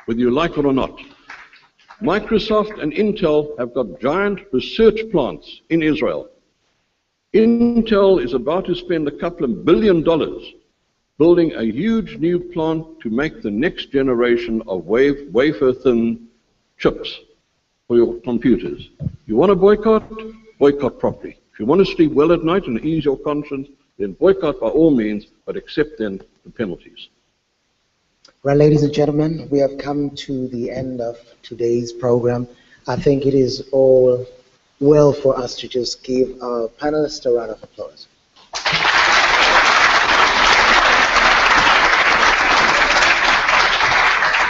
whether you like it or not. Microsoft and Intel have got giant research plants in Israel. Intel is about to spend a couple of $1 billion building a huge new plant to make the next generation of wafer-thin chips for your computers. You want to boycott? boycott properly. If you want to sleep well at night and ease your conscience, then boycott by all means, but accept then the penalties. Well, ladies and gentlemen, we have come to the end of today's program. I think it is all well for us to just give our panelists a round of applause.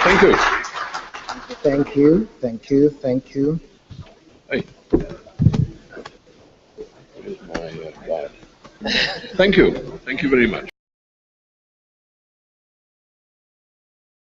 Thank you. Thank you, thank you, thank you. Hey. Here's my guide. Thank you. Thank you very much.